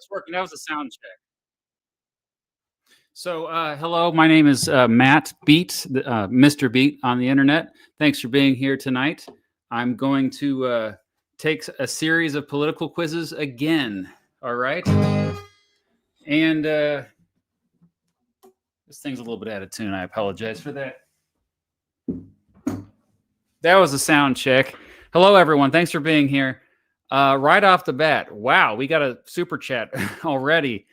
it's working. That was a sound check. So, hello, my name is Matt Beat, Mr. Beat on the internet. Thanks for being here tonight. I'm going to take a series of political quizzes again. All right. And this thing's a little bit out of tune. I apologize for that. That was a sound check. Hello, everyone. Thanks for being here. Right off the bat, wow, we got a super chat already.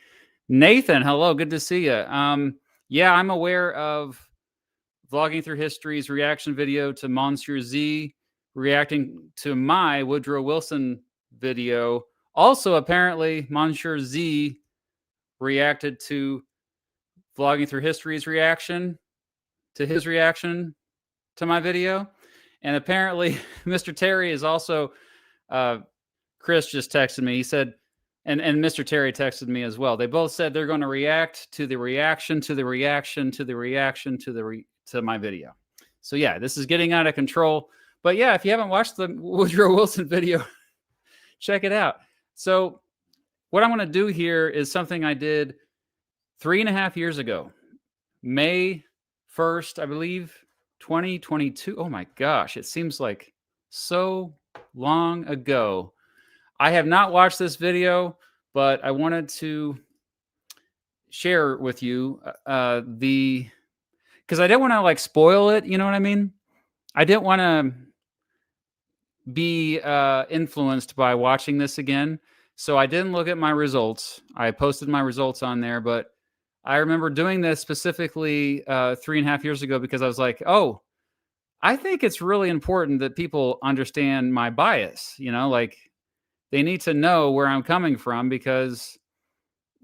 Nathan, hello, good to see you. Yeah, I'm aware of Vlogging Through History's reaction video to Monsieur Z reacting to my Woodrow Wilson video. Also, apparently, Monsieur Z reacted to Vlogging Through History's reaction to his reaction to my video. And apparently, Mr. Terry is also, Chris just texted me. He said, and Mr. Terry texted me as well. They both said they're going to react to the reaction to the reaction to the reaction to my video. So yeah, this is getting out of control. But yeah, if you haven't watched the Woodrow Wilson video, check it out. So what I'm going to do here is something I did 3.5 years ago, May 1st, I believe, 2022. Oh my gosh, it seems like so long ago. I have not watched this video, but I wanted to share with you because I didn't want to like spoil it. You know what I mean? I didn't want to be influenced by watching this again. So I didn't look at my results. I posted my results on there, but I remember doing this specifically 3.5 years ago because I was like, oh, I think it's really important that people understand my bias, like they need to know where I'm coming from because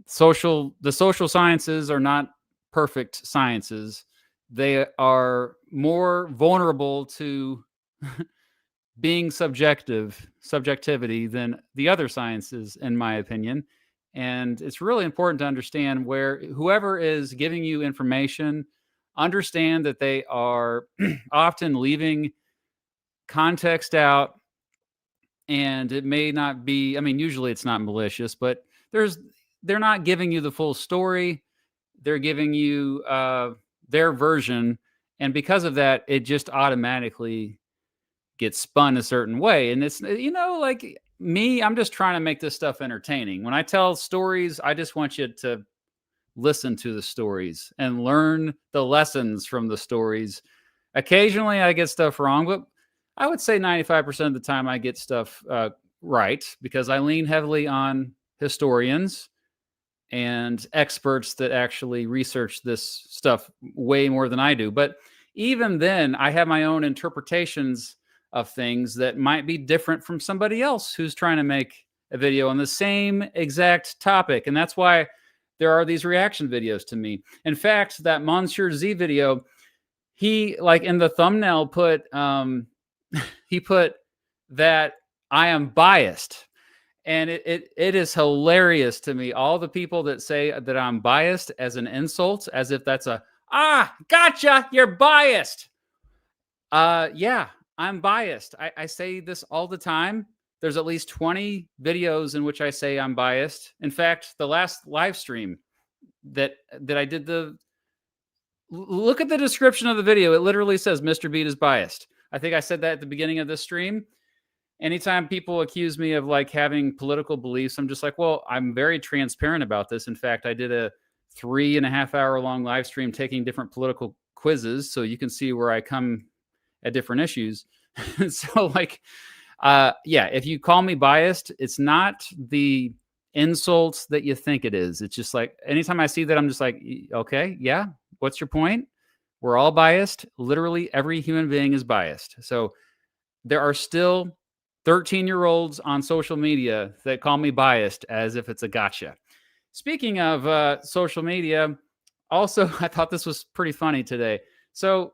the social sciences are not perfect sciences. They are more vulnerable to being subjectivity than the other sciences, in my opinion. And it's really important to understand where whoever is giving you information, understand that they are often leaving context out. And it may not be, usually it's not malicious, but they're not giving you the full story. They're giving you their version. And because of that, it just automatically gets spun a certain way. And it's, like me, I'm just trying to make this stuff entertaining. When I tell stories, I just want you to listen to the stories and learn the lessons from the stories. Occasionally I get stuff wrong, but I would say 95% of the time I get stuff right because I lean heavily on historians and experts that actually research this stuff way more than I do. But even then, I have my own interpretations of things that might be different from somebody else who's trying to make a video on the same exact topic. And that's why there are these reaction videos to me. In fact, that Monsieur Z video, he, like in the thumbnail, put he put that I am biased. And it is hilarious to me. All the people that say that I'm biased as an insult, as if that's gotcha, you're biased. Yeah, I'm biased. I say this all the time. There's at least 20 videos in which I say I'm biased. In fact, the last live stream that I did, look at the description of the video. It literally says Mr. Beat is biased. I think I said that at the beginning of this stream. Anytime people accuse me of like having political beliefs, I'm just like, well, I'm very transparent about this. In fact, I did a 3.5 hour long live stream taking different political quizzes. So you can see where I come at different issues. So like, yeah, if you call me biased, it's not the insults that you think it is. It's just like, anytime I see that, I'm just like, okay, yeah, what's your point? We're all biased. Literally every human being is biased. So there are still 13-year-olds on social media that call me biased as if it's a gotcha. Speaking of social media, also, I thought this was pretty funny today. So,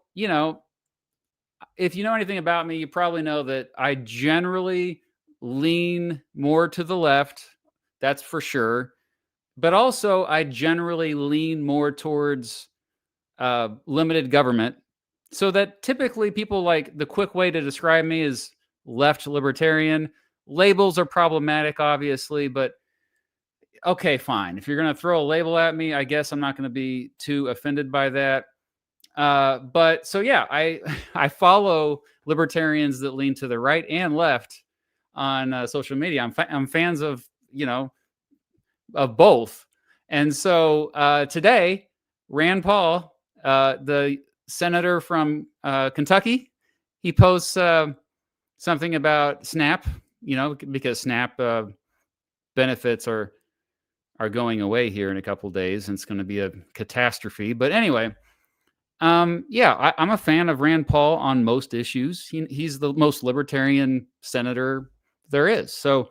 if you know anything about me, you probably know that I generally lean more to the left. That's for sure. But also, I generally lean more towards limited government. So that typically people like the quick way to describe me is left libertarian. Labels are problematic, obviously, but okay, fine. If you're going to throw a label at me, I guess I'm not going to be too offended by that. But so yeah, I I follow libertarians that lean to the right and left on social media. I'm fans of of both, and so today Rand Paul, the senator from Kentucky, he posts something about SNAP. Because SNAP benefits are going away here in a couple days, and it's going to be a catastrophe. But anyway, yeah, I'm a fan of Rand Paul on most issues. He's the most libertarian senator there is. So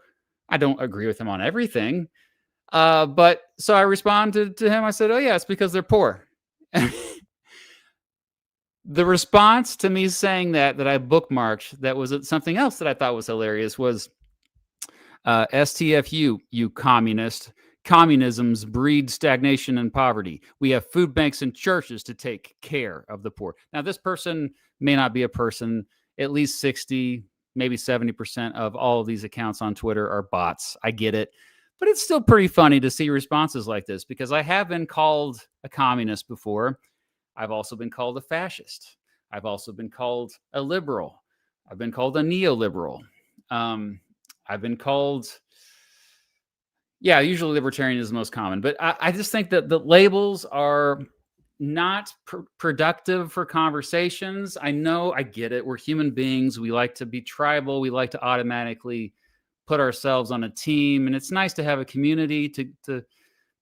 I don't agree with him on everything. But so I responded to him. I said, "Oh yeah, it's because they're poor." The response to me saying that I bookmarked that was something else that I thought was hilarious was STFU, you communist. Communisms breed stagnation and poverty. We have food banks and churches to take care of the poor. Now, this person may not be a person. At least 60, maybe 70% of all of these accounts on Twitter are bots. I get it. But it's still pretty funny to see responses like this because I have been called a communist before. I've also been called a fascist. I've also been called a liberal. I've been called a neoliberal. I've been called, yeah, usually libertarian is the most common, but I just think that the labels are not productive for conversations. I know, I get it. We're human beings. We like to be tribal. We like to automatically put ourselves on a team, and it's nice to have a community to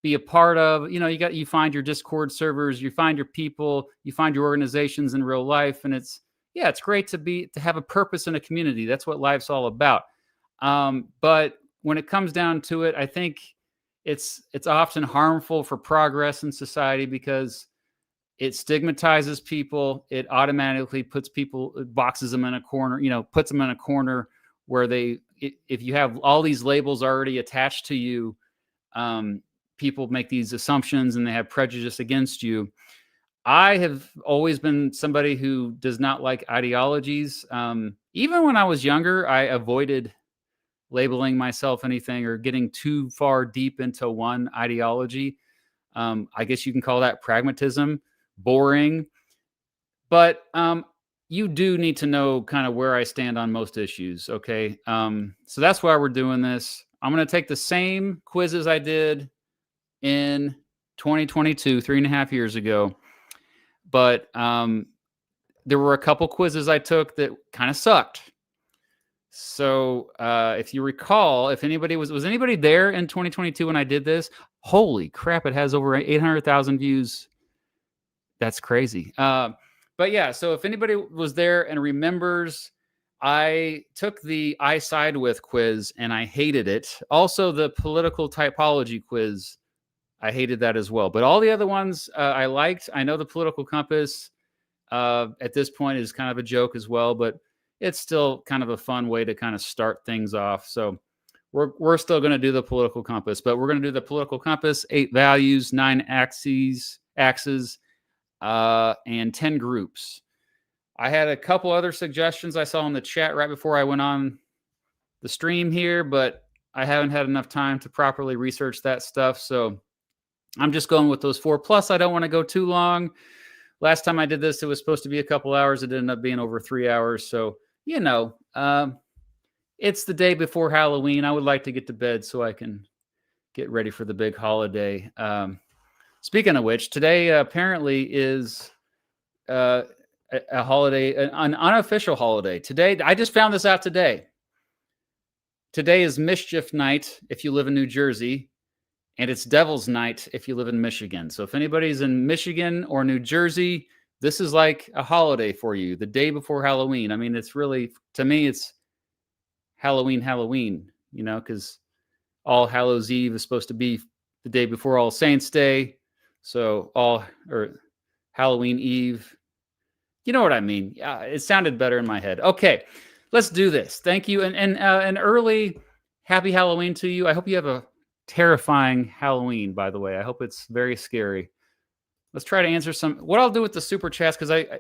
be a part of. You find your Discord servers, you find your people, you find your organizations in real life, and it's great to have a purpose in a community. That's what life's all about. But when it comes down to it, I think it's often harmful for progress in society because it stigmatizes people. It automatically boxes them in a corner, puts them in a corner where if you have all these labels already attached to you, people make these assumptions and they have prejudice against you. I have always been somebody who does not like ideologies. Even when I was younger, I avoided labeling myself anything or getting too far deep into one ideology. I guess you can call that pragmatism, boring. But you do need to know kind of where I stand on most issues, okay? So that's why we're doing this. I'm going to take the same quizzes I did in 2022, 3.5 years ago. But there were a couple quizzes I took that kind of sucked. So if you recall, if anybody was anybody there in 2022 when I did this? Holy crap, it has over 800,000 views. That's crazy. But yeah, so if anybody was there and remembers, I took the I side with quiz and I hated it. Also, the political typology quiz, I hated that as well. But all the other ones I liked. I know the political compass at this point is kind of a joke as well, but it's still kind of a fun way to kind of start things off. So we're still going to do the political compass, but we're going to do the political compass, 8 values, 9 axes, and 10 groups. I had a couple other suggestions I saw in the chat right before I went on the stream here, but I haven't had enough time to properly research that stuff. So I'm just going with those 4. Plus, I don't want to go too long. Last time I did this, it was supposed to be a couple hours. It ended up being over 3 hours. So, it's the day before Halloween. I would like to get to bed so I can get ready for the big holiday. Speaking of which, today apparently is a holiday, an unofficial holiday. Today, I just found this out today. Today is Mischief Night if you live in New Jersey, and it's Devil's Night if you live in Michigan. So if anybody's in Michigan or New Jersey, this is like a holiday for you, the day before Halloween. I mean, it's really, to me, it's Halloween, because All Hallows Eve is supposed to be the day before All Saints Day. So Halloween Eve. You know what I mean? Yeah, it sounded better in my head. Okay, let's do this. Thank you. And an early happy Halloween to you. I hope you have a terrifying Halloween, by the way. I hope it's very scary. Let's try to answer some. What I'll do with the super chats, because I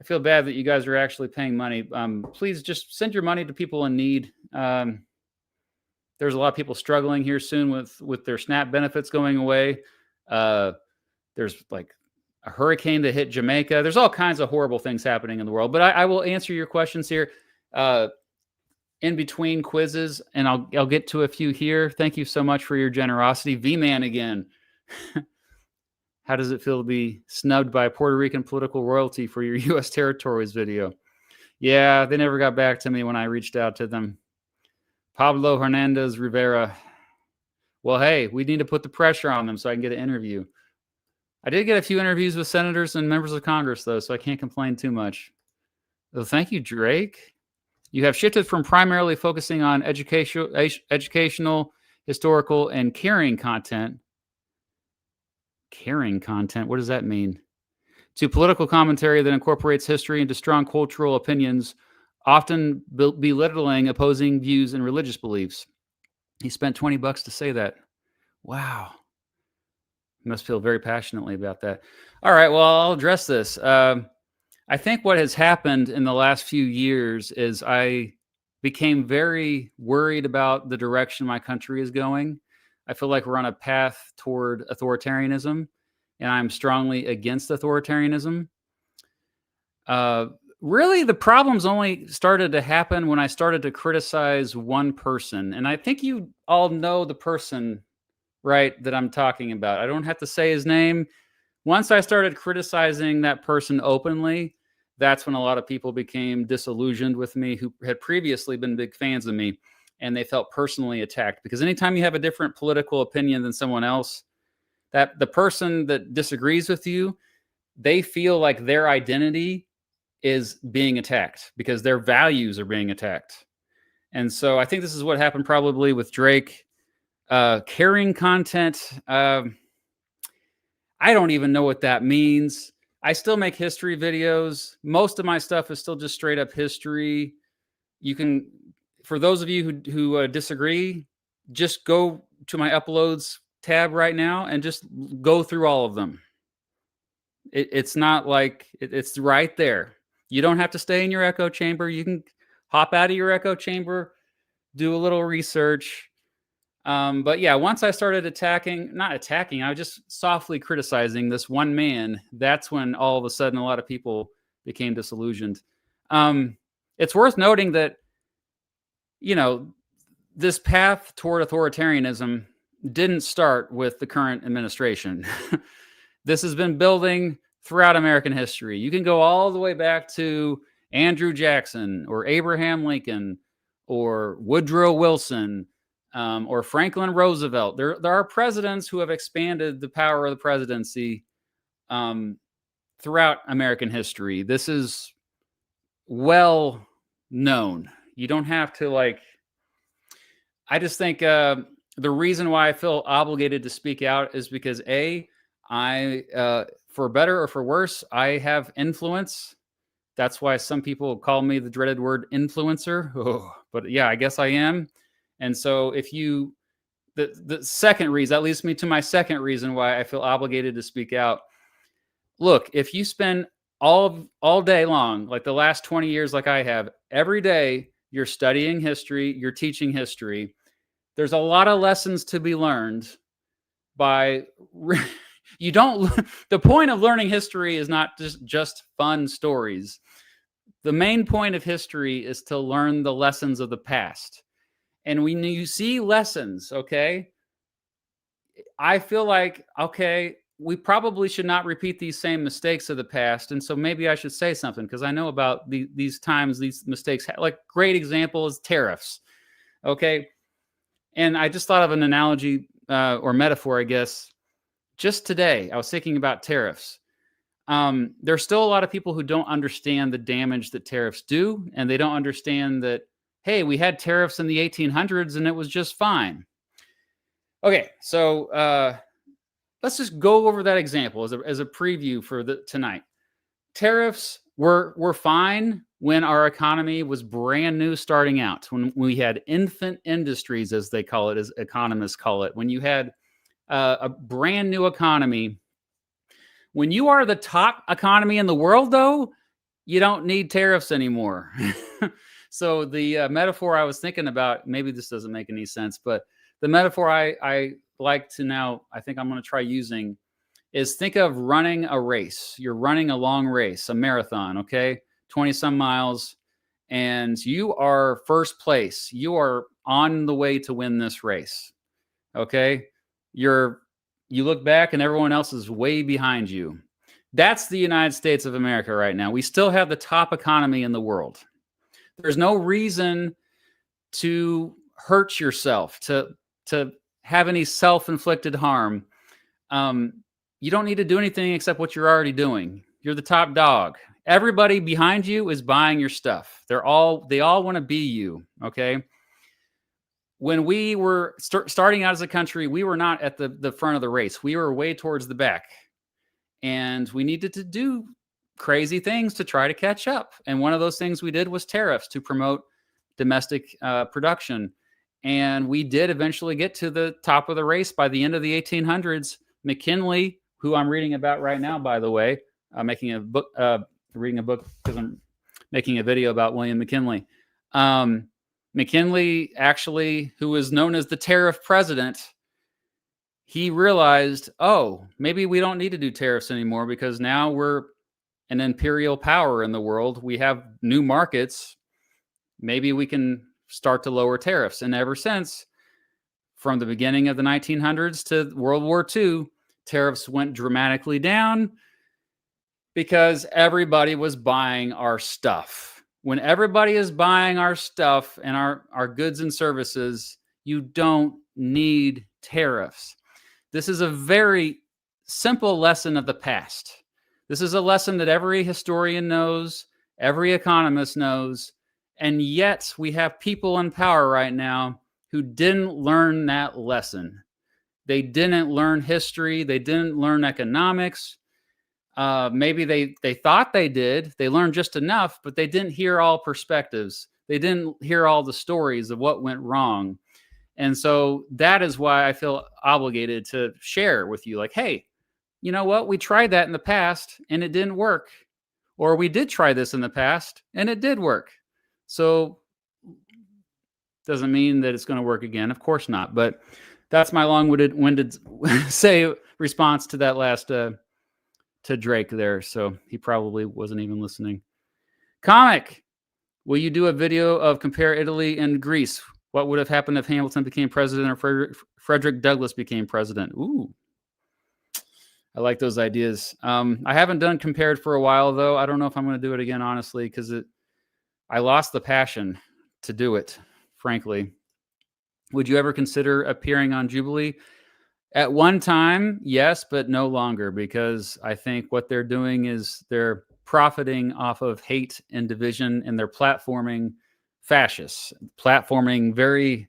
feel bad that you guys are actually paying money. Please just send your money to people in need. There's a lot of people struggling here soon with their SNAP benefits going away. There's like a hurricane that hit Jamaica. There's all kinds of horrible things happening in the world. But I will answer your questions here in between quizzes, and I'll get to a few here. Thank you so much for your generosity. V-Man again. How does it feel to be snubbed by Puerto Rican political royalty for your U.S. territories video? Yeah, they never got back to me when I reached out to them. Pablo Hernandez Rivera. Well, hey, we need to put the pressure on them so I can get an interview. I did get a few interviews with senators and members of Congress, though, so I can't complain too much. Oh, thank you, Drake. You have shifted from primarily focusing on educational, historical, and caring content. Caring content? What does that mean? To political commentary that incorporates history into strong cultural opinions, often belittling opposing views and religious beliefs. He spent $20 to say that. Wow. You must feel very passionately about that. All right, well, I'll address this. I think what has happened in the last few years is I became very worried about the direction my country is going. I feel like we're on a path toward authoritarianism, and I'm strongly against authoritarianism. Really, the problems only started to happen when I started to criticize one person. And I think you all know the person, right, that I'm talking about. I don't have to say his name. Once I started criticizing that person openly, that's when a lot of people became disillusioned with me who had previously been big fans of me, and they felt personally attacked. Because anytime you have a different political opinion than someone else, that the person that disagrees with you, they feel like their identity is being attacked because their values are being attacked. And so I think this is what happened probably with Drake. Caring content, I don't even know what that means. I still make history videos. Most of my stuff is still just straight up history. You can, for those of you who disagree, just go to my uploads tab right now and just go through all of them. It's not like, it's right there. You don't have to stay in your echo chamber. You can hop out of your echo chamber, do a little research. But yeah, once I started not attacking, I was just softly criticizing this one man. That's when all of a sudden a lot of people became disillusioned. It's worth noting that, you know, this path toward authoritarianism didn't start with the current administration. This has been building throughout American history. You can go all the way back to Andrew Jackson or Abraham Lincoln or Woodrow Wilson or Franklin Roosevelt. There are presidents who have expanded the power of the presidency throughout American history. This is well known. You don't have to I just think the reason why I feel obligated to speak out is because I, for better or for worse, I have influence. That's why some people call me the dreaded word influencer. Oh, but yeah, I guess I am. And so if you, the second reason, that leads me to my second reason why I feel obligated to speak out. Look, if you spend all day long, like the last 20 years, like I have, every day you're studying history, you're teaching history, there's a lot of lessons to be learned by, the point of learning history is not just fun stories. The main point of history is to learn the lessons of the past. And when you see lessons, okay, I feel like, okay, we probably should not repeat these same mistakes of the past. And so maybe I should say something because I know about these times, these mistakes. Like great example is tariffs, okay? And I just thought of an analogy or metaphor, I guess. Just today, I was thinking about tariffs. There's still a lot of people who don't understand the damage that tariffs do, and they don't understand that, hey, we had tariffs in the 1800s and it was just fine. Okay, so let's just go over that example as a preview for tonight. Tariffs were fine when our economy was brand new starting out, when we had infant industries, as they call it, as economists call it, when you had a brand new economy. When you are the top economy in the world, though, you don't need tariffs anymore. So the metaphor I was thinking about, maybe this doesn't make any sense, but the metaphor I like to now, I think I'm going to try using is think of running a race. You're running a long race, a marathon, okay? 20 some miles, and you are first place. You are on the way to win this race, okay? You look back and everyone else is way behind you. That's the United States of America right now. We still have the top economy in the world. There's no reason to hurt yourself, to have any self-inflicted harm. You don't need to do anything except what you're already doing. You're the top dog. Everybody behind you is buying your stuff. They all want to be you, okay? When we were starting out as a country, we were not at the front of the race. We were way towards the back. And we needed to do crazy things to try to catch up. And one of those things we did was tariffs to promote domestic production. And we did eventually get to the top of the race by the end of the 1800s. McKinley, who I'm reading about right now, by the way, reading a book because I'm making a video about William McKinley. McKinley, actually, who was known as the tariff president, he realized, oh, maybe we don't need to do tariffs anymore because now we're an imperial power in the world. We have new markets. Maybe we can start to lower tariffs. And ever since, from the beginning of the 1900s to World War II, tariffs went dramatically down because everybody was buying our stuff. When everybody is buying our stuff and our goods and services, you don't need tariffs. This is a very simple lesson of the past. This is a lesson that every historian knows, every economist knows, and yet we have people in power right now who didn't learn that lesson. They didn't learn history. They didn't learn economics. Maybe they thought they did. They learned just enough, but they didn't hear all perspectives. They didn't hear all the stories of what went wrong. And so that is why I feel obligated to share with you, like, hey, you know what? We tried that in the past and it didn't work. Or we did try this in the past and it did work. So doesn't mean that it's going to work again. Of course not. But that's my long-winded say response to that last to Drake there. So he probably wasn't even listening. Comic, will you do a video of compare Italy and Greece? What would have happened if Hamilton became president or Frederick Douglass became president? Ooh, I like those ideas. I haven't done compared for a while, though. I don't know if I'm going to do it again, honestly, because I lost the passion to do it, frankly. Would you ever consider appearing on Jubilee? At one time, yes, but no longer, because I think what they're doing is they're profiting off of hate and division, and they're platforming fascists, platforming very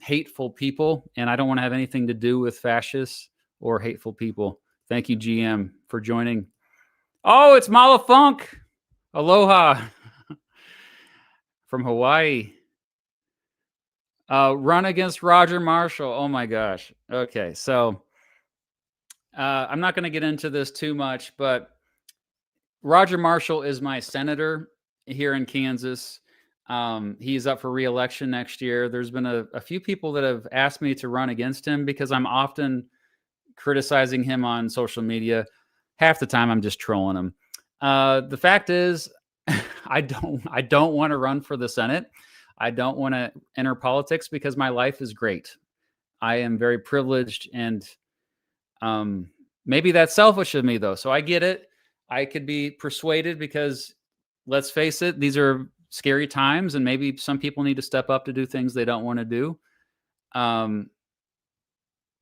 hateful people, and I don't want to have anything to do with fascists or hateful people. Thank you, GM, for joining. Oh, it's Mala Funk. Aloha from Hawaii. Run against Roger Marshall. Oh my gosh. Okay, so I'm not going to get into this too much, but Roger Marshall is my senator here in Kansas. He's up for re-election next year. There's been a few people that have asked me to run against him because I'm often criticizing him on social media. Half the time I'm just trolling him. The fact is, I don't want to run for the Senate. I don't want to enter politics because my life is great. I am very privileged, and maybe that's selfish of me, though. So I get it. I could be persuaded because, let's face it, these are scary times, and maybe some people need to step up to do things they don't want to do.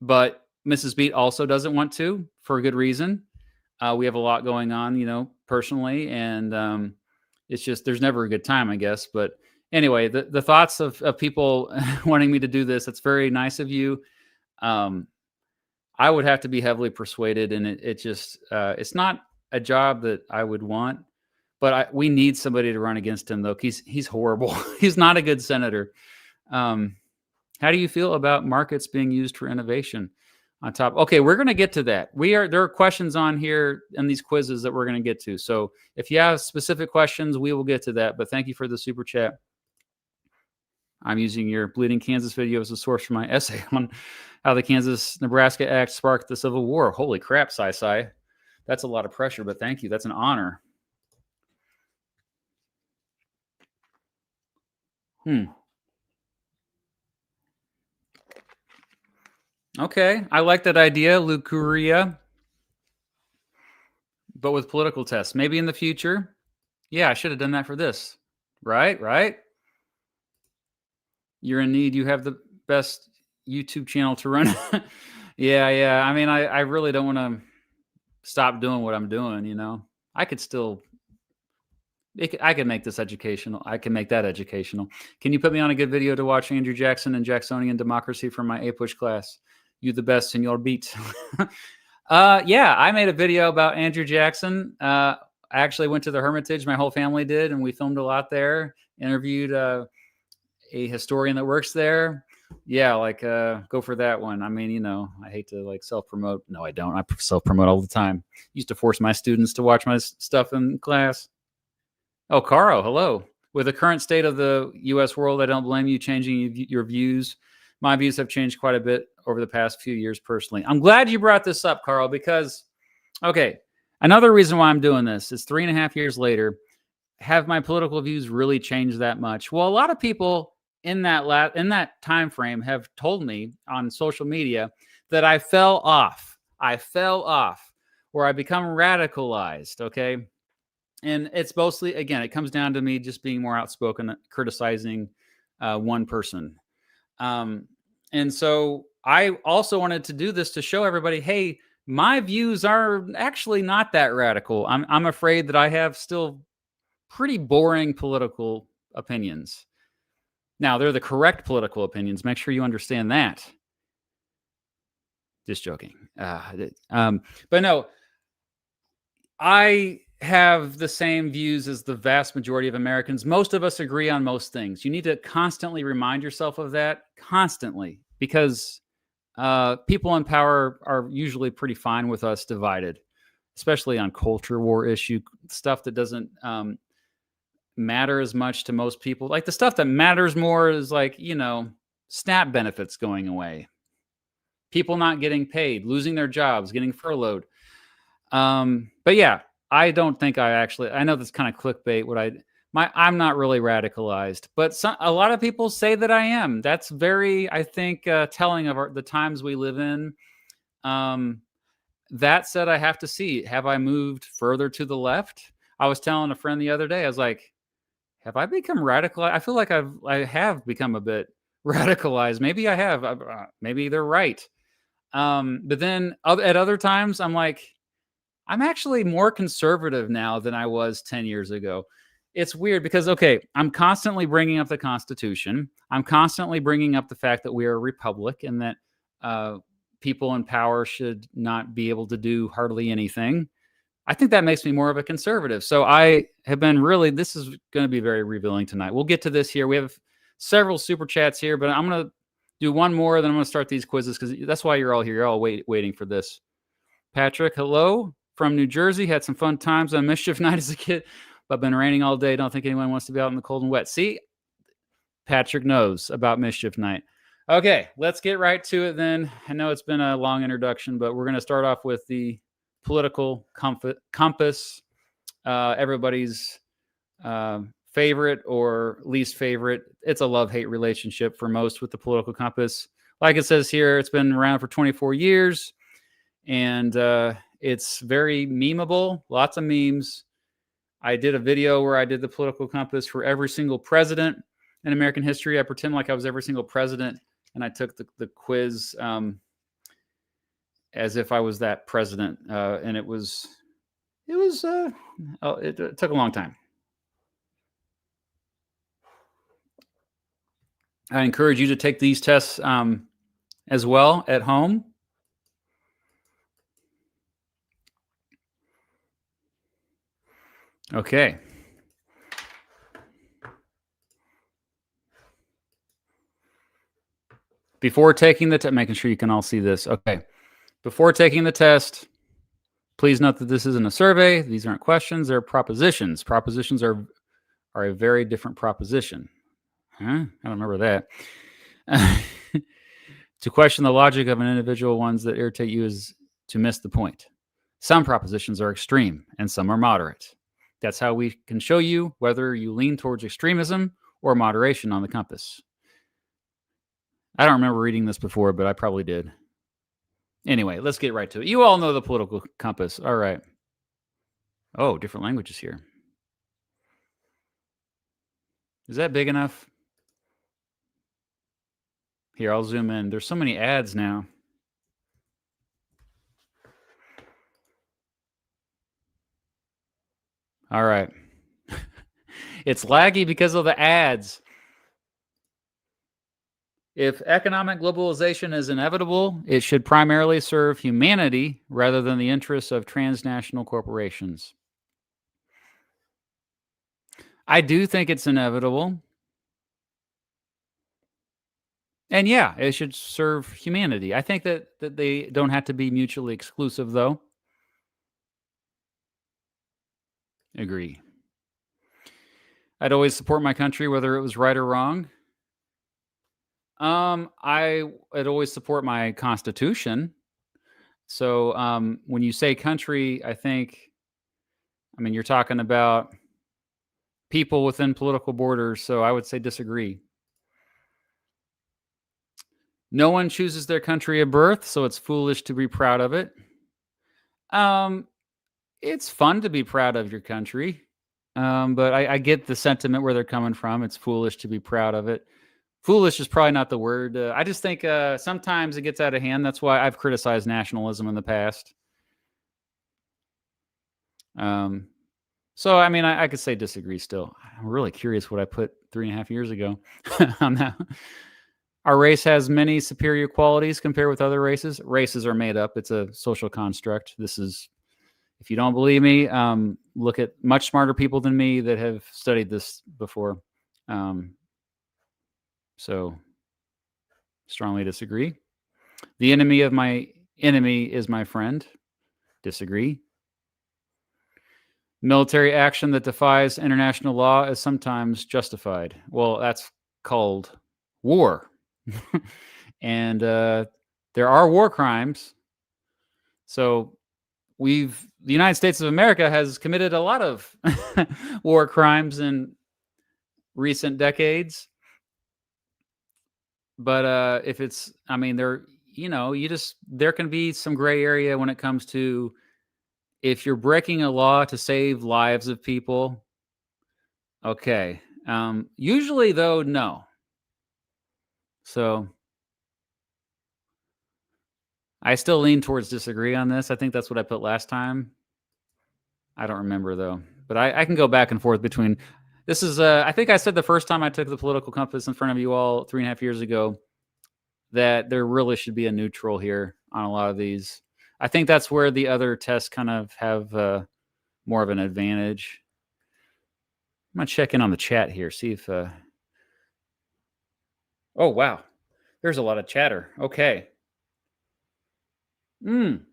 But Mrs. Beat also doesn't want to, for a good reason. We have a lot going on, personally, and it's just there's never a good time, I guess. But anyway, the thoughts of people wanting me to do this, it's very nice of you. I would have to be heavily persuaded, and it's not a job that I would want. But we need somebody to run against him, though. He's horrible. He's not a good senator. How do you feel about markets being used for innovation? on top. Okay, we're going to get to that. There are questions on here in these quizzes that we're going to get to. So if you have specific questions, we will get to that. But thank you for the super chat. I'm using your Bleeding Kansas video as a source for my essay on how the Kansas-Nebraska Act sparked the Civil War. Holy crap, Sai. That's a lot of pressure, but thank you. That's an honor. Okay, I like that idea, Lucuria. But with political tests, maybe in the future. Yeah, I should have done that for this. Right? You're in need. You have the best YouTube channel to run. Yeah. I mean, I really don't want to stop doing what I'm doing, you know. I could still I can make this educational. I can make that educational. Can you put me on a good video to watch Andrew Jackson and Jacksonian Democracy from my A-Push class? You the best, senor beat. Yeah, I made a video about Andrew Jackson. I actually went to the Hermitage. My whole family did, and we filmed a lot there. Interviewed a historian that works there. Yeah, like go for that one. I mean, you know, I hate to like self-promote. No, I don't. I self-promote all the time. Used to force my students to watch my stuff in class. Oh, Caro, hello. With the current state of the U.S. world, I don't blame you changing your views. My views have changed quite a bit over the past few years personally. I'm glad you brought this up, Carl, because, okay, another reason why I'm doing this is 3.5 years later, have my political views really changed that much? Well, a lot of people in that time frame have told me on social media that I fell off. Where I become radicalized, okay? And it's mostly, again, it comes down to me just being more outspoken, criticizing one person. And so I also wanted to do this to show everybody, hey, my views are actually not that radical. I'm afraid that I have still pretty boring political opinions. Now, they're the correct political opinions. Make sure you understand that. Just joking. But no, I have the same views as the vast majority of Americans. Most of us agree on most things. You need to constantly remind yourself of that, constantly, because people in power are usually pretty fine with us divided, especially on culture war issue stuff that doesn't matter as much to most people. Like the stuff that matters more is like, you know, SNAP benefits going away, people not getting paid, losing their jobs, getting furloughed. But yeah, I don't think I know that's kind of clickbait. I'm not really radicalized, but a lot of people say that I am. That's very, I think, telling of the times we live in. That said, I have to see, have I moved further to the left? I was telling a friend the other day, I was like, have I become radical? I feel like I have become a bit radicalized. Maybe I have. Maybe they're right. But then at other times, I'm like, I'm actually more conservative now than I was 10 years ago. It's weird because, okay, I'm constantly bringing up the Constitution. I'm constantly bringing up the fact that we are a republic and that people in power should not be able to do hardly anything. I think that makes me more of a conservative. So I have been this is going to be very revealing tonight. We'll get to this here. We have several super chats here, but I'm going to do one more, then I'm going to start these quizzes because that's why you're all here. You're all waiting for this. Patrick, hello from New Jersey. Had some fun times on Mischief Night as a kid, but been raining all day. Don't think anyone wants to be out in the cold and wet. See, Patrick knows about Mischief Night. Okay, let's get right to it then. I know it's been a long introduction, but we're going to start off with the political compass. Everybody's favorite or least favorite. It's a love-hate relationship for most with the political compass. Like it says here, it's been around for 24 years, and it's very memeable, lots of memes. I did a video where I did the political compass for every single president in American history. I pretend like I was every single president, and I took the quiz as if I was that president, and it took a long time. I encourage you to take these tests as well at home. Okay. Before taking the test, making sure you can all see this. Okay. Before taking the test, please note that this isn't a survey. These aren't questions. They're propositions. Propositions are a very different proposition. Huh? I don't remember that. To question the logic of an individual, ones that irritate you is to miss the point. Some propositions are extreme and some are moderate. That's how we can show you whether you lean towards extremism or moderation on the compass. I don't remember reading this before, but I probably did. Anyway, let's get right to it. You all know the political compass. All right. Oh, different languages here. Is that big enough? Here, I'll zoom in. There's so many ads now. All right. It's laggy because of the ads. If economic globalization is inevitable, it should primarily serve humanity rather than the interests of transnational corporations. I do think it's inevitable. And yeah, it should serve humanity. I think that they don't have to be mutually exclusive, though. Agree. I'd always support my country, whether it was right or wrong. I'd always support my constitution. So when you say country, I mean, you're talking about people within political borders. So I would say disagree. No one chooses their country of birth, so it's foolish to be proud of it. It's fun to be proud of your country, but I get the sentiment where they're coming from. It's foolish to be proud of it. Foolish is probably not the word. I just think sometimes it gets out of hand. That's why I've criticized nationalism in the past. So, I mean, I could say disagree still. I'm really curious what I put 3.5 years ago on that. Our race has many superior qualities compared with other races. Races are made up. It's a social construct. This is, if you don't believe me, look at much smarter people than me that have studied this before. So, strongly disagree. The enemy of my enemy is my friend. Disagree. Military action that defies international law is sometimes justified. Well, that's called war. And there are war crimes. So the United States of America has committed a lot of war crimes in recent decades. But if it's, I mean, there can be some gray area when it comes to if you're breaking a law to save lives of people. Okay. Usually, though, no. So I still lean towards disagree on this. I think that's what I put last time. I don't remember, though. But I can go back and forth between. This is, I think I said the first time I took the political compass in front of you all 3.5 years ago that there really should be a neutral here on a lot of these. I think that's where the other tests kind of have more of an advantage. I'm going to check in on the chat here, see if... Oh, wow. There's a lot of chatter. Okay. Vlogging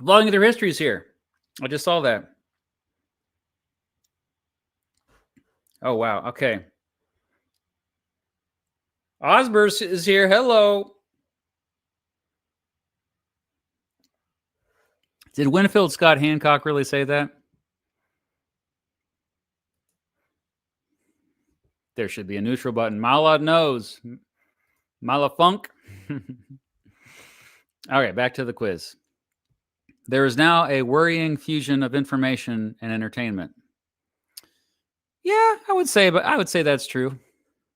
their histories here. I just saw that. Oh, wow. Okay. Osbers is here. Hello. Did Winfield Scott Hancock really say that? There should be a neutral button. Mala knows. Mala funk. Okay, back to the quiz. There is now a worrying fusion of information and entertainment. Yeah, I would say that's true.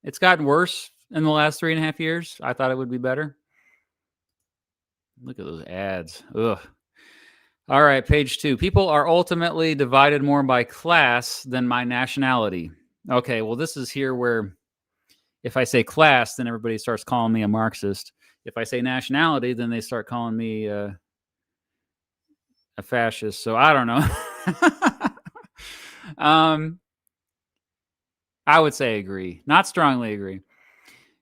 It's gotten worse in the last 3.5 years. I thought it would be better. Look at those ads. Ugh. All right, page 2. People are ultimately divided more by class than by nationality. Okay, well, this is here where if I say class, then everybody starts calling me a Marxist. If I say nationality, then they start calling me a fascist. So I don't know. I would say agree. Not strongly agree.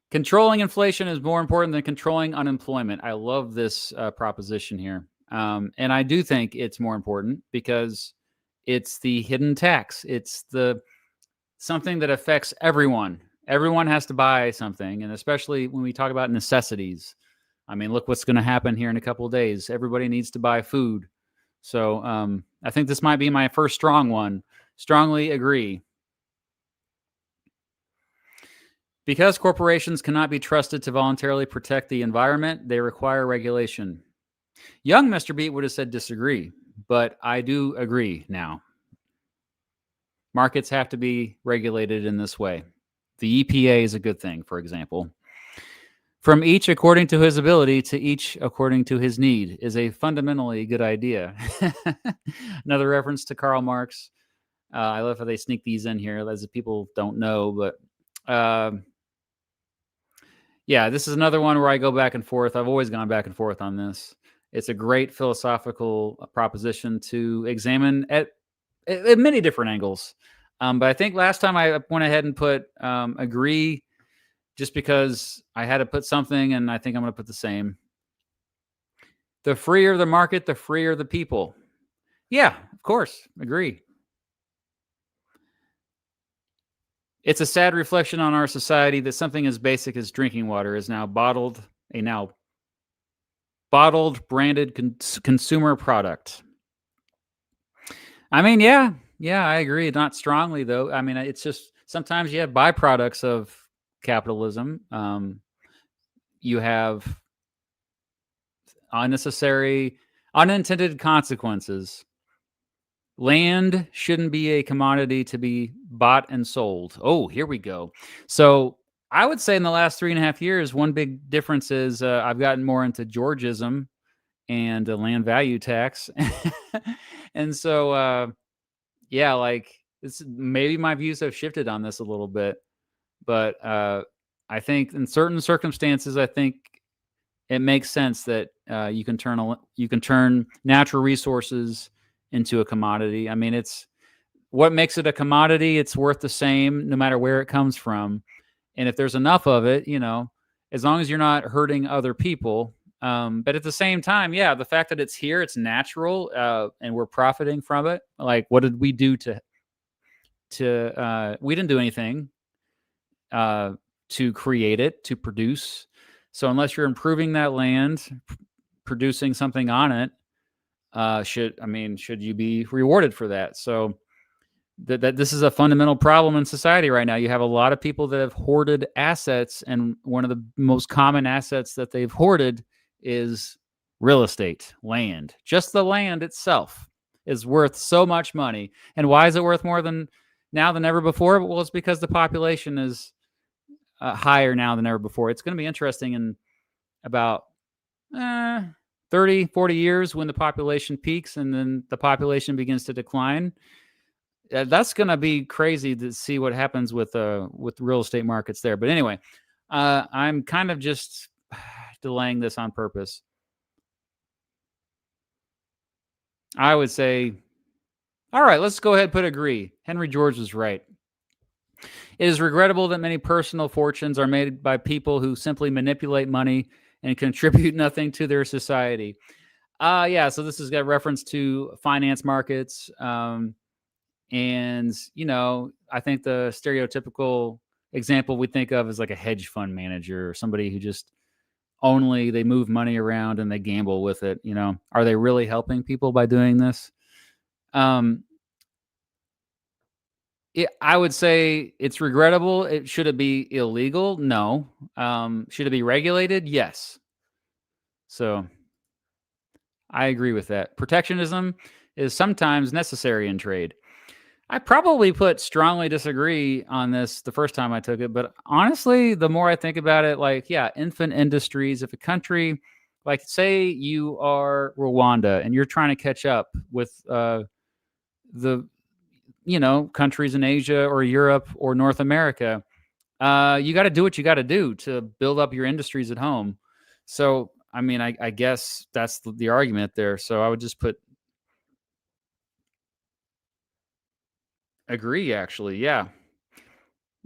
Controlling inflation is more important than controlling unemployment. I love this proposition here. And I do think it's more important because it's the hidden tax. It's the something that affects everyone. Everyone has to buy something, and especially when we talk about necessities. I mean, look what's going to happen here in a couple of days. Everybody needs to buy food. So I think this might be my first strong one. Strongly agree. Because corporations cannot be trusted to voluntarily protect the environment, they require regulation. Young Mr. Beat would have said disagree, but I do agree now. Markets have to be regulated in this way. The EPA is a good thing, for example. From each according to his ability to each according to his need is a fundamentally good idea. Another reference to Karl Marx. I love how they sneak these in here, as if people don't know, but yeah, this is another one where I go back and forth. I've always gone back and forth on this. It's a great philosophical proposition to examine at many different angles. But I think last time I went ahead and put agree just because I had to put something, and I think I'm going to put the same. The freer the market, the freer the people. Yeah, of course, agree. It's a sad reflection on our society that something as basic as drinking water is now bottled, branded consumer product. I mean, yeah, I agree. Not strongly, though. I mean, it's just sometimes you have byproducts of capitalism. You have unnecessary, unintended consequences. Land shouldn't be a commodity to be bought and sold. Oh, here we go. So I would say in the last 3.5 years, one big difference is I've gotten more into Georgism and land value tax. And so, yeah, like this, maybe my views have shifted on this a little bit, but I think in certain circumstances, I think it makes sense that you can turn natural resources into a commodity. I mean, it's what makes it a commodity. It's worth the same no matter where it comes from, and if there's enough of it, as long as you're not hurting other people. But at the same time, yeah, the fact that it's here, it's natural, and we're profiting from it. Like, what did we do we didn't do anything to create it, to produce. So unless you're improving that land, producing something on it, should you be rewarded for that? So that this is a fundamental problem in society right now. You have a lot of people that have hoarded assets, and one of the most common assets that they've hoarded is real estate, land. Just the land itself is worth so much money. And why is it worth more now than ever before? Well, it's because the population is higher now than ever before. It's going to be interesting in about 30, 40 years when the population peaks and then the population begins to decline. That's going to be crazy to see what happens with real estate markets there. But anyway, I'm kind of just delaying this on purpose. I would say, all right, let's go ahead and put agree. Henry George was right. It is regrettable that many personal fortunes are made by people who simply manipulate money and contribute nothing to their society. Yeah, so this has got reference to finance markets. And, I think the stereotypical example we think of is like a hedge fund manager or somebody who just they move money around and they gamble with it. Are they really helping people by doing this? I would say it's regrettable. Should it be illegal? No. Should it be regulated? Yes. So I agree with that. Protectionism is sometimes necessary in trade. I probably put strongly disagree on this the first time I took it, but honestly, the more I think about it, infant industries, if a country, like say you are Rwanda and you're trying to catch up with the countries in Asia or Europe or North America, you got to do what you got to do to build up your industries at home. So, I guess that's the argument there. So I would just put agree, actually. Yeah.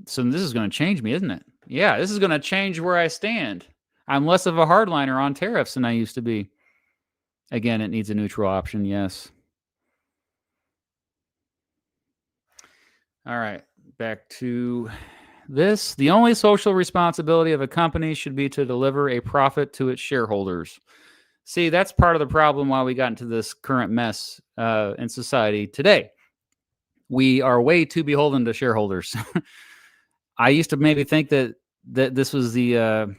So this is going to change me, isn't it? Yeah, this is going to change where I stand. I'm less of a hardliner on tariffs than I used to be. Again, it needs a neutral option, yes. All right, back to this. The only social responsibility of a company should be to deliver a profit to its shareholders. See, that's part of the problem why we got into this current mess in society today. We are way too beholden to shareholders. I used to maybe think that this was the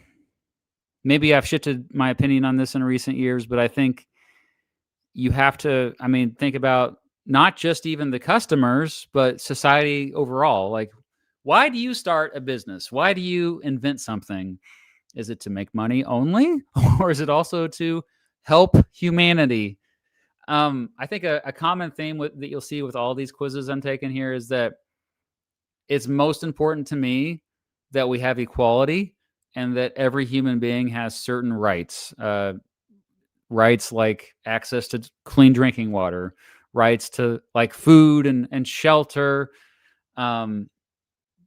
maybe I've shifted my opinion on this in recent years, but I think you have to, I mean, think about not just even the customers, but society overall. Like, why do you start a business? Why do you invent something? Is it to make money only, or is it also to help humanity? I think a common theme that you'll see with all these quizzes I'm taking here is that it's most important to me that we have equality and that every human being has certain rights. Rights like access to clean drinking water, rights to like food and shelter. Um,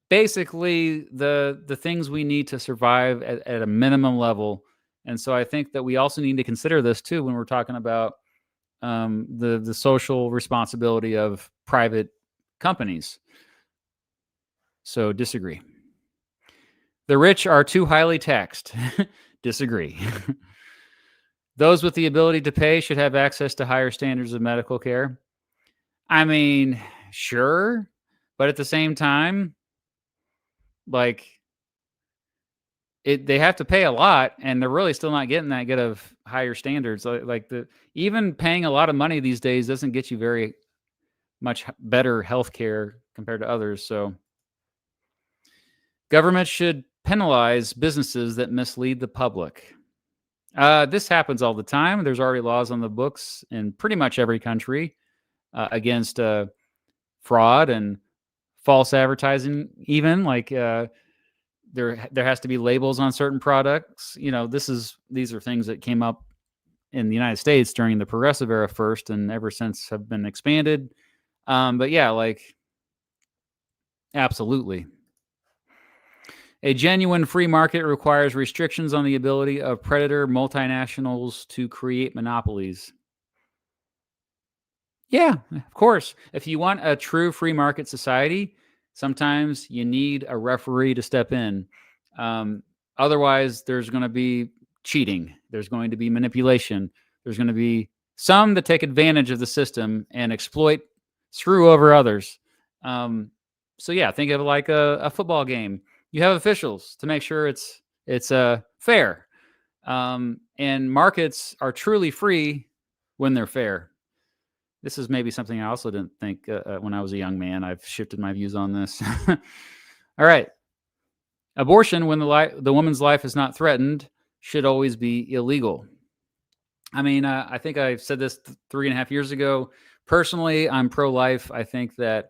Basically, the things we need to survive at a minimum level. And so I think that we also need to consider this too when we're talking about the social responsibility of private companies. So disagree. The rich are too highly taxed. Disagree. Those with the ability to pay should have access to higher standards of medical care. I mean, sure, but at the same time, like they have to pay a lot, and they're really still not getting that good of higher standards. Like the even paying a lot of money these days doesn't get you very much better health care compared to others. So government should penalize businesses that mislead the public. This happens all the time. There's already laws on the books in pretty much every country against fraud and false advertising. Even like there has to be labels on certain products. You know, these are things that came up in the United States during the progressive era first, and ever since have been expanded. But yeah, like absolutely. A genuine free market requires restrictions on the ability of predator multinationals to create monopolies. Yeah, of course. If you want a true free market society, sometimes you need a referee to step in. Um, Otherwise, there's going to be cheating, there's going to be manipulation, there's going to be some that take advantage of the system and exploit, screw over others. Um, so yeah, think of it like a football game. You have officials to make sure it's fair, and markets are truly free when they're fair. This is maybe something I also didn't think when I was a young man. I've shifted my views on this. All right. Abortion, when the woman's life is not threatened, should always be illegal. I mean, I think I said this 3.5 years ago. Personally, I'm pro-life. I think that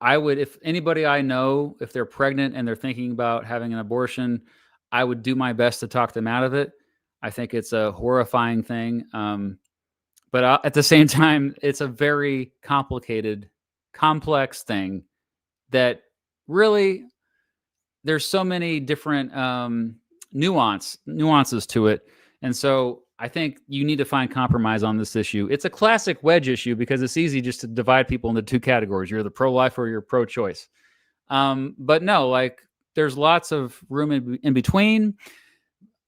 I would, if anybody I know, if they're pregnant and they're thinking about having an abortion, I would do my best to talk them out of it. I think it's a horrifying thing. But at the same time, it's a very complicated, complex thing that really there's so many different nuances to it. And so I think you need to find compromise on this issue. It's a classic wedge issue because it's easy just to divide people into two categories. You're the pro-life or you're pro-choice. But no, like there's lots of room in between.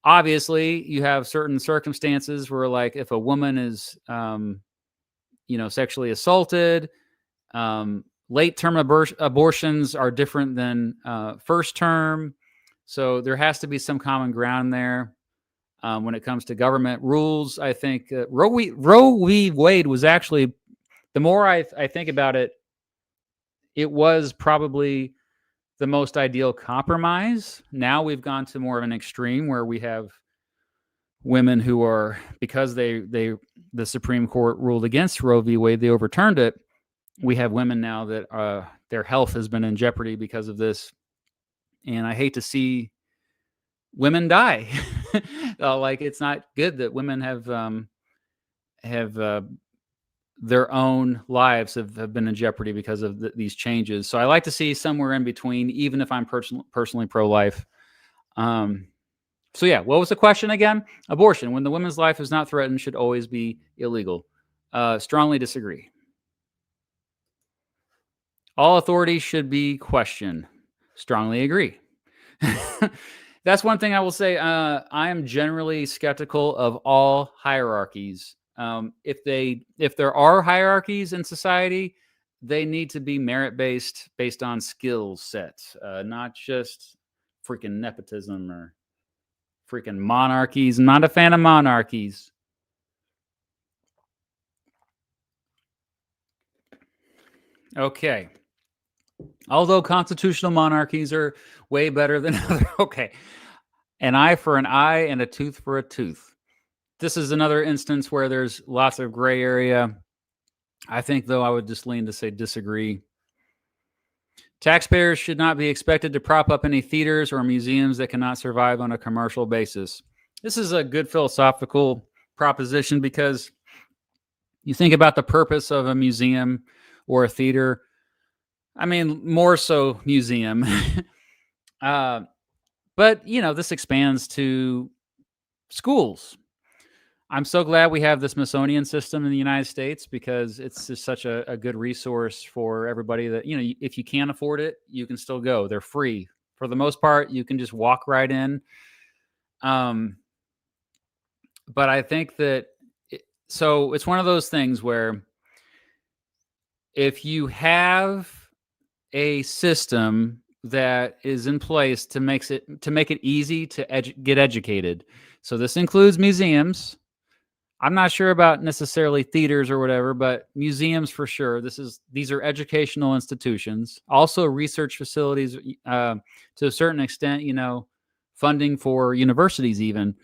Obviously, you have certain circumstances where, like, if a woman is, sexually assaulted, late term abortions are different than first term. So there has to be some common ground there. When it comes to government rules, I think Roe v. Wade was actually, the more I think about it, it was probably the most ideal compromise. Now we've gone to more of an extreme where we have women who are, because the Supreme Court ruled against Roe v. Wade, they overturned it. We have women now that their health has been in jeopardy because of this, and I hate to see women die. Like it's not good that women have their own lives have been in jeopardy because of these changes. So I like to see somewhere in between, even if I'm personally pro-life. So yeah, what was the question again? Abortion, when the woman's life is not threatened, should always be illegal. Strongly disagree. All authority should be questioned. Strongly agree. That's one thing I will say. I am generally skeptical of all hierarchies. If there are hierarchies in society, they need to be merit based on skill sets, not just freaking nepotism or freaking monarchies. I'm not a fan of monarchies. Okay. Although constitutional monarchies are way better than other. Okay. An eye for an eye and a tooth for a tooth. This is another instance where there's lots of gray area. I think, though, I would just lean to say disagree. Taxpayers should not be expected to prop up any theaters or museums that cannot survive on a commercial basis. This is a good philosophical proposition because you think about the purpose of a museum or a theater. I mean, more so museum. But, this expands to schools. I'm so glad we have the Smithsonian system in the United States because it's just such a good resource for everybody that, if you can't afford it, you can still go. They're free. For the most part, you can just walk right in. But I think that, so it's one of those things where if you have a system that is in place to make it easy to get educated. So this includes museums. I'm not sure about necessarily theaters or whatever, but museums for sure. These are educational institutions. Also research facilities to a certain extent, funding for universities even.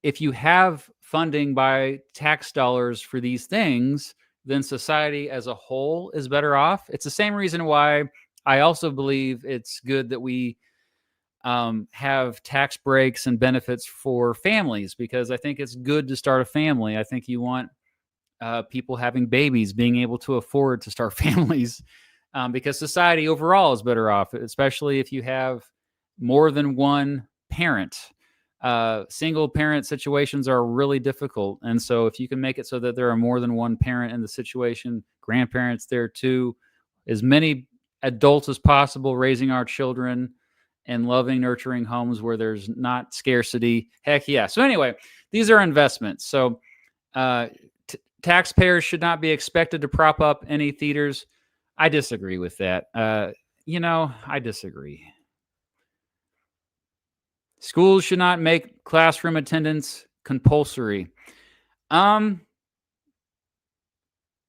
If you have funding by tax dollars for these things, then society as a whole is better off. It's the same reason why I also believe it's good that we have tax breaks and benefits for families, because I think it's good to start a family. I think you want people having babies being able to afford to start families, because society overall is better off, especially if you have more than one parent. Single parent situations are really difficult. And so if you can make it so that there are more than one parent in the situation, grandparents there too, as many adults as possible raising our children and loving, nurturing homes where there's not scarcity. Heck yeah. So anyway, these are investments. So taxpayers should not be expected to prop up any theaters. I disagree with that. I disagree. Schools should not make classroom attendance compulsory. I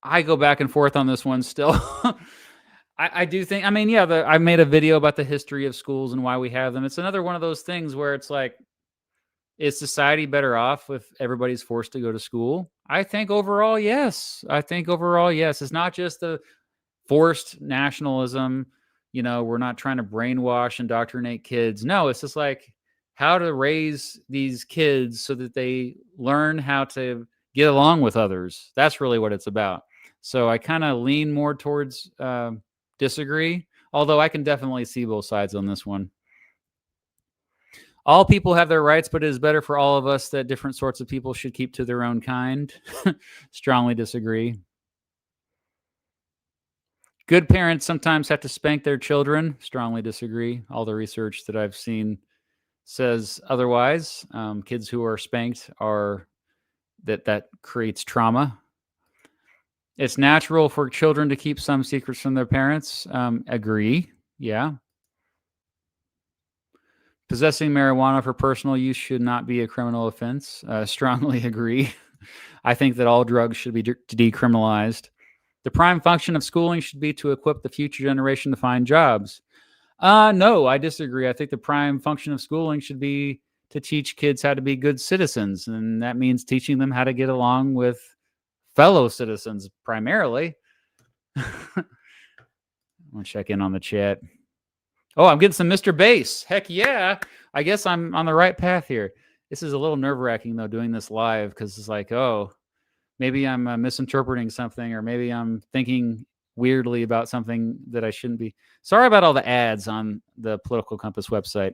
go back and forth on this one still. I do think, I made a video about the history of schools and why we have them. It's another one of those things where it's like, is society better off if everybody's forced to go to school? I think overall, yes. It's not just the forced nationalism. We're not trying to brainwash, indoctrinate kids. No, it's just like how to raise these kids so that they learn how to get along with others. That's really what it's about. So I kind of lean more towards disagree, although I can definitely see both sides on this one. All people have their rights, but it is better for all of us that different sorts of people should keep to their own kind. Strongly disagree. Good parents sometimes have to spank their children. Strongly disagree. All the research that I've seen says otherwise. Kids who are spanked that creates trauma. It's natural for children to keep some secrets from their parents. Agree. Yeah. Possessing marijuana for personal use should not be a criminal offense. Strongly agree. I think that all drugs should be decriminalized. The prime function of schooling should be to equip the future generation to find jobs. No, I disagree. I think the prime function of schooling should be to teach kids how to be good citizens. And that means teaching them how to get along with fellow citizens primarily. I'm going to check in on the chat. Oh, I'm getting some Mr. Bass. Heck yeah. I guess I'm on the right path here. This is a little nerve-wracking, though, doing this live, because it's like, oh, Maybe I'm misinterpreting something, or maybe I'm thinking weirdly about something that I shouldn't be. Sorry about all the ads on the Political Compass website.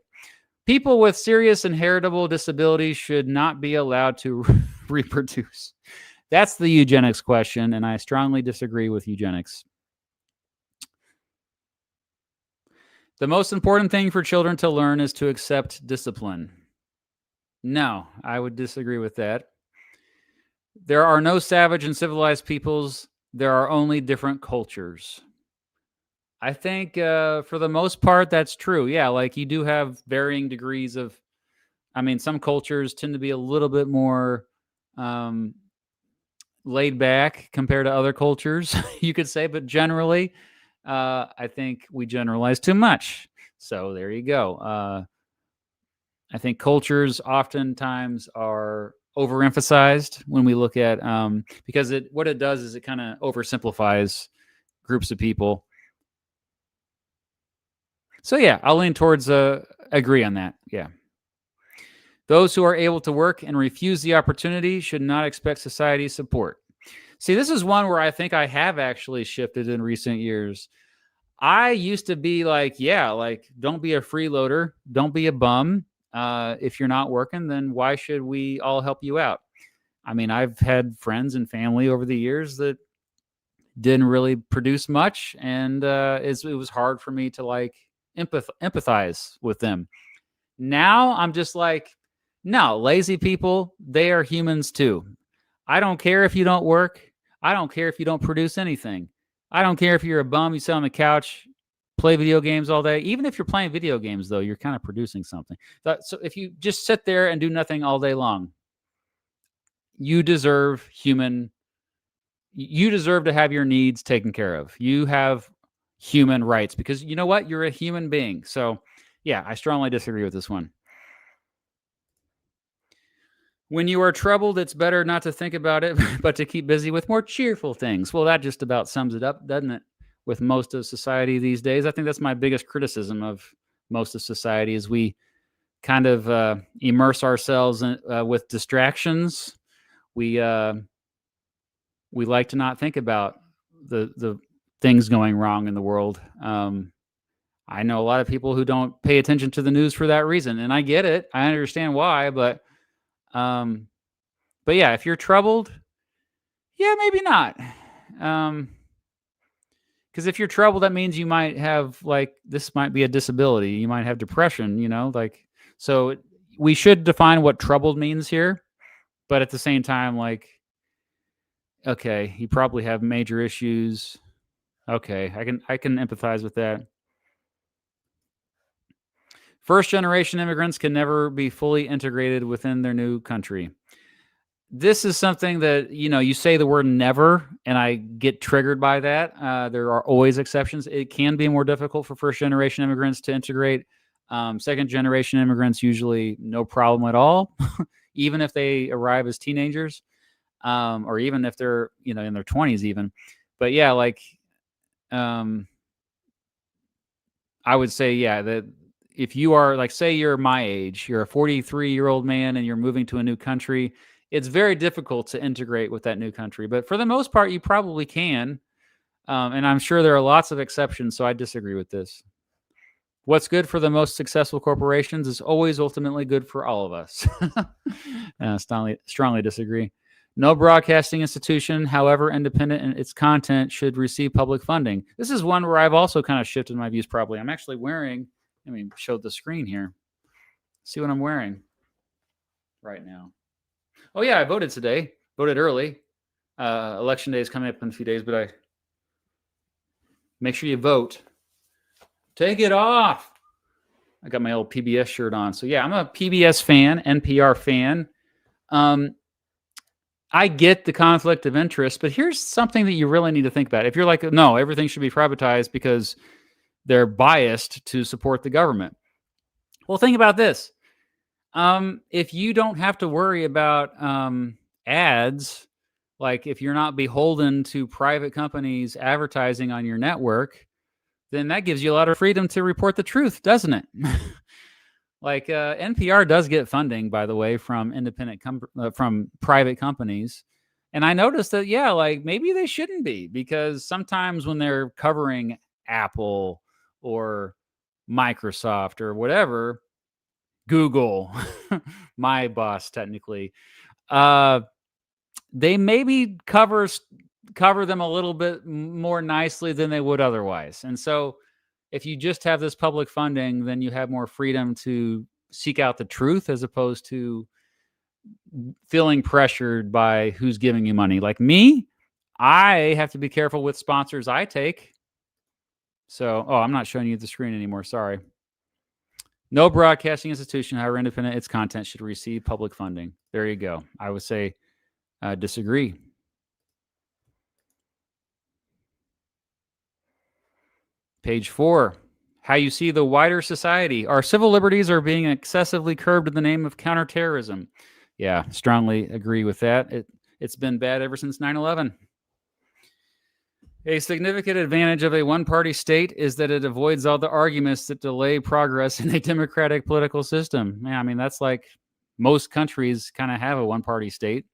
People with serious inheritable disabilities should not be allowed to reproduce. That's the eugenics question, and I strongly disagree with eugenics. The most important thing for children to learn is to accept discipline. No, I would disagree with that. There are no savage and civilized peoples. There are only different cultures. I think for the most part, that's true. Yeah, like you do have varying degrees of, I mean, some cultures tend to be a little bit more laid back compared to other cultures, you could say, but generally, I think we generalize too much. So there you go. I think cultures oftentimes are overemphasized when we look at because what it does is it kind of oversimplifies groups of people. So yeah, I'll lean towards agree on that. Yeah. Those who are able to work and refuse the opportunity should not expect society's support. See, this is one where I think I have actually shifted in recent years. I used to be like, yeah, like don't be a freeloader, don't be a bum. If you're not working, then why should we all help you out? I mean, I've had friends and family over the years that didn't really produce much, and it was hard for me to like empathize with them. Now I'm just like, no, lazy people, they are humans too. I don't care if you don't work. I don't care if you don't produce anything. I don't care if you're a bum, you sit on the couch, play video games all day. Even if you're playing video games, though, you're kind of producing something. So if you just sit there and do nothing all day long, you deserve you deserve to have your needs taken care of. You have human rights because you know what? You're a human being. So yeah, I strongly disagree with this one. When you are troubled, it's better not to think about it, but to keep busy with more cheerful things. Well, that just about sums it up, doesn't it? With most of society these days, I think that's my biggest criticism of most of society is we kind of immerse ourselves with distractions. We like to not think about the things going wrong in the world. I know a lot of people who don't pay attention to the news for that reason, and I get it. I understand why, but yeah, if you're troubled, yeah, maybe not. Because if you're troubled, that means you might have like this might be a disability. You might have depression. Like so. We should define what troubled means here, but at the same time, like, okay, you probably have major issues. Okay, I can empathize with that. First generation immigrants can never be fully integrated within their new country. This is something that, you say the word never, and I get triggered by that. There are always exceptions. It can be more difficult for first generation immigrants to integrate. Second generation immigrants, usually no problem at all, even if they arrive as teenagers, or even if they're, in their 20s even. But yeah, like, I would say, yeah, that if you are like, say you're my age, you're a 43-year-old man and you're moving to a new country, it's very difficult to integrate with that new country. But for the most part, you probably can. And I'm sure there are lots of exceptions, so I disagree with this. What's good for the most successful corporations is always ultimately good for all of us. Strongly disagree. No broadcasting institution, however independent in its content, should receive public funding. This is one where I've also kind of shifted my views probably. I'm actually wearing, show the screen here. See what I'm wearing right now. Oh, yeah, I voted today. Voted early. Election day is coming up in a few days, but make sure you vote. Take it off. I got my old PBS shirt on. So, yeah, I'm a PBS fan, NPR fan. I get the conflict of interest, but here's something that you really need to think about. If you're like, no, everything should be privatized because they're biased to support the government. Well, think about this. If you don't have to worry about ads, like if you're not beholden to private companies advertising on your network, then that gives you a lot of freedom to report the truth, doesn't it? Like NPR does get funding, by the way, from from private companies, And I noticed that, yeah, like maybe they shouldn't be, because sometimes when they're covering Apple or Microsoft or whatever, Google, my boss technically, uh, they maybe cover them a little bit more nicely than they would otherwise. And so if you just have this public funding, then you have more freedom to seek out the truth as opposed to feeling pressured by who's giving you money. Like me, I have to be careful with sponsors I take. So, I'm not showing you the screen anymore. Sorry. No broadcasting institution, however independent its content, should receive public funding. There you go. I would say disagree. Page 4. How you see the wider society. Our civil liberties are being excessively curbed in the name of counterterrorism. Yeah, strongly agree with that. It's been bad ever since 9/11. A significant advantage of a one-party state is that it avoids all the arguments that delay progress in a democratic political system. Yeah, I mean, that's like most countries kind of have a one-party state.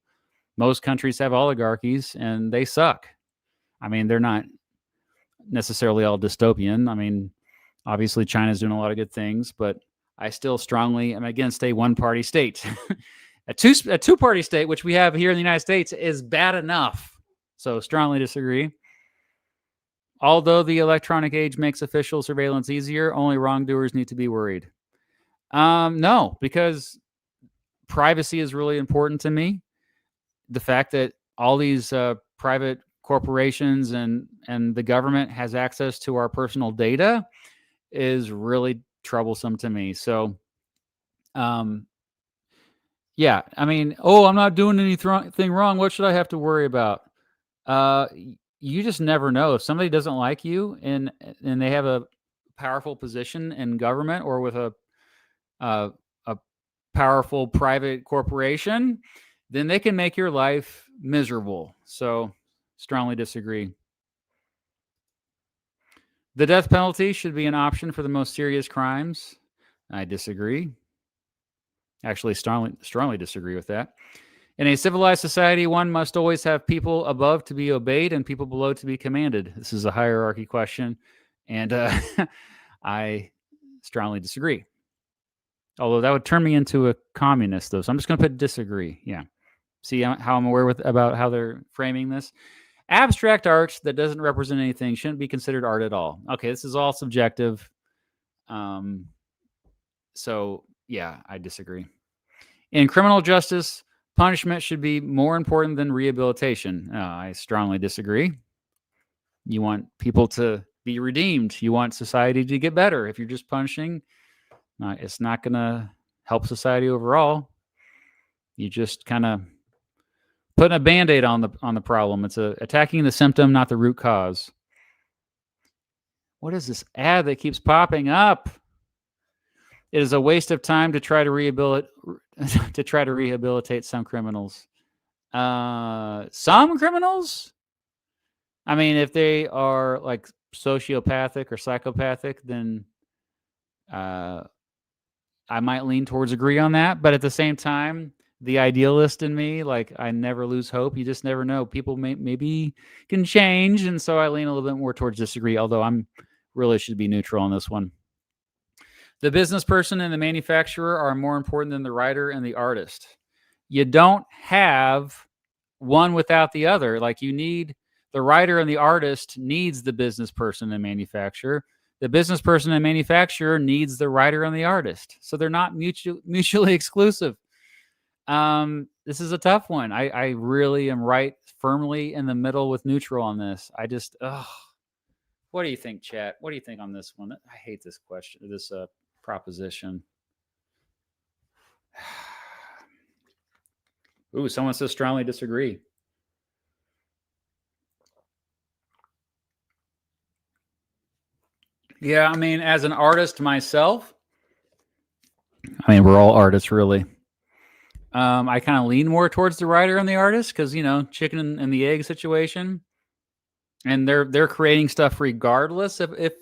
Most countries have oligarchies, and they suck. I mean, they're not necessarily all dystopian. I mean, obviously, China's doing a lot of good things, but I still strongly am against a one-party state. a two-party state, which we have here in the United States, is bad enough. So strongly disagree. Although the electronic age makes official surveillance easier, only wrongdoers need to be worried. No, because privacy is really important to me. The fact that all these private corporations and the government has access to our personal data is really troublesome to me. So, yeah, I mean, I'm not doing anything wrong. What should I have to worry about? You just never know. If somebody doesn't like you and they have a powerful position in government or with a powerful private corporation, then they can make your life miserable. So, strongly disagree. The death penalty should be an option for the most serious crimes. I disagree. Actually, strongly disagree with that. In a civilized society, one must always have people above to be obeyed and people below to be commanded. This is a hierarchy question, and I strongly disagree. Although that would turn me into a communist, though. So I'm just going to put disagree. Yeah. See how I'm aware about how they're framing this? Abstract art that doesn't represent anything shouldn't be considered art at all. Okay, this is all subjective. So, yeah, I disagree. In criminal justice, punishment should be more important than rehabilitation. I strongly disagree. You want people to be redeemed. You want society to get better. If you're just punishing, it's not going to help society overall. You just kind of putting a Band-Aid on the problem. It's attacking the symptom, not the root cause. What is this ad that keeps popping up? It is a waste of time to try to rehabilitate some criminals. Some criminals? I mean, if they are like sociopathic or psychopathic, then I might lean towards agree on that. But at the same time, the idealist in me, like, I never lose hope. You just never know. People maybe can change, and so I lean a little bit more towards disagree, although I'm really should be neutral on this one. The business person and the manufacturer are more important than the writer and the artist. You don't have one without the other. Like, you need the writer and the artist needs the business person and manufacturer. The business person and manufacturer needs the writer and the artist. So they're not mutually exclusive. This is a tough one. I really am right firmly in the middle with neutral on this. I just, what do you think, chat? What do you think on this one? I hate this question, this proposition. Ooh, someone says strongly disagree. Yeah, I mean, as an artist myself, I mean, we're all artists, really. I kind of lean more towards the writer and the artist because, chicken and the egg situation, and they're creating stuff regardless if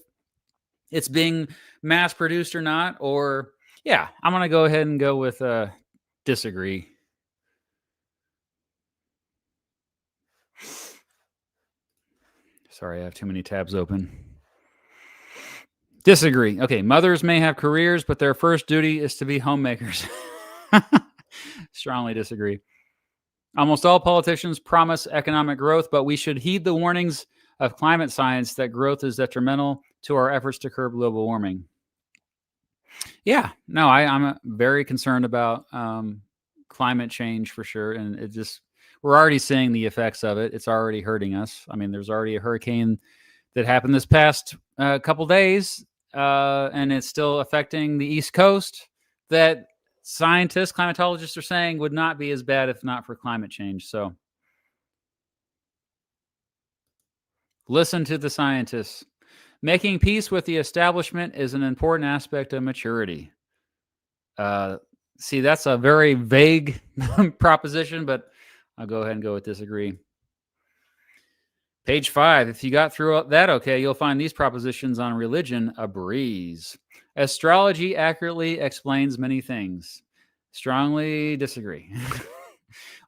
it's being mass produced or not. Or yeah, I'm gonna go ahead and go with disagree. Sorry, I have too many tabs open. Disagree. Okay, mothers may have careers, but their first duty is to be homemakers. Strongly disagree. Almost all politicians promise economic growth, but we should heed the warnings of climate science that growth is detrimental to our efforts to curb global warming. Yeah, no, I'm very concerned about climate change for sure, and we're already seeing the effects of it. It's already hurting us. I mean, there's already a hurricane that happened this past couple days, and it's still affecting the East Coast. That scientists, climatologists are saying would not be as bad if not for climate change. So listen to the scientists. Making peace with the establishment is an important aspect of maturity. See, that's a very vague proposition, but I'll go ahead and go with disagree. Page 5. If you got through that okay, you'll find these propositions on religion a breeze. Astrology accurately explains many things. Strongly disagree.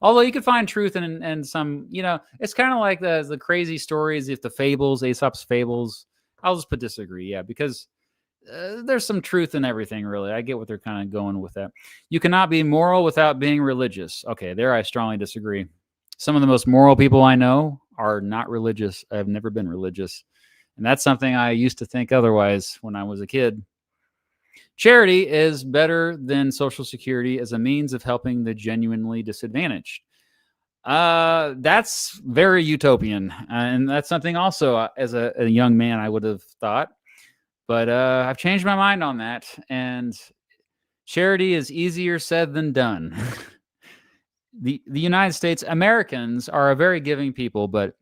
Although you could find truth in some, it's kind of like the crazy stories, if the fables, Aesop's fables. I'll just put disagree, yeah, because there's some truth in everything, really. I get what they're kind of going with that. You cannot be moral without being religious. Okay, there I strongly disagree. Some of the most moral people I know are not religious. I've never been religious. And that's something I used to think otherwise when I was a kid. Charity is better than Social Security as a means of helping the genuinely disadvantaged. That's very utopian. And that's something also as a young man I would have thought. But I've changed my mind on that. And charity is easier said than done. The United States, Americans are a very giving people, but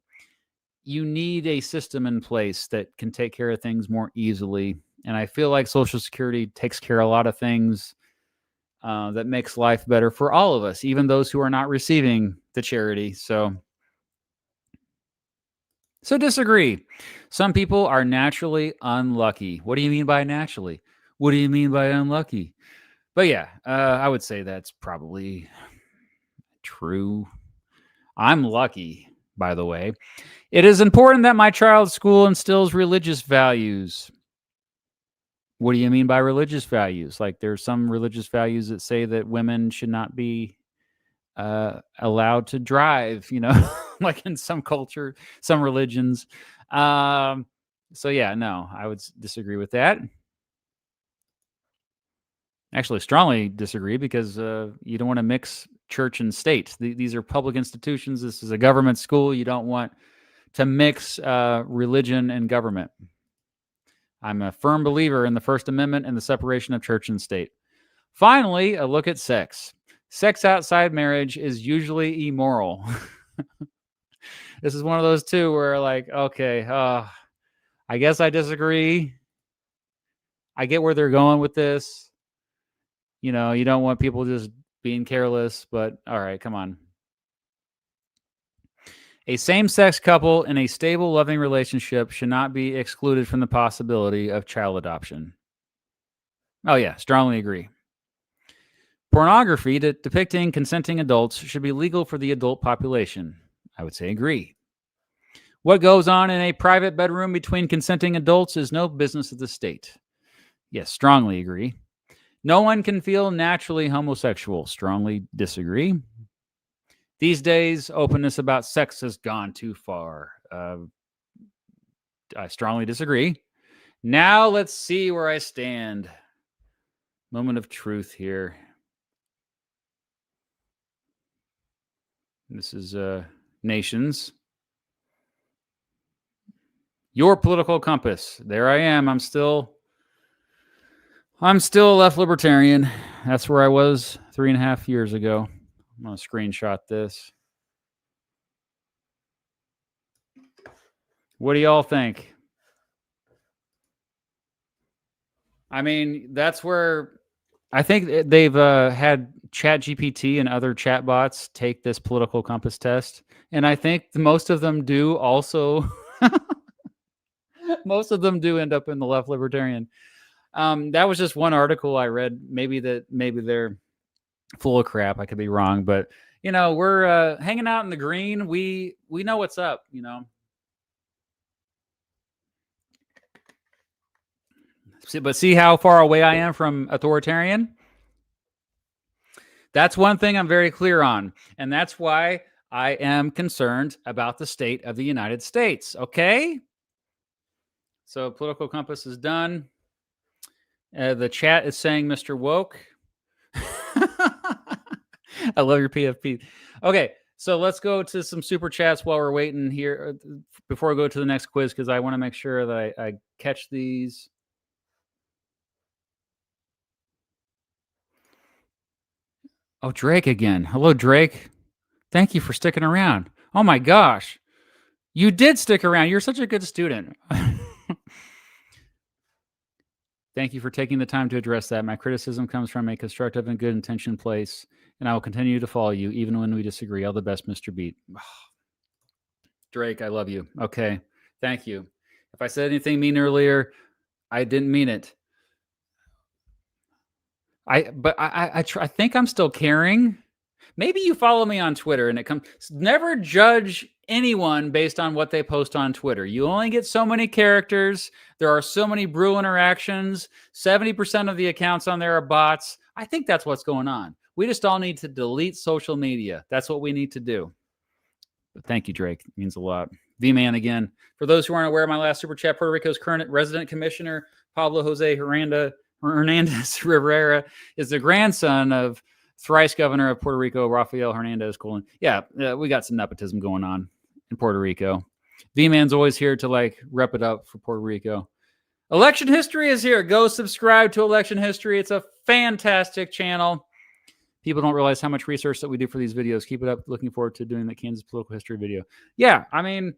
you need a system in place that can take care of things more easily. And I feel like Social Security takes care of a lot of things that makes life better for all of us, even those who are not receiving the charity. So disagree. Some people are naturally unlucky. What do you mean by naturally? What do you mean by unlucky? But yeah, I would say that's probably true. I'm lucky, by the way. It is important that my child's school instills religious values. What do you mean by religious values? Like there's some religious values that say that women should not be allowed to drive, like in some culture, some religions. So yeah, no, I would disagree with that. Actually, strongly disagree because you don't want to mix church and state. These are public institutions. This is a government school. You don't want to mix religion and government. I'm a firm believer in the First Amendment and the separation of church and state. Finally, a look at sex. Sex outside marriage is usually immoral. This is one of those two where like, okay, I guess I disagree. I get where they're going with this. You don't want people just being careless, but all right, come on. A same-sex couple in a stable, loving relationship should not be excluded from the possibility of child adoption. Oh yeah, strongly agree. Pornography depicting consenting adults should be legal for the adult population. I would say agree. What goes on in a private bedroom between consenting adults is no business of the state. Yes, strongly agree. No one can feel naturally homosexual. Strongly disagree. These days, openness about sex has gone too far. I strongly disagree. Now let's see where I stand. Moment of truth here. This is Nations. Your political compass. There I am. I'm still a left libertarian. That's where I was 3.5 years ago. I'm going to screenshot this. What do y'all think? I mean, that's where I think they've had ChatGPT and other chatbots take this political compass test. And I think most of them do also. Most of them do end up in the left libertarian. That was just one article I read. Maybe they're full of crap. I could be wrong, but we're hanging out in the green. We know what's up. But see how far away I am from authoritarian? That's one thing I'm very clear on. And that's why I am concerned about the state of the United States. Okay? So political compass is done. The chat is saying Mr. Woke. I love your PFP. Okay, so let's go to some super chats while we're waiting here before I go to the next quiz, because I want to make sure that I catch these. Oh, Drake again. Hello, Drake. Thank you for sticking around. Oh my gosh. You did stick around. You're such a good student. Thank you for taking the time to address that. My criticism comes from a constructive and good intention place, and I will continue to follow you even when we disagree. All the best, Mr. Beat. Drake, I love you. Okay. Thank you. If I said anything mean earlier, I didn't mean it. I think I'm still caring. Maybe you follow me on Twitter and it comes. Never judge anyone based on what they post on Twitter. You only get so many characters. There are so many brew interactions. 70% of the accounts on there are bots. I think that's what's going on. We just all need to delete social media. That's what we need to do. But thank you, Drake. It means a lot. V-Man again. For those who aren't aware, my last super chat, Puerto Rico's current resident commissioner, Pablo Jose Hernandez Rivera, is the grandson of thrice governor of Puerto Rico, Rafael Hernandez Colon. Yeah, we got some nepotism going on in Puerto Rico. V-Man's always here to rep it up for Puerto Rico. Election History is here. Go subscribe to Election History. It's a fantastic channel. People don't realize how much research that we do for these videos. Keep it up. Looking forward to doing the Kansas political history video. Yeah, I mean,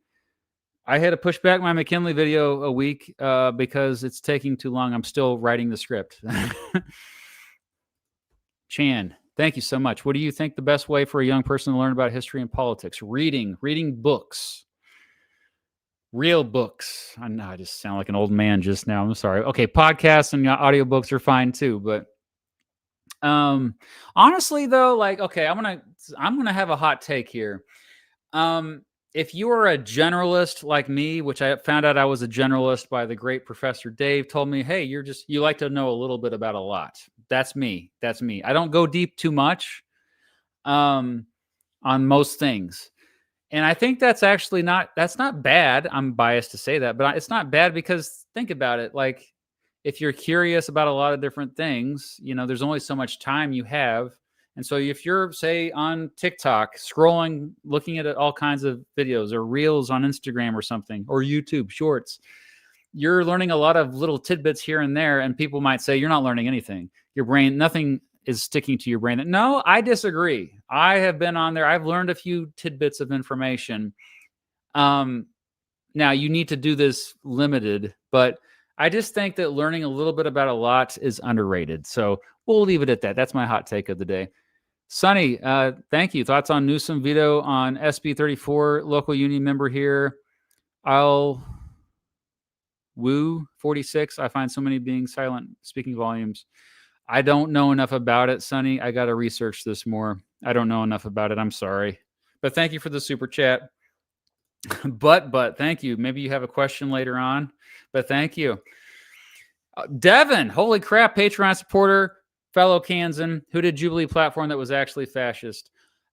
I had to push back my McKinley video a week because it's taking too long. I'm still writing the script. Chan, thank you so much. What do you think the best way for a young person to learn about history and politics? Reading books. Real books. I know I just sound like an old man just now. I'm sorry. Okay, podcasts and audiobooks are fine too, but honestly though, okay, I'm gonna have a hot take here. If you are a generalist like me, which I found out I was a generalist by the great Professor Dave, told me, hey, you like to know a little bit about a lot. That's me. I don't go deep too much on most things. And I think that's actually that's not bad. I'm biased to say that, but it's not bad because think about it. If you're curious about a lot of different things, there's only so much time you have. And so if you're, say, on TikTok, scrolling, looking at all kinds of videos or reels on Instagram or something, or YouTube shorts, you're learning a lot of little tidbits here and there. And people might say, you're not learning anything. Your brain, nothing is sticking to your brain. No, I disagree. I have been on there. I've learned a few tidbits of information. Now, you need to do this limited, but I just think that learning a little bit about a lot is underrated. So we'll leave it at that. That's my hot take of the day. Sonny, thank you. Thoughts on Newsom veto on SB 34, local union member here. I'll woo 46. I find so many being silent, speaking volumes. I don't know enough about it, Sonny. I got to research this more. I don't know enough about it. I'm sorry. But thank you for the super chat. but thank you. Maybe you have a question later on, but thank you. Devin, holy crap, Patreon supporter, fellow Kansan, who did Jubilee platform that was actually fascist.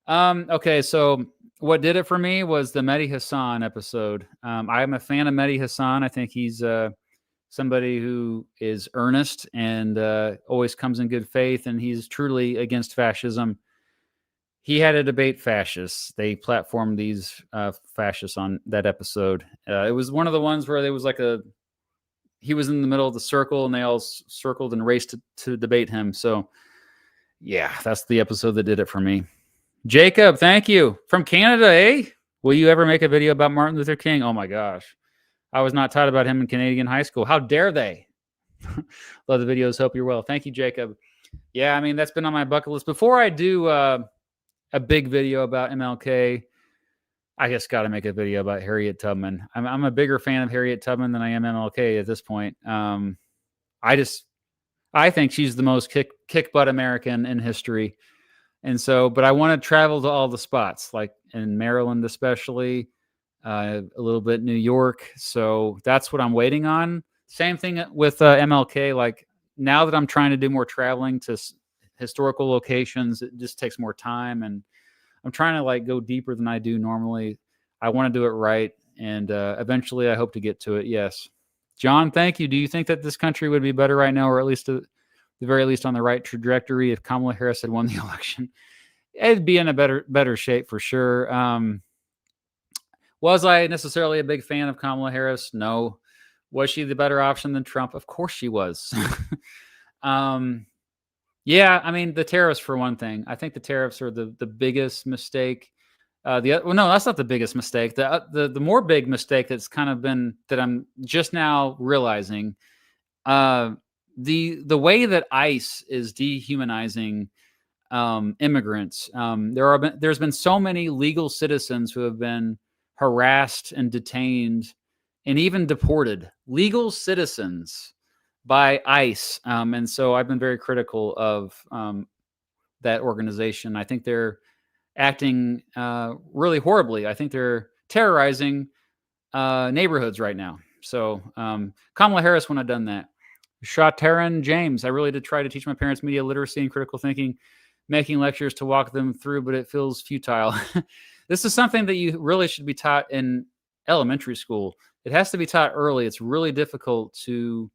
Okay, so what did it for me was the Mehdi Hassan episode. I'm a fan of Mehdi Hassan. I think he's somebody who is earnest and always comes in good faith, and he's truly against fascism. He had to debate fascists. They platformed these fascists on that episode. It was one of the ones where there was he was in the middle of the circle and they all circled and raced to debate him. So yeah, that's the episode that did it for me. Jacob, thank you. From Canada, eh? Will you ever make a video about Martin Luther King? Oh my gosh. I was not taught about him in Canadian high school. How dare they? Love the videos. Hope you're well. Thank you, Jacob. Yeah, I mean, that's been on my bucket list. Before I do a big video about MLK, I just got to make a video about Harriet Tubman. I'm a bigger fan of Harriet Tubman than I am MLK at this point. I think she's the most kick butt American in history. And so, but I want to travel to all the spots, like in Maryland, especially a little bit New York. So that's what I'm waiting on. Same thing with MLK. Like now that I'm trying to do more traveling to historical locations, it just takes more time, and I'm trying to like go deeper than I do normally. I want to do it right, and eventually I hope to get to it. Yes, John, thank you. Do you think that this country would be better right now, or at least the very least on the right trajectory, if Kamala Harris had won the election? It'd be in a better shape for sure. Was I necessarily a big fan of Kamala Harris? No. Was she the better option than Trump? Of course she was. um, yeah, I mean the tariffs for one thing. I think the tariffs are the biggest mistake. Well, no, that's not the biggest mistake. The more big mistake that's kind of been that I'm just now realizing. Uh, the way that ICE is dehumanizing immigrants. There's been so many legal citizens who have been harassed and detained and even deported. Legal citizens by ICE, and so I've been very critical of that organization. I think they're acting really horribly. I think they're terrorizing neighborhoods right now. So Kamala Harris wouldn't have done that. Shataran James, I really did try to teach my parents media literacy and critical thinking, making lectures to walk them through, but it feels futile. This is something that you really should be taught in elementary school. It has to be taught early. It's really difficult to.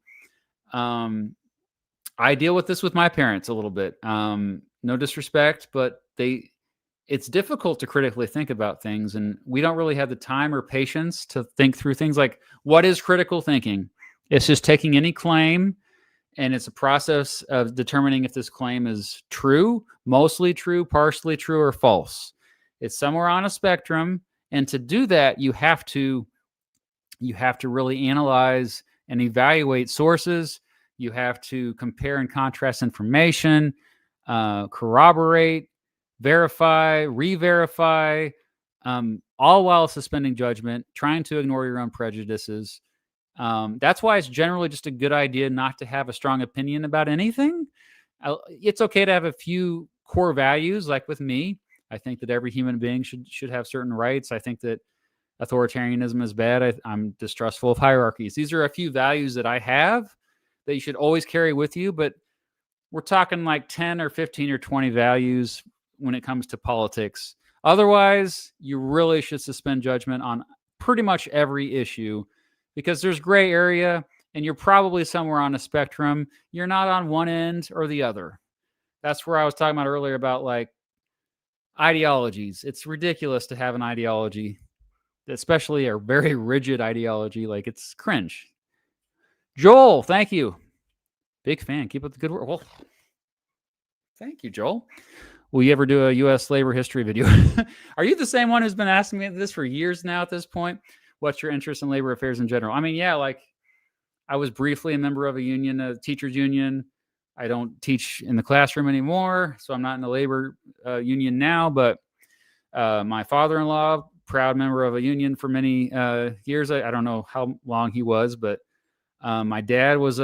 I deal with this with my parents a little bit. No disrespect, but it's difficult to critically think about things, and we don't really have the time or patience to think through things like what is critical thinking. It's just taking any claim, and it's a process of determining if this claim is true, mostly true, partially true, or false. It's somewhere on a spectrum, and to do that, you have to really analyze and evaluate sources. You have to compare and contrast information, corroborate, verify, re-verify, all while suspending judgment, trying to ignore your own prejudices. That's why it's generally just a good idea not to have a strong opinion about anything. It's okay to have a few core values, like with me. I think that every human being should have certain rights. I think that authoritarianism is bad. I'm distrustful of hierarchies. These are a few values that I have that you should always carry with you, but we're talking like 10 or 15 or 20 values when it comes to politics. Otherwise, you really should suspend judgment on pretty much every issue, because there's gray area and you're probably somewhere on a spectrum. You're not on one end or the other. That's where I was talking about earlier about like ideologies. It's ridiculous to have an ideology, especially a very rigid ideology. Like, it's cringe. Joel, thank you. Big fan. Keep up the good work. Well, thank you, Joel. Will you ever do a U.S. labor history video? Are you the same one who's been asking me this for years now at this point? What's your interest in labor affairs in general? I mean, yeah, like I was briefly a member of a union, a teachers union. I don't teach in the classroom anymore, so I'm not in the labor union now. But my father-in-law, proud member of a union for many years. I don't know how long he was, but my dad was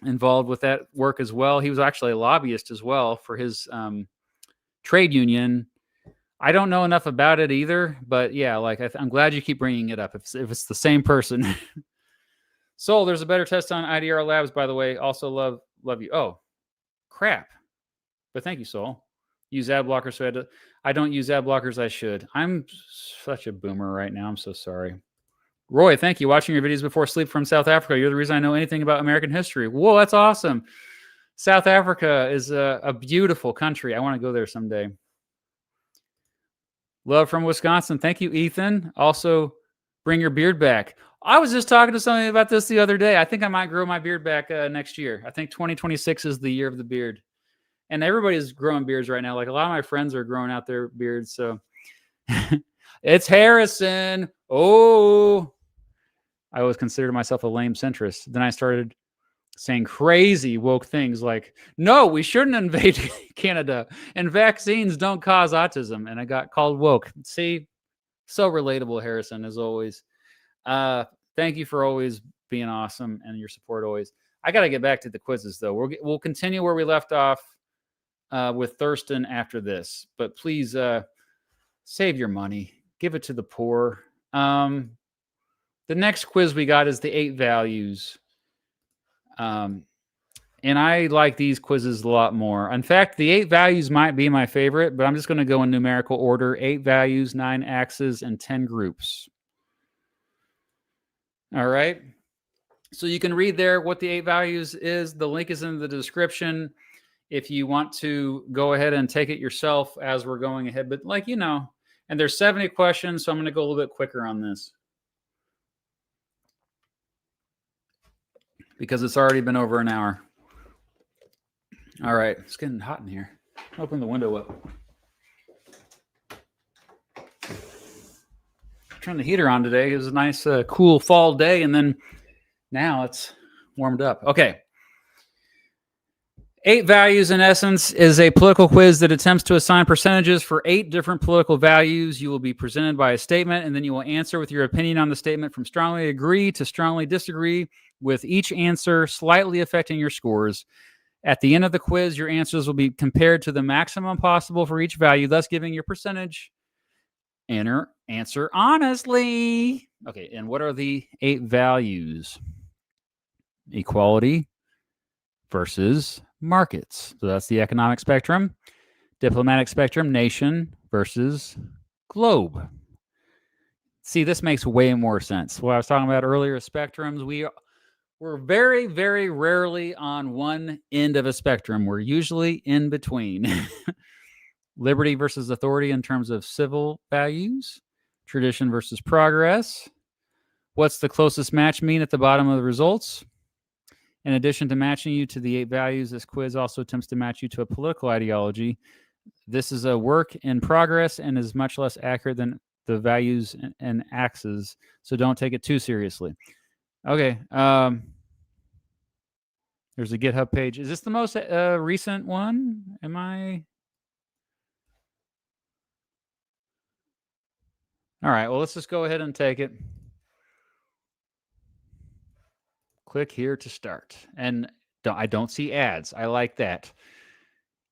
involved with that work as well. He was actually a lobbyist as well for his trade union. I don't know enough about it either, but yeah, like I'm glad you keep bringing it up. If it's the same person. Soul, there's a better test on IDR Labs, by the way. Also love you. Oh, crap. But thank you, Soul. Use ad blockers, so I don't use ad blockers. I should. I'm such a boomer right now. I'm so sorry. Roy, thank you. Watching your videos before sleep from South Africa. You're the reason I know anything about American history. Whoa, that's awesome. South Africa is a beautiful country. I want to go there someday. Love from Wisconsin. Thank you, Ethan. Also, bring your beard back. I was just talking to somebody about this the other day. I think I might grow my beard back next year. I think 2026 is the year of the beard. And everybody's growing beards right now. Like a lot of my friends are growing out their beards. So it's Harrison. Oh, I always considered myself a lame centrist. Then I started saying crazy woke things like, no, we shouldn't invade Canada, and vaccines don't cause autism. And I got called woke. See, so relatable, Harrison, as always. Thank you for always being awesome and your support always. I got to get back to the quizzes, though. We'll continue where we left off with Thurston after this. But please save your money. Give it to the poor. The next quiz we got is the 8 values. And I like these quizzes a lot more. In fact, the 8 values might be my favorite, but I'm just going to go in numerical order. 8 values, 9 axes, and 10 groups. All right. So you can read there what the 8 values is. The link is in the description if you want to go ahead and take it yourself as we're going ahead. But and there's 70 questions, so I'm going to go a little bit quicker on this because it's already been over an hour. All right, it's getting hot in here. Open the window up. Turn the heater on today. It was a nice, cool fall day, and then now it's warmed up. Okay. 8 values, in essence, is a political quiz that attempts to assign percentages for 8 different political values. You will be presented by a statement, and then you will answer with your opinion on the statement from strongly agree to strongly disagree, with each answer slightly affecting your scores. At the end of the quiz, your answers will be compared to the maximum possible for each value, thus giving your percentage. Answer honestly. Okay, and what are the 8 values? Equality versus markets. So that's the economic spectrum. Diplomatic spectrum, nation versus globe. See, this makes way more sense. What I was talking about earlier, spectrums, we're very, very rarely on one end of a spectrum. We're usually in between. Liberty versus authority in terms of civil values. Tradition versus progress. What's the closest match mean at the bottom of the results? In addition to matching you to the 8 values, this quiz also attempts to match you to a political ideology. This is a work in progress and is much less accurate than the values and axes, so don't take it too seriously. Okay. There's a GitHub page. Is this the most recent one? Am I? All right. Well, let's just go ahead and take it. Click here to start. And I don't see ads. I like that.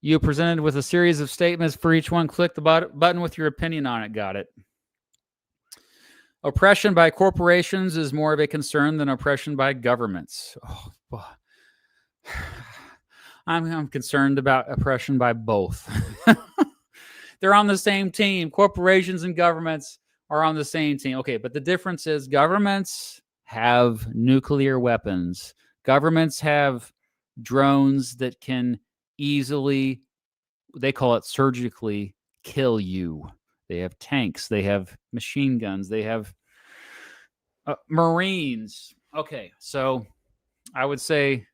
You presented with a series of statements for each one. Click the button with your opinion on it. Got it. Oppression by corporations is more of a concern than oppression by governments. Oh, I'm concerned about oppression by both. They're on the same team. Corporations and governments are on the same team. Okay, but the difference is governments have nuclear weapons. Governments have drones that can easily, they call it surgically, kill you. They have tanks. They have machine guns. They have Marines. Okay, so I would say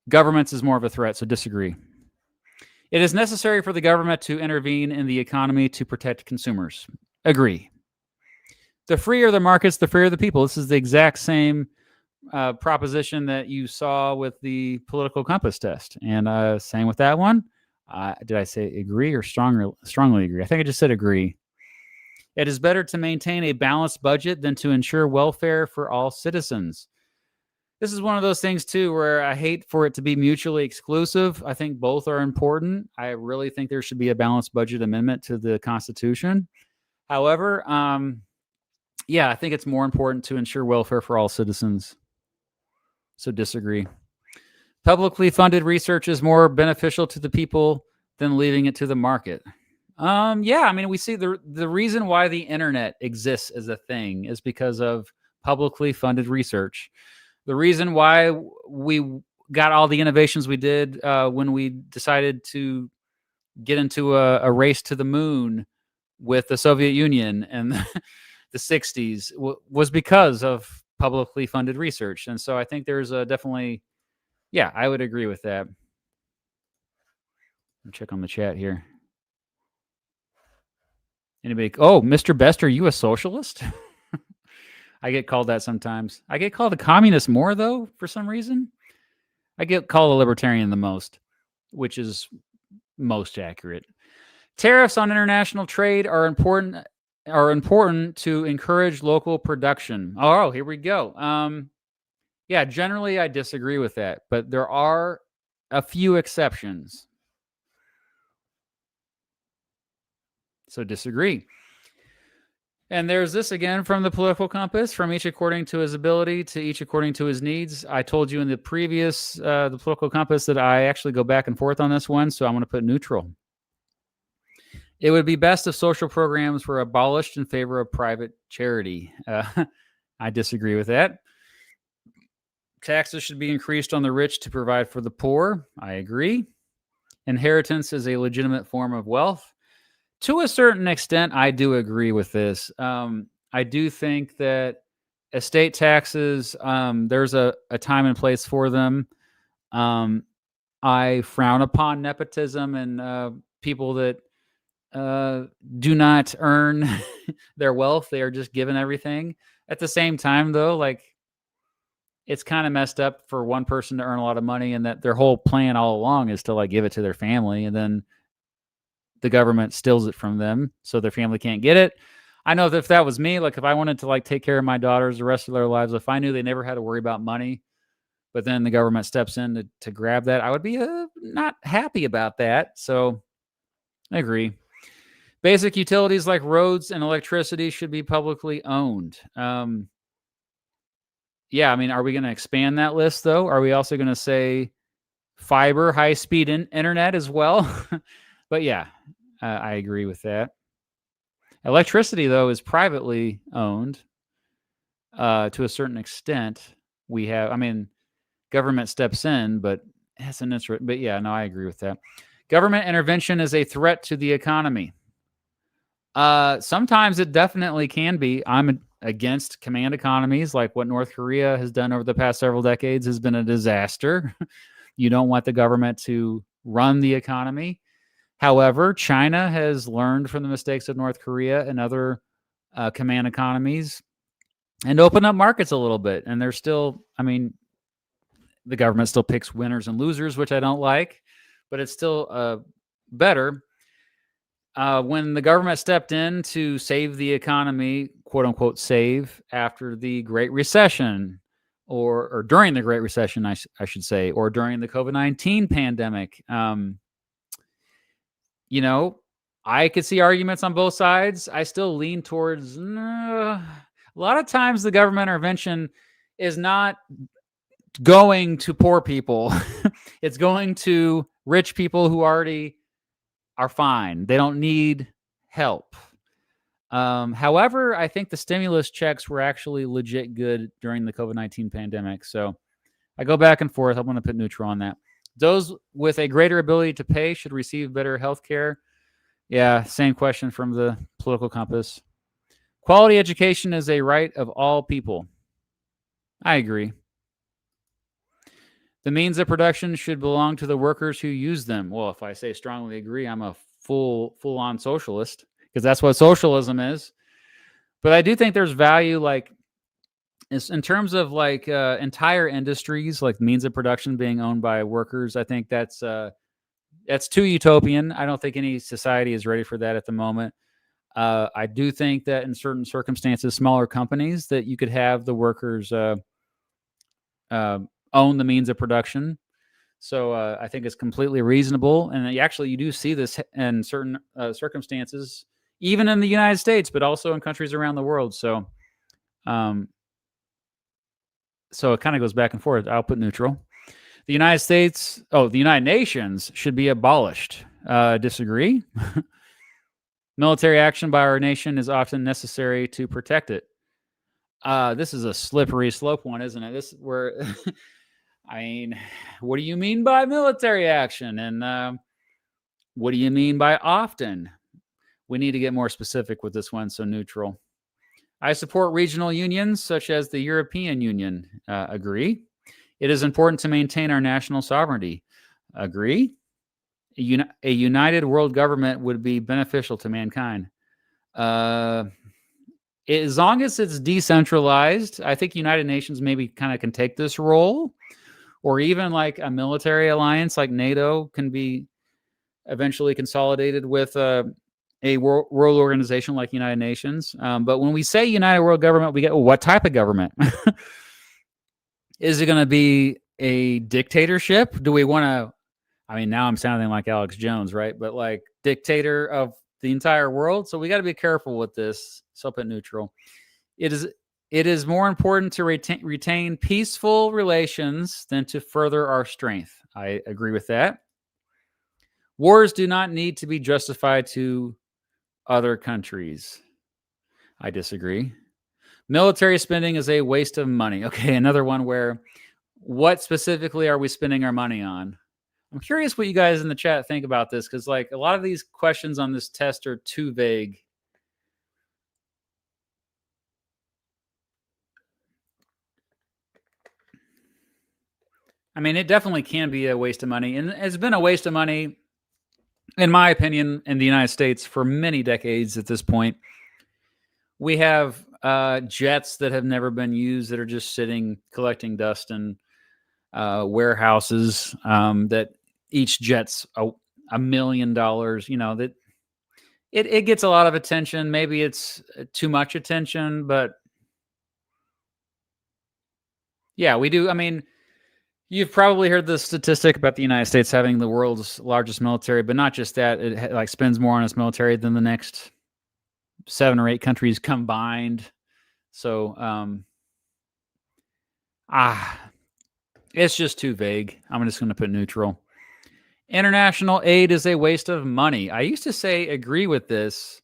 governments is more of a threat, so disagree. It is necessary for the government to intervene in the economy to protect consumers. Agree. The freer the markets, the freer the people. This is the exact same proposition that you saw with the political compass test. And same with that one. Did I say agree or strongly agree? I think I just said agree. It is better to maintain a balanced budget than to ensure welfare for all citizens. This is one of those things, too, where I hate for it to be mutually exclusive. I think both are important. I really think there should be a balanced budget amendment to the Constitution. However, I think it's more important to ensure welfare for all citizens. So disagree. Publicly funded research is more beneficial to the people than leaving it to the market. We see the reason why the internet exists as a thing is because of publicly funded research. The reason why we got all the innovations we did when we decided to get into a race to the moon with the Soviet Union and the 60s was because of publicly funded research. And so I think there's definitely, I would agree with that. I'll check on the chat here. Anybody? Oh, Mr. Best, are you a socialist? I get called that sometimes. I get called a communist more, though, for some reason. I get called a libertarian the most, which is most accurate. Tariffs on international trade are important to encourage local production. Oh, here we go. Generally I disagree with that, but there are a few exceptions. So disagree. And there's this again from the political compass: from each according to his ability to each according to his needs. I told you in the previous, the political compass, that I actually go back and forth on this one, so I'm going to put neutral. It would be best if social programs were abolished in favor of private charity. I disagree with that. Taxes should be increased on the rich to provide for the poor. I agree. Inheritance is a legitimate form of wealth. To a certain extent, I do agree with this. I do think that estate taxes, there's a time and place for them. I frown upon nepotism and people that do not earn their wealth. They are just given everything. At the same time, though, like, it's kind of messed up for one person to earn a lot of money, and that their whole plan all along is to like give it to their family, and then the government steals it from them so their family can't get it. I know that if that was me, like if I wanted to like take care of my daughters the rest of their lives, if I knew they never had to worry about money, but then the government steps in to grab that, I would be not happy about that. So I agree. Basic utilities like roads and electricity should be publicly owned. Yeah, I mean, are we going to expand that list though? Are we also going to say fiber, high-speed internet as well? But yeah, I agree with that. Electricity, though, is privately owned to a certain extent. We have, I mean, government steps in, but that's an interest. But yeah, no, I agree with that. Government intervention is a threat to the economy. Sometimes it definitely can be. I'm against command economies, like what North Korea has done over the past several decades has been a disaster. You don't want the government to run the economy. However, China has learned from the mistakes of North Korea and other command economies and opened up markets a little bit. And they're still, I mean, the government still picks winners and losers, which I don't like, but it's still better. When the government stepped in to save the economy, quote unquote, save after the Great Recession, or during the Great Recession, I should say, or during the COVID-19 pandemic, you know, I could see arguments on both sides. I still lean towards a lot of times the government intervention is not going to poor people. It's going to rich people who already are fine. They don't need help. However, I think the stimulus checks were actually legit good during the COVID-19 pandemic. So I go back and forth. I'm going to put neutral on that. Those with a greater ability to pay should receive better health care. Yeah, same question from the political compass. Quality education is a right of all people. I agree. The means of production should belong to the workers who use them. Well, if I say strongly agree, I'm a full-on socialist, because that's what socialism is. But I do think there's value, like in terms of like entire industries, like means of production being owned by workers. I think that's too utopian. I don't think any society is ready for that at the moment. I do think that in certain circumstances, smaller companies, that you could have the workers own the means of production. So I think it's completely reasonable. And you do see this in certain circumstances, even in the United States, but also in countries around the world. So it kind of goes back and forth. I'll put neutral. The United Nations should be abolished. Disagree. Military action by our nation is often necessary to protect it. This is a slippery slope one, isn't it? This where, I mean, what do you mean by military action? And what do you mean by often? We need to get more specific with this one, so neutral. I support regional unions such as the European Union. Agree. It is important to maintain our national sovereignty. Agree. A united world government would be beneficial to mankind. As long as it's decentralized, I think United Nations maybe kind of can take this role, or even like a military alliance like NATO can be eventually consolidated with a world organization like United Nations. But when we say united world government, we get what type of government? Is it going to be a dictatorship? Do we want to, I mean, now I'm sounding like Alex Jones, right? But like dictator of the entire world. So we got to be careful with this. So put neutral. It is more important to retain peaceful relations than to further our strength. I agree with that. Wars do not need to be justified to other countries. I disagree. Military spending is a waste of money. Okay, another one where what specifically are we spending our money on? I'm curious what you guys in the chat think about this, because like a lot of these questions on this test are too vague. I mean, it definitely can be a waste of money, and it's been a waste of money, in my opinion, in the United States for many decades at this point. We have jets that have never been used that are just sitting collecting dust in warehouses, that each jet's $1 million. You know, that it gets a lot of attention. Maybe it's too much attention, but yeah, we do. I mean, you've probably heard the statistic about the United States having the world's largest military, but not just that. It like spends more on its military than the next 7 or 8 countries combined. So, it's just too vague. I'm just going to put neutral. International aid is a waste of money. I used to say agree with this.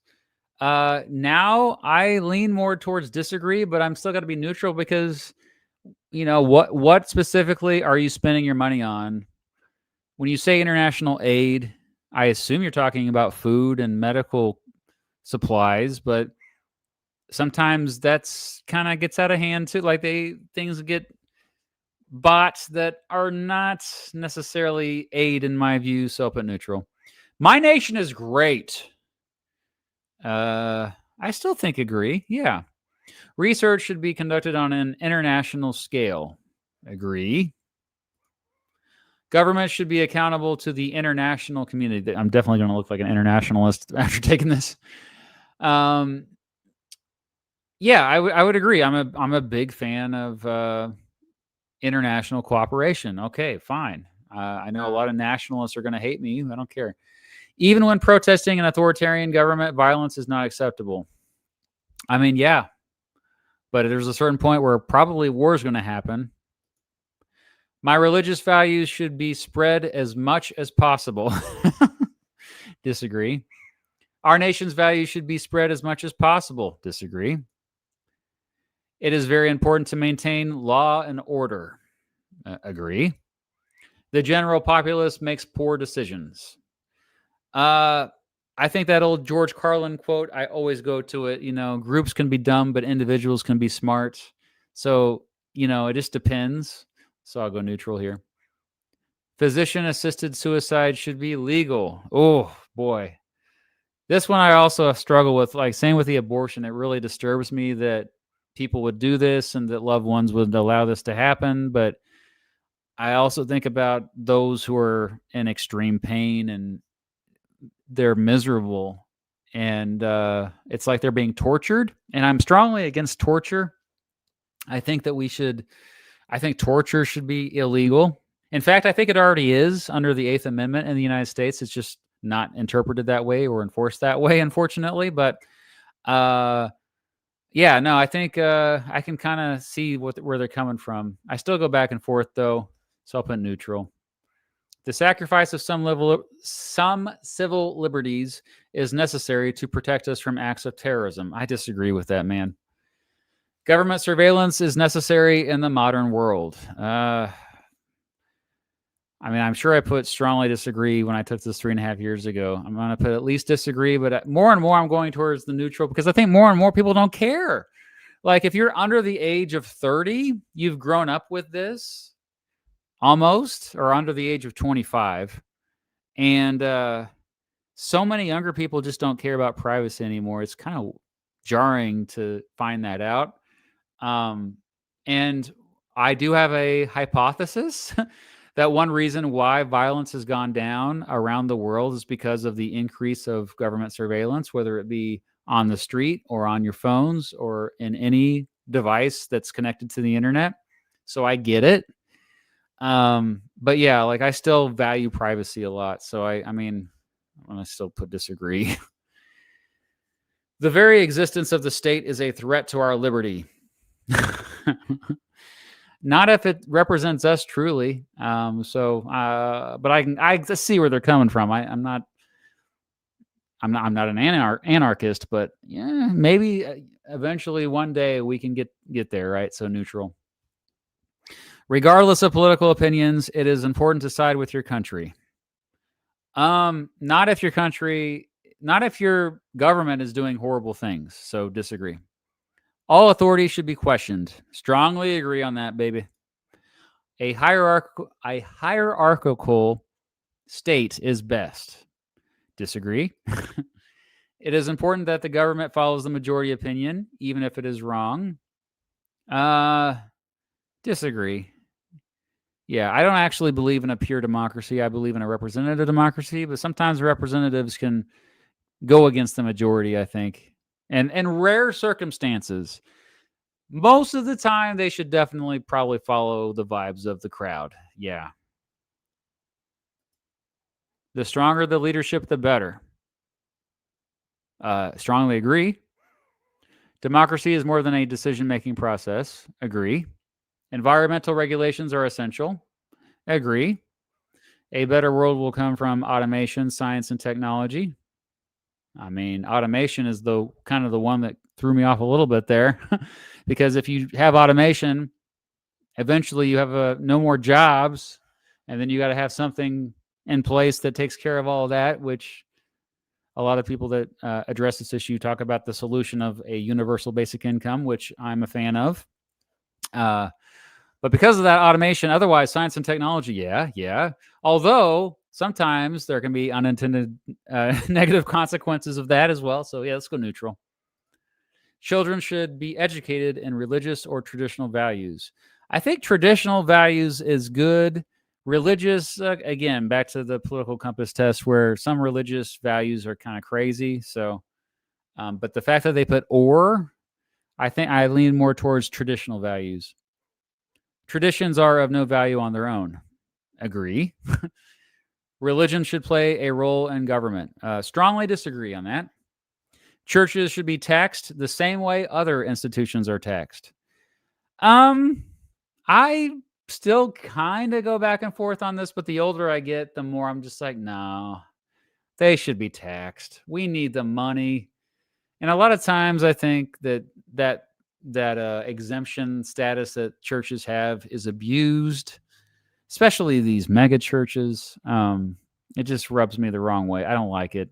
Now I lean more towards disagree, but I'm still got to be neutral because, you know, what specifically are you spending your money on? When you say international aid, I assume you're talking about food and medical supplies, but sometimes that's kind of gets out of hand too. Like things get bought that are not necessarily aid in my view. So I'll put neutral. My nation is great. I still think agree. Yeah. Research should be conducted on an international scale. Agree. Government should be accountable to the international community. I'm definitely going to look like an internationalist after taking this. Yeah, I would agree. I'm a big fan of international cooperation. Okay, fine. I know a lot of nationalists are going to hate me. I don't care. Even when protesting an authoritarian government, violence is not acceptable. I mean, yeah, but there's a certain point where probably war is going to happen. My religious values should be spread as much as possible. Disagree. Our nation's values should be spread as much as possible. Disagree. It is very important to maintain law and order. Agree. The general populace makes poor decisions. I think that old George Carlin quote, I always go to it, you know, groups can be dumb, but individuals can be smart. So, you know, it just depends. So I'll go neutral here. Physician-assisted suicide should be legal. Oh, boy. This one I also struggle with. Like, same with the abortion. It really disturbs me that people would do this and that loved ones would allow this to happen. But I also think about those who are in extreme pain and they're miserable. And it's like they're being tortured. And I'm strongly against torture. I think torture should be illegal. In fact, I think it already is under the 8th Amendment in the United States. It's just not interpreted that way or enforced that way, unfortunately. But yeah, no, I think I can kind of see where they're coming from. I still go back and forth, though, so I'll put neutral. The sacrifice of some civil liberties is necessary to protect us from acts of terrorism. I disagree with that, man. Government surveillance is necessary in the modern world. I mean, I'm sure I put strongly disagree when I took this 3.5 years ago. I'm going to put at least disagree, but more and more I'm going towards the neutral because I think more and more people don't care. Like if you're under the age of 30, you've grown up with this almost, or under the age of 25. And so many younger people just don't care about privacy anymore. It's kind of jarring to find that out. And I do have a hypothesis that one reason why violence has gone down around the world is because of the increase of government surveillance, whether it be on the street or on your phones or in any device that's connected to the internet. So I get it. But yeah, like I still value privacy a lot. So I mean, I'm going to still put disagree. The very existence of the state is a threat to our liberty. Not if it represents us truly. But I see where they're coming from. I'm not an anarchist, but yeah, maybe eventually one day we can get there, right? So neutral. Regardless of political opinions, it is important to side with your country. Not if your government is doing horrible things. So disagree. All authority should be questioned. Strongly agree on that, baby. A hierarchical state is best. Disagree. It is important that the government follows the majority opinion, even if it is wrong. Disagree. Yeah, I don't actually believe in a pure democracy. I believe in a representative democracy, but sometimes representatives can go against the majority, I think. And in rare circumstances, most of the time, they should definitely probably follow the vibes of the crowd. Yeah. The stronger the leadership, the better. Strongly agree. Democracy is more than a decision-making process. Agree. Environmental regulations are essential. Agree. A better world will come from automation, science, and technology. I mean, automation is the kind of the one that threw me off a little bit there, because if you have automation, eventually you have no more jobs, and then you got to have something in place that takes care of all of that, which a lot of people that address this issue talk about the solution of a universal basic income, which I'm a fan of. But because of that automation, otherwise science and technology, yeah. Although sometimes there can be unintended negative consequences of that as well. So yeah, let's go neutral. Children should be educated in religious or traditional values. I think traditional values is good. Religious, again, back to the political compass test, where some religious values are kind of crazy. So, but the fact that they put I think I lean more towards traditional values. Traditions are of no value on their own. Agree. Religion should play a role in government. Strongly disagree on that. Churches should be taxed the same way other institutions are taxed. I still kind of go back and forth on this, but the older I get, the more I'm just like, no, they should be taxed. We need the money. And a lot of times I think that exemption status that churches have is abused, especially these mega churches. It just rubs me the wrong way. I don't like it.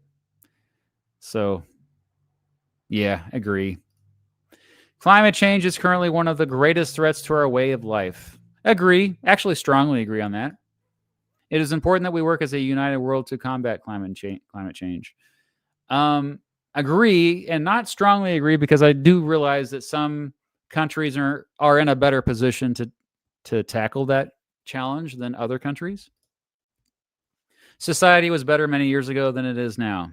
So, yeah, agree. Climate change is currently one of the greatest threats to our way of life. Agree. Actually, strongly agree on that. It is important that we work as a united world to combat climate change. Agree, and not strongly agree, because I do realize that some countries are in a better position to tackle that challenge than other countries. Society was better many years ago than it is now.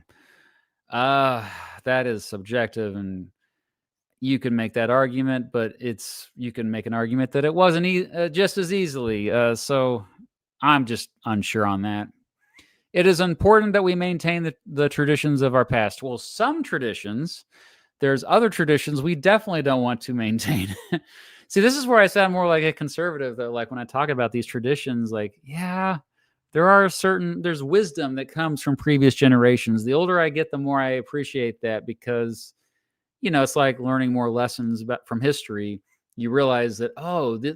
That is subjective, and you can make that argument, but you can make an argument that it wasn't just as easily. So I'm just unsure on that. It is important that we maintain the traditions of our past. Well, some traditions, there's other traditions we definitely don't want to maintain. See, this is where I sound more like a conservative, though. Like when I talk about these traditions, like, yeah, there's wisdom that comes from previous generations. The older I get, the more I appreciate that, because, it's like learning more lessons from history. You realize that,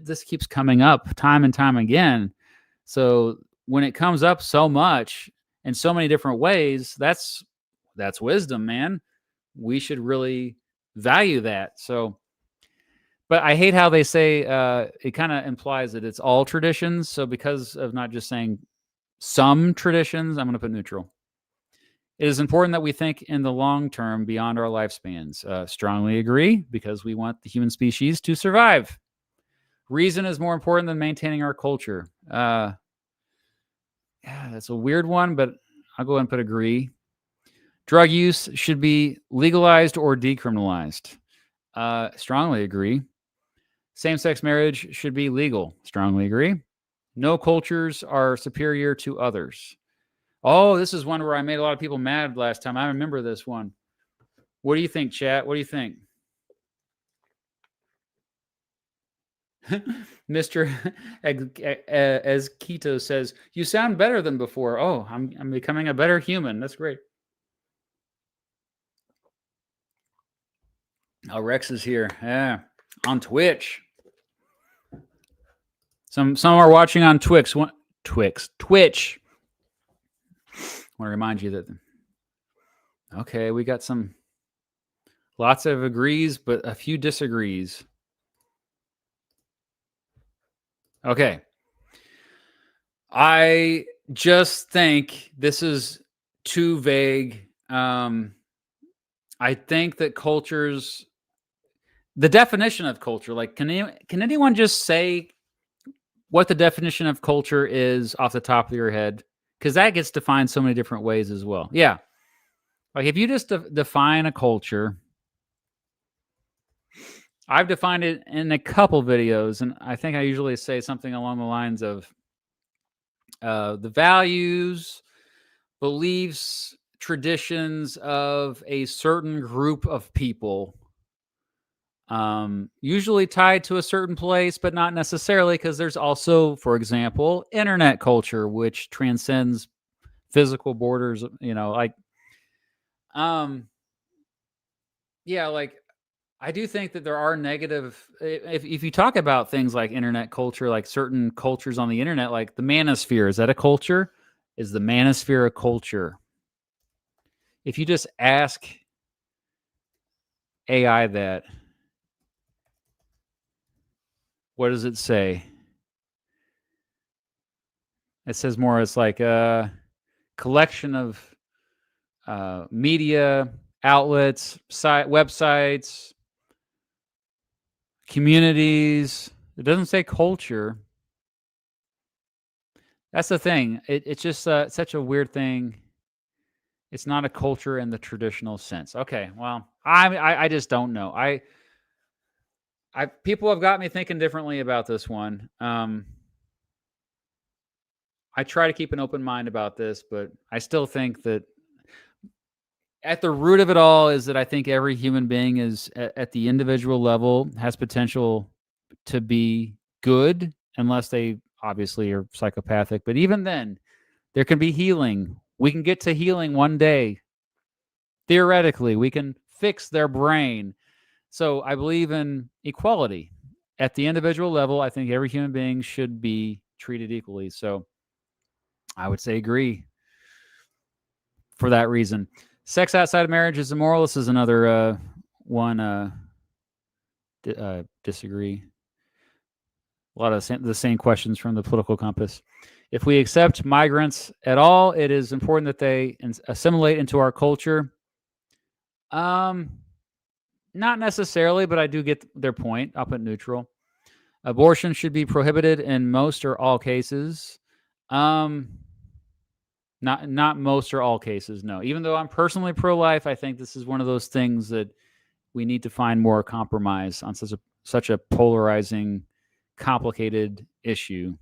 this keeps coming up time and time again. So when it comes up so much in so many different ways, that's wisdom, man. We should really value that. So, but I hate how they say it kind of implies that it's all traditions. So because of not just saying some traditions, I'm going to put neutral. It is important that we think in the long term beyond our lifespans. Strongly agree, because we want the human species to survive. Reason is more important than maintaining our culture. Yeah, that's a weird one, but I'll go ahead and put agree. Drug use should be legalized or decriminalized. Strongly agree. Same-sex marriage should be legal. Strongly agree. No cultures are superior to others. Oh, this is one where I made a lot of people mad last time. I remember this one. What do you think, chat? What do you think? Mr. As Keto says, you sound better than before. Oh, I'm becoming a better human. That's great. Oh, Rex is here. Yeah, on Twitch. Some are watching on Twitch. Twitch. I want to remind you that. Okay, we got lots of agrees, but a few disagrees. Okay. I just think this is too vague. I think that the definition of culture, like, can anyone just say what the definition of culture is off the top of your head? Because that gets defined so many different ways as well. Yeah. Like, if you just define a culture, I've defined it in a couple videos, and I think I usually say something along the lines of the values, beliefs, traditions of a certain group of people, usually tied to a certain place, but not necessarily, because there's also, for example, internet culture, which transcends physical borders. Yeah, like, I do think that there are negative. If you talk about things like internet culture, like certain cultures on the internet, like the manosphere, is that a culture? Is the manosphere a culture? If you just ask AI that, what does it say? It says more, it's like a collection of media outlets, websites, communities. It doesn't say culture. That's the thing. It's just such a weird thing. It's not a culture in the traditional sense. Okay, well, I just don't know. People have got me thinking differently about this one. I try to keep an open mind about this, but I still think that at the root of it all is that I think every human being is at the individual level has potential to be good, unless they obviously are psychopathic. But even then, there can be healing. We can get to healing one day. Theoretically, we can fix their brain. So I believe in equality. At the individual level, I think every human being should be treated equally. So I would say agree for that reason. Sex outside of marriage is immoral. This is another one. Disagree. A lot of the same questions from the political compass. If we accept migrants at all, it is important that they assimilate into our culture. Not necessarily, but I do get their point. I'll put neutral. Abortion should be prohibited in most or all cases. Not most or all cases, no. Even though I'm personally pro-life, I think this is one of those things that we need to find more compromise on such a polarizing, complicated issue.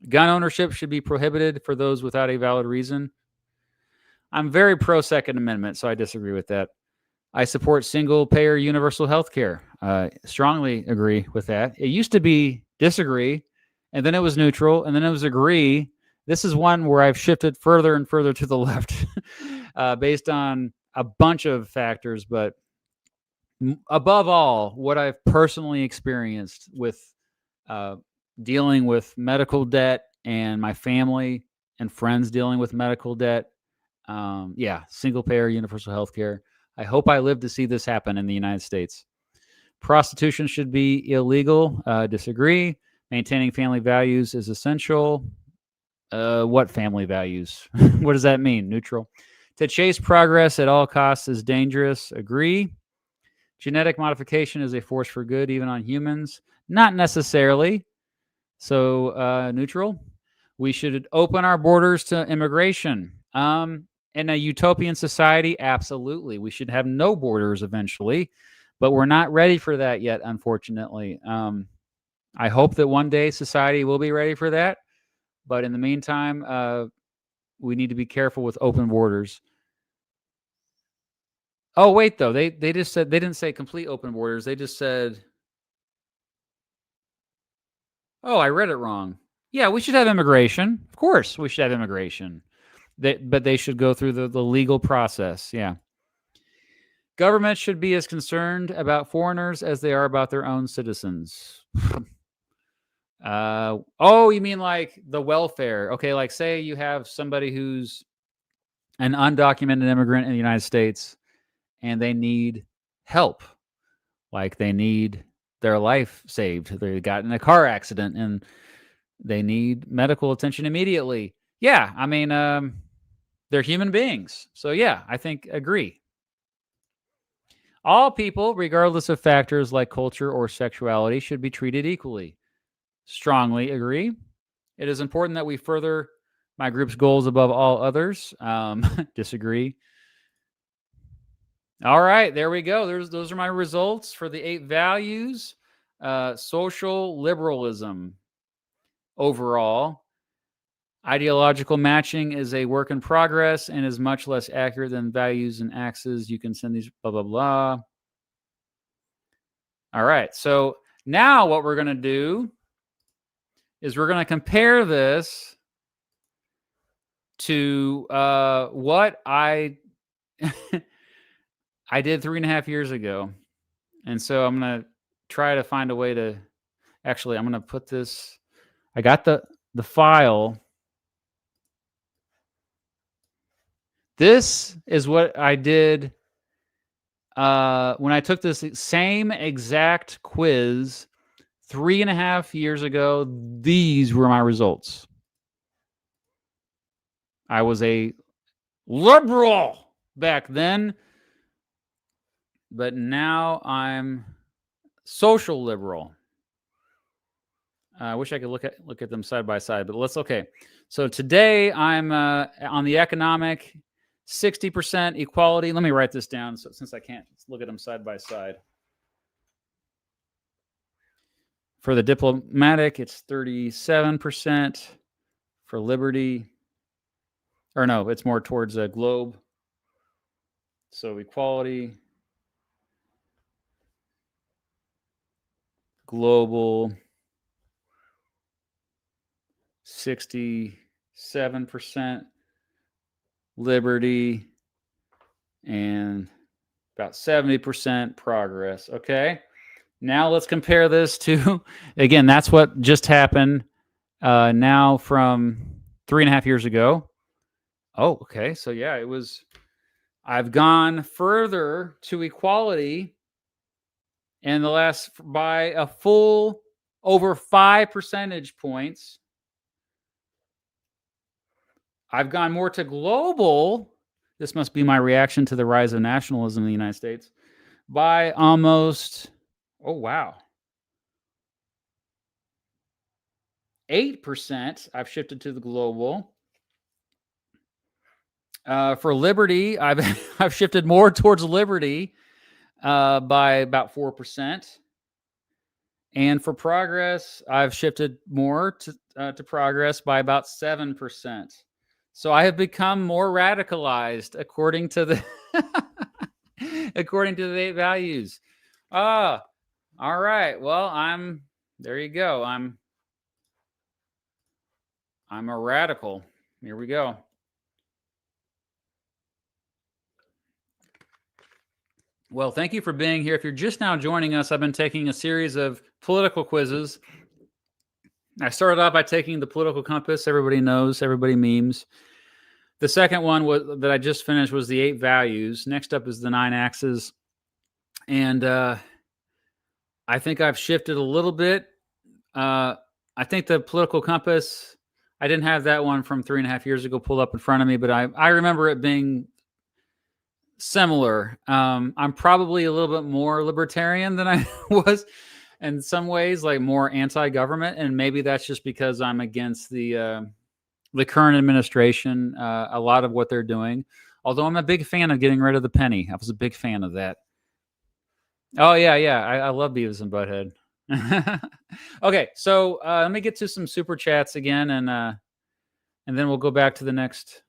Gun ownership should be prohibited for those without a valid reason. I'm very pro-Second Amendment, so I disagree with that. I support single-payer universal health care. Strongly agree with that. It used to be disagree, and then it was neutral, and then it was agree. This is one where I've shifted further and further to the left based on a bunch of factors, but above all, what I've personally experienced with dealing with medical debt and my family and friends dealing with medical debt. Single payer universal health care. I hope I live to see this happen in the United States. Prostitution should be illegal. Disagree. Maintaining family values is essential. What family values? What does that mean? Neutral. To chase progress at all costs is dangerous. Agree. Genetic modification is a force for good, even on humans. Not necessarily. So neutral. We should open our borders to immigration. In a utopian society, absolutely. We should have no borders eventually, but we're not ready for that yet, unfortunately. I hope that one day society will be ready for that. But in the meantime, we need to be careful with open borders. Oh, wait, though. They just said they didn't say complete open borders. They just said, oh, I read it wrong. Yeah, we should have immigration. Of course, we should have immigration. But they should go through the legal process. Yeah. Governments should be as concerned about foreigners as they are about their own citizens. Oh, you mean like the welfare? Okay, like say you have somebody who's an undocumented immigrant in the United States and they need help. Like they need their life saved. They got in a car accident and they need medical attention immediately. Yeah, I mean, they're human beings. So yeah, I think agree. All people, regardless of factors like culture or sexuality, should be treated equally. Strongly agree. It is important that we further my group's goals above all others. Disagree. All right, there we go. Those are my results for the 8 values. Social liberalism overall. Ideological matching is a work in progress and is much less accurate than values and axes. You can send these blah, blah, blah. All right, so now what we're going to do is we're going to compare this to what I I did 3.5 years ago. And so I'm going to try to find a way to actually, I'm going to put this, I got the file. This is what I did when I took this same exact quiz 3.5 years ago. These were my results. I was a liberal back then, but now I'm social liberal. I wish I could look at them side by side, but let's okay. So today I'm on the economic 60% equality. Let me write this down since I can't look at them side by side. For the diplomatic, it's 37%. For liberty, or no, it's more towards a globe. So equality, global, 67%, liberty, and about 70% progress. Okay. Now let's compare this to, again, that's what just happened now from 3.5 years ago. Oh, okay. So yeah, I've gone further to equality in the last by a full over 5 percentage points. I've gone more to global. This must be my reaction to the rise of nationalism in the United States by almost, oh, wow, 8%. I've shifted to the global. For liberty, I've shifted more towards liberty by about 4%. And for progress, I've shifted more to progress by about 7%. So I have become more radicalized according to the according to the 8 values. All right. Well, there you go. I'm a radical. Here we go. Well, thank you for being here. If you're just now joining us, I've been taking a series of political quizzes. I started off by taking the political compass. Everybody knows, everybody memes. The second one that I just finished was the 8 values. Next up is the 9 axes. And I think I've shifted a little bit. I think the political compass, I didn't have that one from 3.5 years ago pulled up in front of me, but I remember it being similar. I'm probably a little bit more libertarian than I was in some ways, like more anti-government. And maybe that's just because I'm against the current administration, a lot of what they're doing. Although I'm a big fan of getting rid of the penny. I was a big fan of that. Oh, yeah. I love Beavis and Butthead. Okay, so let me get to some super chats again, and then we'll go back to the next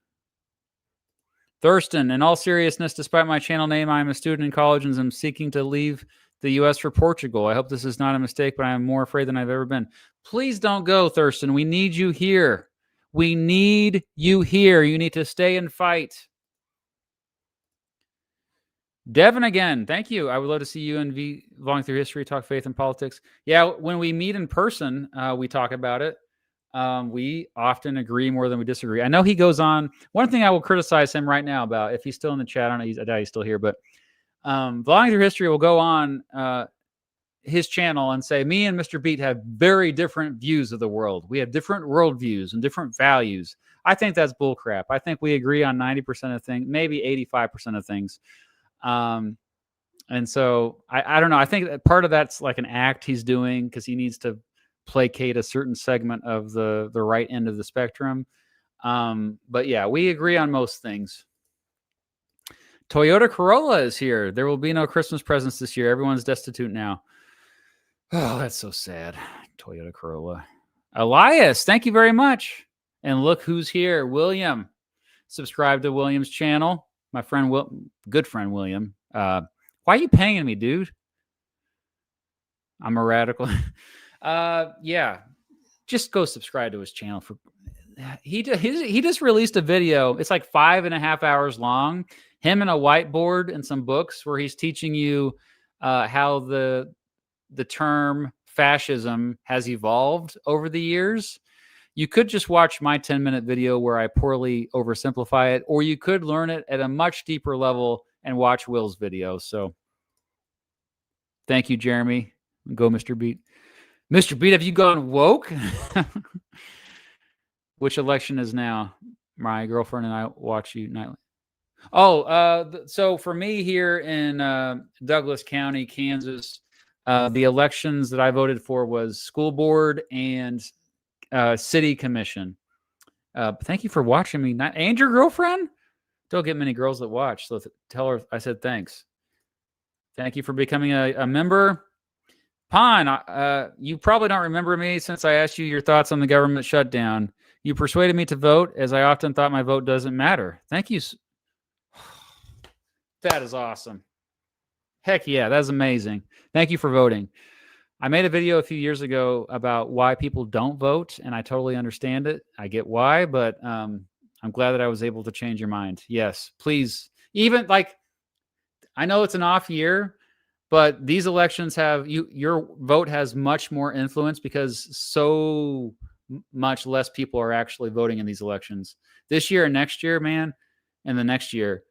Thurston, in all seriousness, despite my channel name, I am a student in college and am seeking to leave the U.S. for Portugal. I hope this is not a mistake, but I am more afraid than I've ever been. Please don't go, Thurston. We need you here. We need you here. You need to stay and fight. Devin again, thank you. I would love to see you and vlogging through history, talk faith and politics. Yeah, when we meet in person, we talk about it. We often agree more than we disagree. I know he goes on. One thing I will criticize him right now about, if he's still in the chat, I doubt he's still here, but vlogging through history will go on his channel and say, me and Mr. Beat have very different views of the world. We have different worldviews and different values. I think that's bullcrap. I think we agree on 90% of things, maybe 85% of things. And so I don't know. I think that part of that's like an act he's doing because he needs to placate a certain segment of the right end of the spectrum. But yeah, we agree on most things. Toyota Corolla is here. There will be no Christmas presents this year. Everyone's destitute now. Oh, that's so sad. Toyota Corolla. Elias, thank you very much. And look who's here. William. Subscribe to William's channel. My friend, good friend William. Why are you paying me, dude? I'm a radical. Yeah, just go subscribe to his channel. He just released a video. It's like 5.5 hours long. Him and a whiteboard and some books where he's teaching you how the term fascism has evolved over the years. You could just watch my 10-minute video where I poorly oversimplify it, or you could learn it at a much deeper level and watch Will's video. So thank you, Jeremy. Go, Mr. Beat. Mr. Beat, have you gone woke? Which election is now? My girlfriend and I watch you nightly. Oh, so for me here in Douglas County, Kansas, the elections that I voted for was school board and city commission. Thank you for watching me. And your girlfriend? Don't get many girls that watch, so tell her I said thanks. Thank you for becoming a member. Pon, you probably don't remember me since I asked you your thoughts on the government shutdown. You persuaded me to vote, as I often thought my vote doesn't matter. Thank you. That is awesome. Heck yeah, that's amazing. Thank you for voting. I made a video a few years ago about why people don't vote, and I totally understand it. I get why, but I'm glad that I was able to change your mind. Yes, please. Even like, I know it's an off year, but these elections have your vote has much more influence because so much less people are actually voting in these elections. This year and next year, man, and the next year,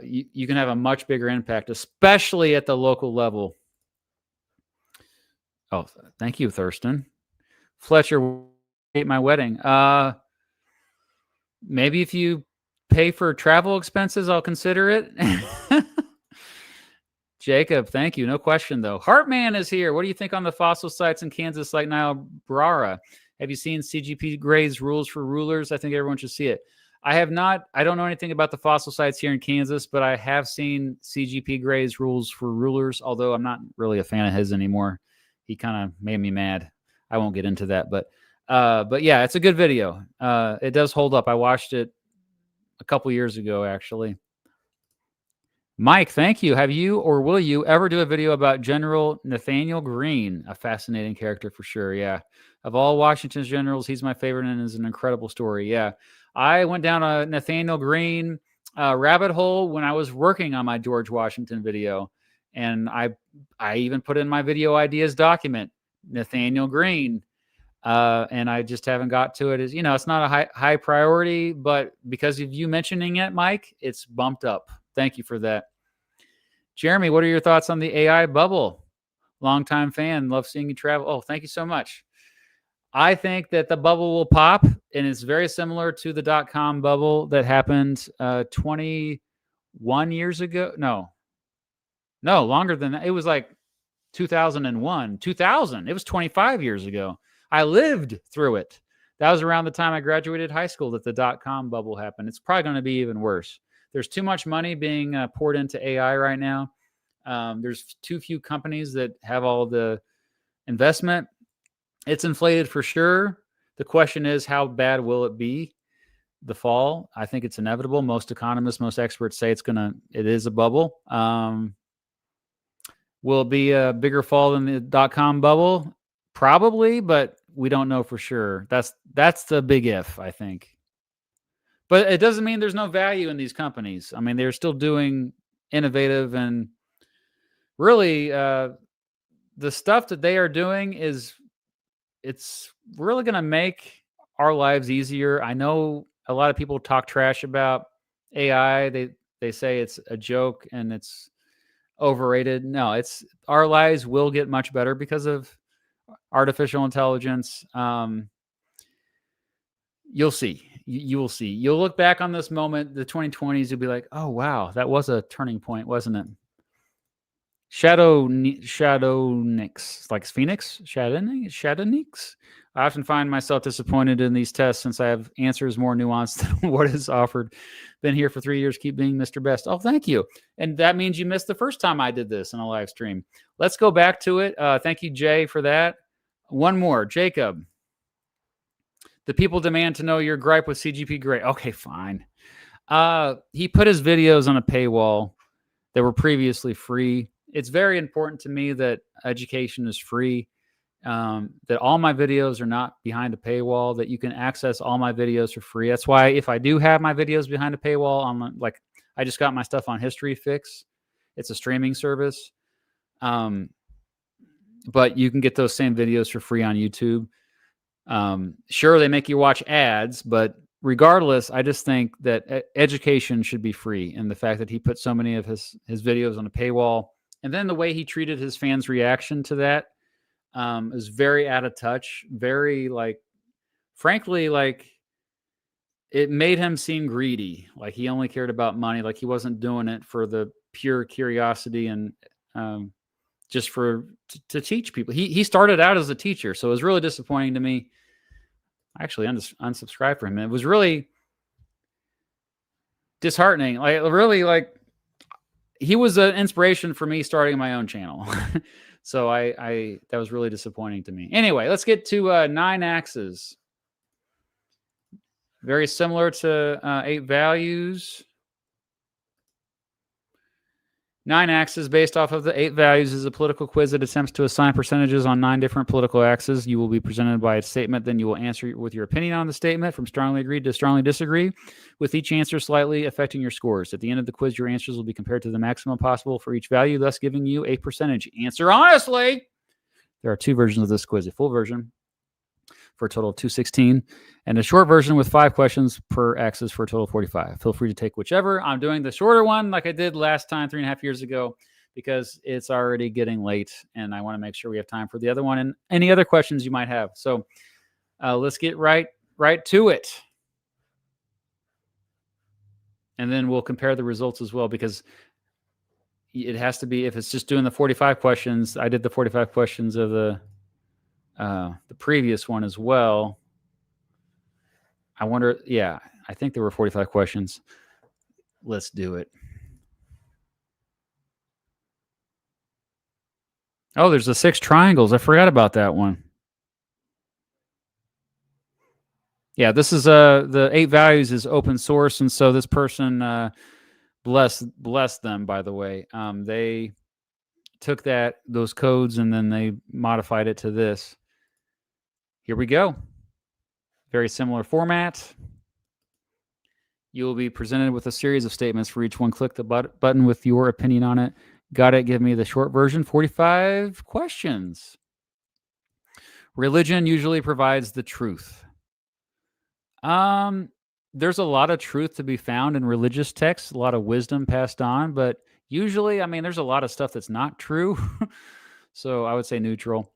you can have a much bigger impact, especially at the local level. Oh, thank you, Thurston. Fletcher, ate my wedding. Maybe if you pay for travel expenses, I'll consider it. Jacob, thank you. No question, though. Heartman is here. What do you think on the fossil sites in Kansas like Niobrara? Have you seen CGP Gray's rules for rulers? I think everyone should see it. I have not. I don't know anything about the fossil sites here in Kansas, but I have seen CGP Gray's rules for rulers, although I'm not really a fan of his anymore. He kind of made me mad. I won't get into that, but yeah, it's a good video. It does hold up. I watched it a couple years ago, actually. Mike, thank you. Have you or will you ever do a video about General Nathaniel Greene? A fascinating character for sure. Yeah. Of all Washington's generals, he's my favorite and is an incredible story. Yeah. I went down a Nathaniel Greene rabbit hole when I was working on my George Washington video. And I even put in my video ideas document, Nathaniel Greene. And I just haven't got to it. As you know, it's not a high priority, but because of you mentioning it, Mike, it's bumped up. Thank you for that. Jeremy, what are your thoughts on the AI bubble? Longtime fan, love seeing you travel. Oh, thank you so much. I think that the bubble will pop, and it's very similar to the .com bubble that happened 21 years ago. No, longer than that. It was like 2001, 2000. It was 25 years ago. I lived through it. That was around the time I graduated high school that the .com bubble happened. It's probably going to be even worse. There's too much money being poured into AI right now. There's too few companies that have all the investment. It's inflated for sure. The question is, how bad will it be? the fall. I think it's inevitable. Most economists, most experts say it is a bubble. Will it be a bigger fall than the dot-com bubble? Probably, but we don't know for sure. That's the big if, I think. But it doesn't mean there's no value in these companies. I mean, they're still doing innovative and really the stuff that they are doing it's really going to make our lives easier. I know a lot of people talk trash about AI. They say it's a joke and it's overrated. No, our lives will get much better because of artificial intelligence. You'll see. You will see. You'll look back on this moment, the 2020s. You'll be like, "Oh wow, that was a turning point, wasn't it?" Shadow Nix, like Phoenix, Shadow Nix. I often find myself disappointed in these tests since I have answers more nuanced than what is offered. Been here for 3 years, keep being Mr. Best. Oh, thank you. And that means you missed the first time I did this in a live stream. Let's go back to it. Thank you, Jay, for that. One more, Jacob. The people demand to know your gripe with CGP Grey. Okay, fine. He put his videos on a paywall that were previously free. It's very important to me that education is free, that all my videos are not behind a paywall, that you can access all my videos for free. That's why if I do have my videos behind a paywall, I just got my stuff on History Fix. It's a streaming service. But you can get those same videos for free on YouTube. Sure, they make you watch ads, but regardless, I just think that education should be free. And the fact that he put so many of his videos on a paywall, and then the way he treated his fans' reaction to that is very out of touch. Very frankly, it made him seem greedy. Like he only cared about money. Like he wasn't doing it for the pure curiosity and just to teach people. He started out as a teacher, so it was really disappointing to me. I actually unsubscribed from him. It was really disheartening. He was an inspiration for me starting my own channel. So that was really disappointing to me. Anyway, let's get to 9 axes. Very similar to 8 values. 9 axes based off of the 8 values is a political quiz that attempts to assign percentages on 9 different political axes. You will be presented by a statement, then you will answer with your opinion on the statement from strongly agree to strongly disagree, with each answer slightly affecting your scores. At the end of the quiz, your answers will be compared to the maximum possible for each value, thus giving you a percentage. Answer honestly! There are 2 versions of this quiz, a full version for a total of 216, and a short version with 5 questions per axis for a total of 45. Feel free to take whichever. I'm doing the shorter one like I did last time 3.5 years ago because it's already getting late and I want to make sure we have time for the other one and any other questions you might have. So let's get right to it. And then we'll compare the results as well, because it has to be, if it's just doing the 45 questions, I did the 45 questions of the previous one as well. I wonder, yeah, I think there were 45 questions. Let's do it. Oh, there's the 6 triangles. I forgot about that one. Yeah, this is the 8 values is open source, and so this person bless them, by the way. They took those codes and then they modified it to this. Here we go. Very similar format. You will be presented with a series of statements for each one. Click the button with your opinion on it. Got it. Give me the short version. 45 questions. Religion usually provides the truth. There's a lot of truth to be found in religious texts, a lot of wisdom passed on, but usually, I mean, there's a lot of stuff that's not true. So I would say neutral.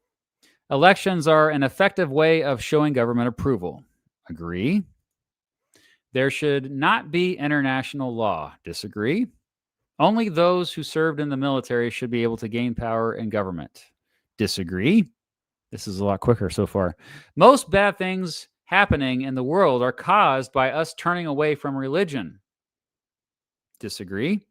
Elections are an effective way of showing government approval. Agree. There should not be international law. Disagree. Only those who served in the military should be able to gain power in government. Disagree. This is a lot quicker so far. Most bad things happening in the world are caused by us turning away from religion. Disagree.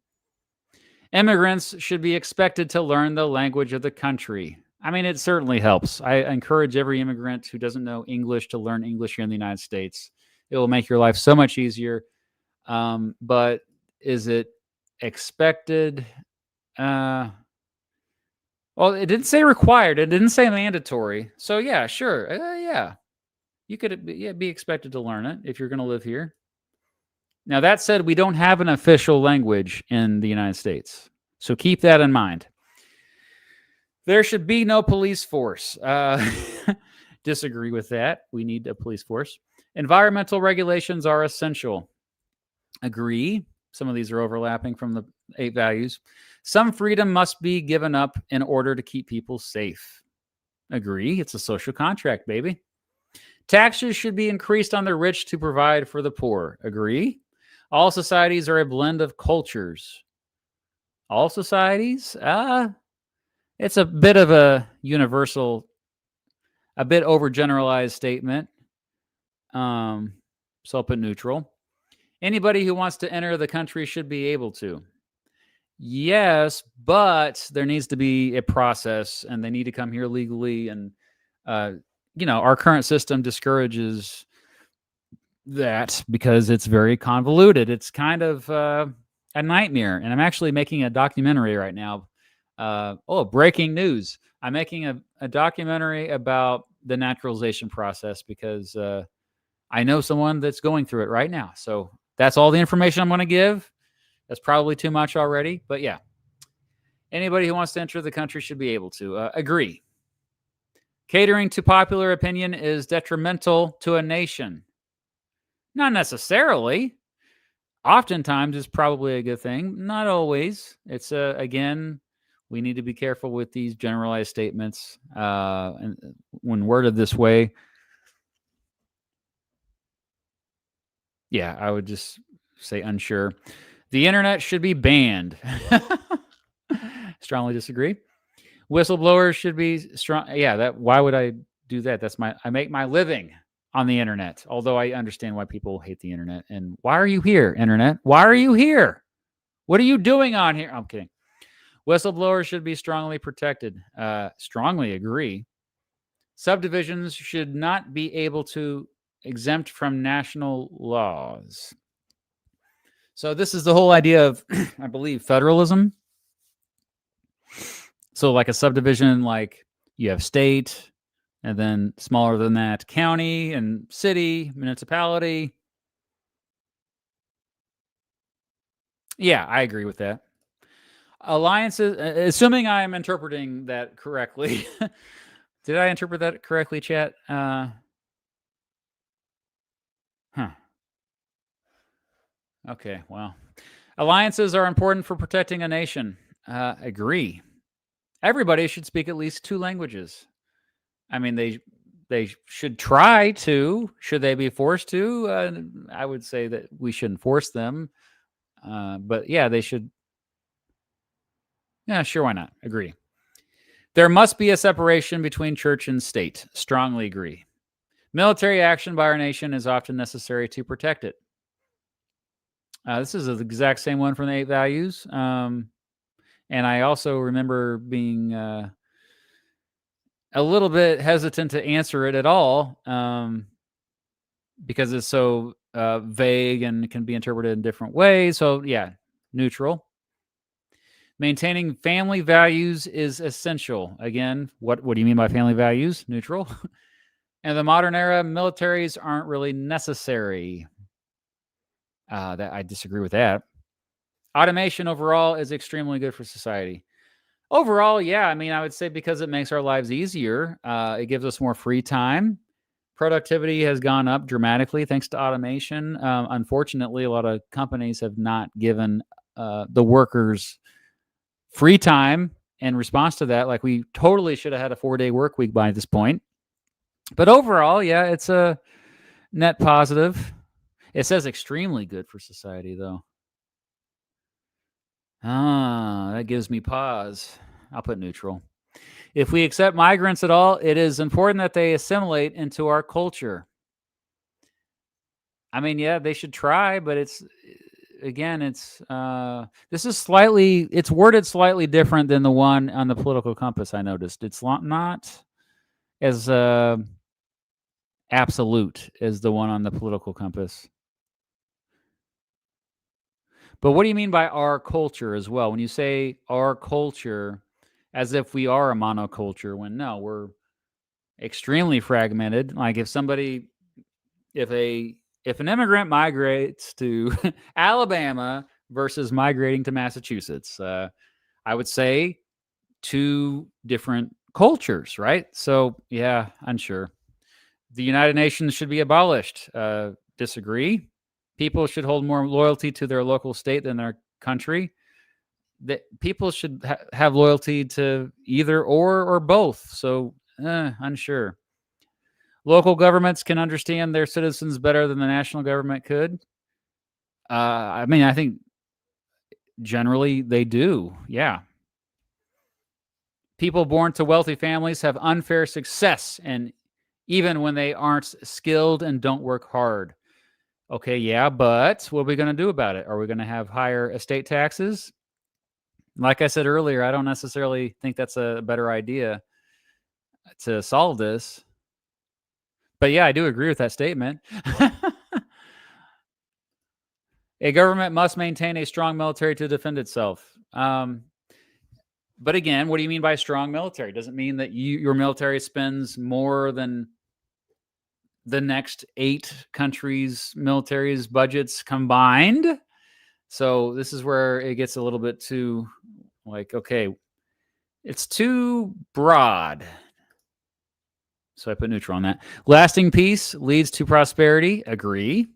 Immigrants should be expected to learn the language of the country. I mean, it certainly helps. I encourage every immigrant who doesn't know English to learn English here in the United States. It will make your life so much easier. But is it expected? Well, it didn't say required. It didn't say mandatory. So yeah, sure. Yeah, you could be expected to learn it if you're going to live here. Now, that said, we don't have an official language in the United States. So keep that in mind. There should be no police force. Disagree with that. We need a police force. Environmental regulations are essential. Agree. Some of these are overlapping from the 8 values. Some freedom must be given up in order to keep people safe. Agree. It's a social contract, baby. Taxes should be increased on the rich to provide for the poor. Agree. All societies are a blend of cultures. All societies? It's a bit of a universal, a bit overgeneralized statement. So I'll put neutral. Anybody who wants to enter the country should be able to. Yes, but there needs to be a process, and they need to come here legally. And our current system discourages that because it's very convoluted. It's kind of a nightmare. And I'm actually making a documentary right now. Breaking news. I'm making a documentary about the naturalization process because I know someone that's going through it right now. So that's all the information I'm going to give. That's probably too much already, but yeah. Anybody who wants to enter the country should be able to. Agree. Catering to popular opinion is detrimental to a nation. Not necessarily. Oftentimes, it's probably a good thing. Not always. It's, again, we need to be careful with these generalized statements. And when worded this way, yeah, I would just say unsure. The internet should be banned. Strongly disagree. Whistleblowers should be strong. Yeah, why would I do that? I make my living on the internet. Although I understand why people hate the internet. And why are you here, internet? Why are you here? What are you doing on here? I'm kidding. Whistleblowers should be strongly protected. Strongly agree. Subdivisions should not be able to exempt from national laws. So this is the whole idea of, I believe, federalism. So like a subdivision, like you have state, and then smaller than that, county and city, municipality. Yeah, I agree with that. Alliances, assuming I'm interpreting that correctly. Did I interpret that correctly, chat? Okay, well. Alliances are important for protecting a nation. Agree. Everybody should speak at least 2 languages. I mean, they should try to. Should they be forced to? I would say that we shouldn't force them. But yeah, they should. Yeah, sure, why not? Agree. There must be a separation between church and state. Strongly agree. Military action by our nation is often necessary to protect it. This is the exact same one from the 8 values. And I also remember being a little bit hesitant to answer it at all because it's so vague and can be interpreted in different ways. So yeah, neutral. Maintaining family values is essential. Again, what do you mean by family values? Neutral. In the modern era, militaries aren't really necessary. That I disagree with that. Automation overall is extremely good for society. Overall, yeah, I mean, I would say because it makes our lives easier, it gives us more free time. Productivity has gone up dramatically thanks to automation. Unfortunately, a lot of companies have not given the workers free time in response to that. Like, we totally should have had a 4-day work week by this point. But overall, yeah, it's a net positive. It says extremely good for society, though. That gives me pause. I'll put neutral. If we accept migrants at all, it is important that they assimilate into our culture. I mean, yeah, they should try, but it's this is it's worded slightly different than the one on the political compass I noticed. It's not as Absolute is the one on the political compass. But what do you mean by our culture as well? When you say our culture, as if we are a monoculture, when no, we're extremely fragmented. Like if an immigrant migrates to Alabama versus migrating to Massachusetts, I would say two different cultures, right? So yeah, unsure. The United Nations should be abolished. Disagree. People should hold more loyalty to their local state than their country. That people should have loyalty to either or both. So unsure. Local governments can understand their citizens better than the national government could. I mean, I think generally they do. Yeah. People born to wealthy families have unfair success, and even when they aren't skilled and don't work hard. Okay, yeah, but what are we going to do about it? Are we going to have higher estate taxes? Like I said earlier, I don't necessarily think that's a better idea to solve this. But yeah, I do agree with that statement. A government must maintain a strong military to defend itself. But again, what do you mean by strong military? Does it mean that your military spends more than the next 8 countries' militaries' budgets combined? So this is where it gets a little bit too, like, okay, it's too broad. So I put neutral on that. Lasting peace leads to prosperity. Agree.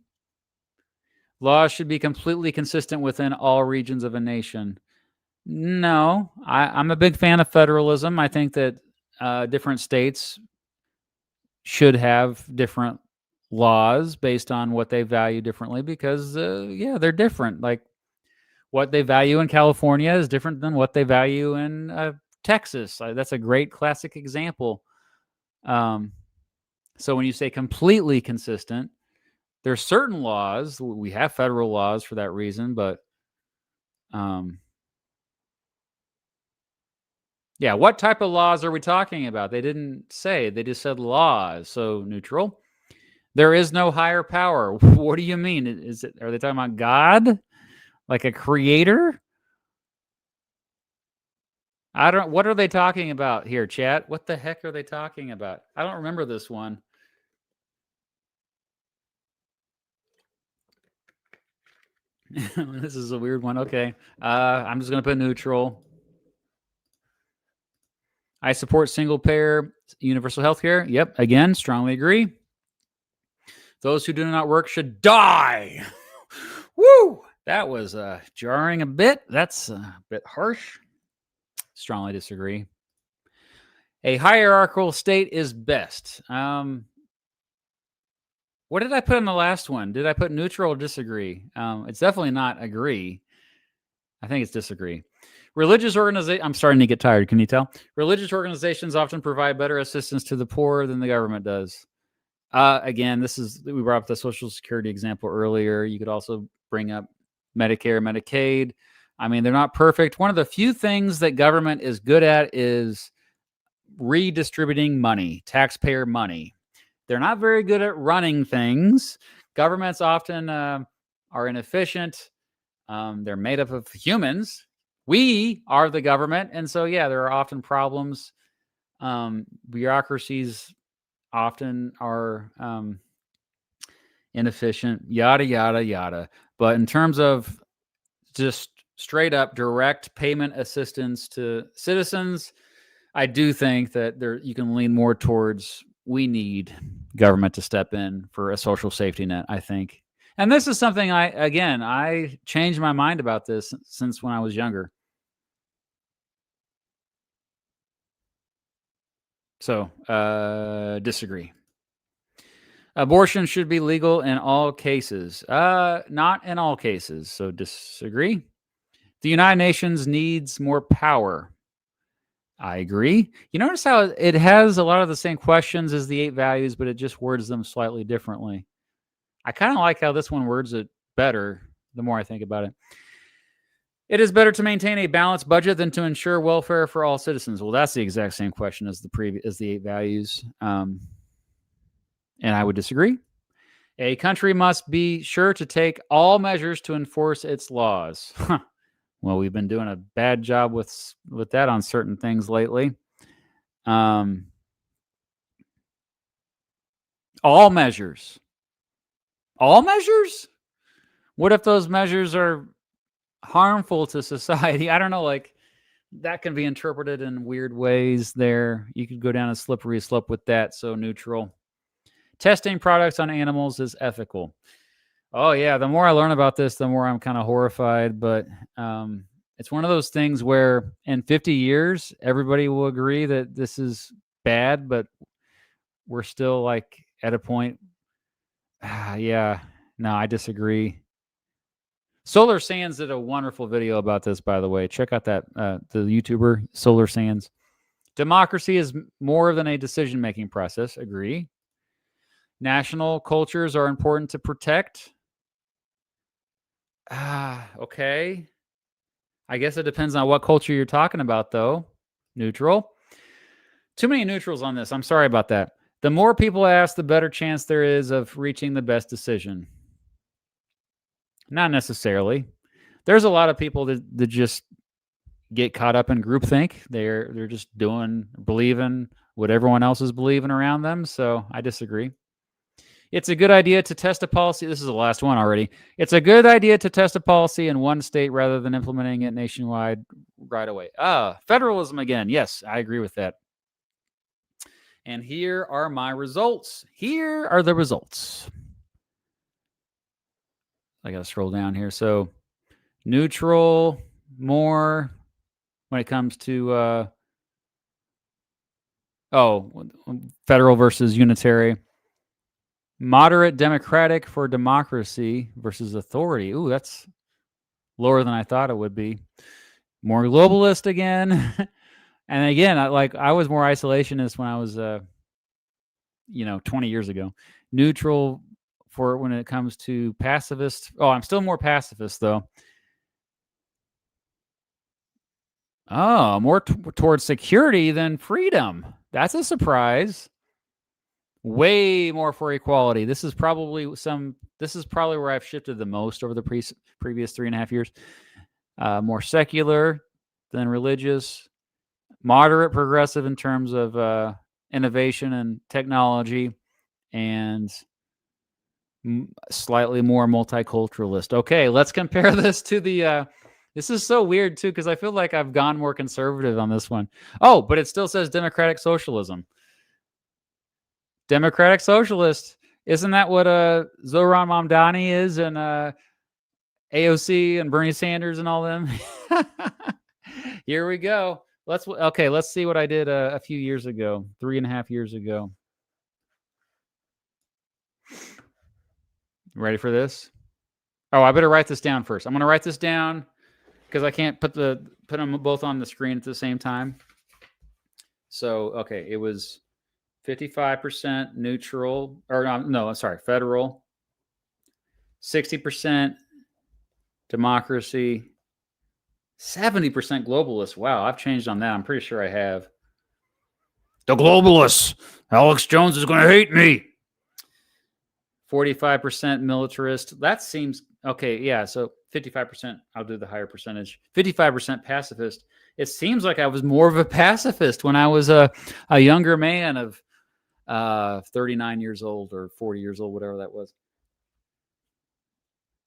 Laws should be completely consistent within all regions of a nation. No, I'm a big fan of federalism. I think that different states should have different laws based on what they value differently because, yeah, they're different. Like what they value in California is different than what they value in Texas. That's a great classic example. So when you say completely consistent, there's certain laws. We have federal laws for that reason, but yeah, what type of laws are we talking about? They didn't say. They just said laws. So neutral. There is no higher power. What do you mean? Are they talking about God? Like a creator? What are they talking about here, chat? What the heck are they talking about? I don't remember this one. This is a weird one. Okay. I'm just going to put neutral. I support single payer universal health care. Yep. Again, strongly agree. Those who do not work should die. Woo! That was jarring a bit. That's a bit harsh. Strongly disagree. A hierarchical state is best. What did I put in the last one? Did I put neutral or disagree? It's definitely not agree. I think it's disagree. Religious organizations, I'm starting to get tired. Can you tell? Religious organizations often provide better assistance to the poor than the government does. Again, we brought up the Social Security example earlier. You could also bring up Medicare, Medicaid. I mean, they're not perfect. One of the few things that government is good at is redistributing money, taxpayer money. They're not very good at running things. Governments often are inefficient. They're made up of humans. We are the government. And so, yeah, there are often problems. Bureaucracies often are inefficient, yada, yada, yada. But in terms of just straight up direct payment assistance to citizens, I do think that you can lean more towards we need government to step in for a social safety net, I think. And this is something I changed my mind about this since when I was younger. So, disagree. Abortion should be legal in all cases. Not in all cases. So, disagree. The United Nations needs more power. I agree. You notice how it has a lot of the same questions as the 8 values, but it just words them slightly differently. I kind of like how this one words it better the more I think about it. It is better to maintain a balanced budget than to ensure welfare for all citizens. Well, that's the exact same question as the 8 values. And I would disagree. A country must be sure to take all measures to enforce its laws. Well, we've been doing a bad job with that on certain things lately. All measures. All measures? What if those measures are harmful to society? I don't know, like that can be interpreted in weird ways there. You could go down a slippery slope with that, so neutral. Testing products on animals is ethical. Oh yeah, the more I learn about this, the more I'm kind of horrified, but it's one of those things where in 50 years everybody will agree that this is bad, but we're still like at a point yeah, no, I disagree. Solar Sands did a wonderful video about this, by the way. Check out that the YouTuber Solar Sands. Democracy is more than a decision-making process. Agree. National cultures are important to protect. Okay. I guess it depends on what culture you're talking about, though. Neutral. Too many neutrals on this. I'm sorry about that. The more people ask, the better chance there is of reaching the best decision. Not necessarily. There's a lot of people that just get caught up in groupthink. They're just believing what everyone else is believing around them. So I disagree. It's a good idea to test a policy. This is the last one already. It's a good idea to test a policy in one state rather than implementing it nationwide right away. Federalism again. Yes, I agree with that. And here are my results. Here are the results. I got to scroll down here. So neutral, more when it comes to federal versus unitary. Moderate democratic for democracy versus authority. Ooh, that's lower than I thought it would be. More globalist again. And again, I was more isolationist when I was 20 years ago. Neutral for when it comes to pacifist. Oh, I'm still more pacifist though. Oh, more towards security than freedom. That's a surprise. Way more for equality. This is probably where I've shifted the most over the previous 3.5 years. More secular than religious. Moderate progressive in terms of innovation and technology, and slightly more multiculturalist. Okay, let's compare this to the this is so weird too, because I feel like I've gone more conservative on this one. Oh, but it still says democratic socialism. Democratic socialist. Isn't that what Zohran Mamdani is, and AOC and Bernie Sanders and all them? Here we go. Let's see what I did a few years ago, 3.5 years ago. Ready for this? Oh, I better write this down first. I'm going to write this down because I can't put them both on the screen at the same time. So, okay, it was 55% neutral, or no, sorry, federal, 60% democracy, 70% globalist. Wow, I've changed on that. I'm pretty sure I have. The globalists. Alex Jones is going to hate me. 45% militarist. That seems okay. Yeah, so 55%. I'll do the higher percentage. 55% pacifist. It seems like I was more of a pacifist when I was a younger man of 39 years old or 40 years old, whatever that was.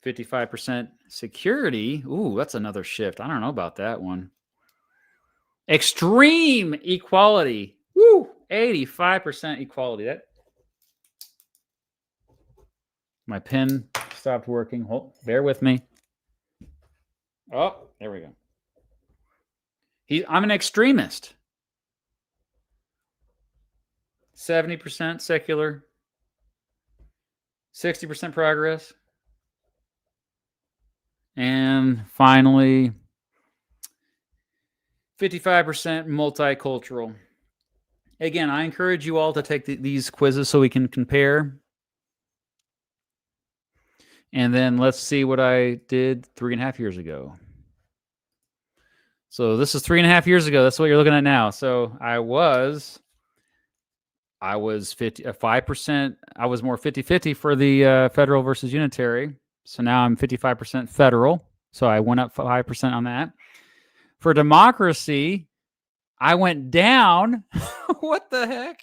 55% security. Ooh, that's another shift. I don't know about that one. Extreme equality. Woo! 85% equality. That my pen stopped working. Hold, bear with me. Oh, there we go. I'm an extremist. 70% secular. 60% progress. And finally, 55% multicultural. Again, I encourage you all to take these quizzes so we can compare. And then let's see what I did 3.5 years ago. So this is 3.5 years ago. That's what you're looking at now. So I was I was 5%. I was more 50-50 for the federal versus unitary. So now I'm 55% federal. So I went up 5% on that. For democracy, I went down. What the heck?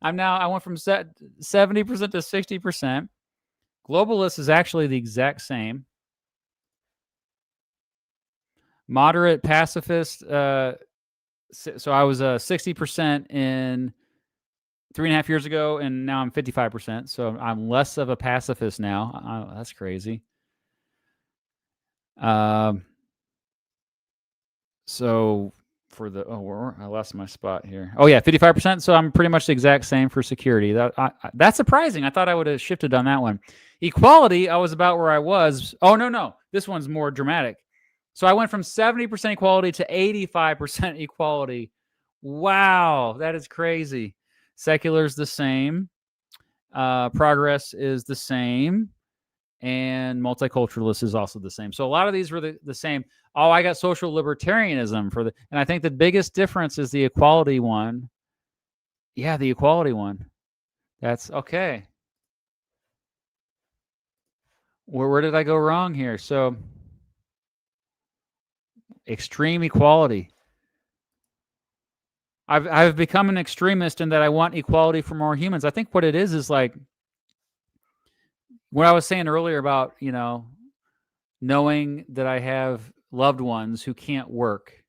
I went from 70% to 60%. Globalist is actually the exact same. Moderate pacifist. So I was 60% in 3.5 years ago, and now I'm 55%. So I'm less of a pacifist now. That's crazy. So for the I lost my spot here. Oh yeah, 55%. So I'm pretty much the exact same for security. That's surprising. I thought I would have shifted on that one. Equality, I was about where I was. Oh no, this one's more dramatic. So I went from 70% equality to 85% equality. Wow, that is crazy. Secular is the same. Progress is the same. And multiculturalist is also the same. So a lot of these were the same. Oh, I got social libertarianism and I think the biggest difference is the equality one. Yeah, the equality one. That's okay. Where did I go wrong here? So extreme equality. I've become an extremist in that I want equality for more humans. I think what it is like what I was saying earlier about, knowing that I have loved ones who can't work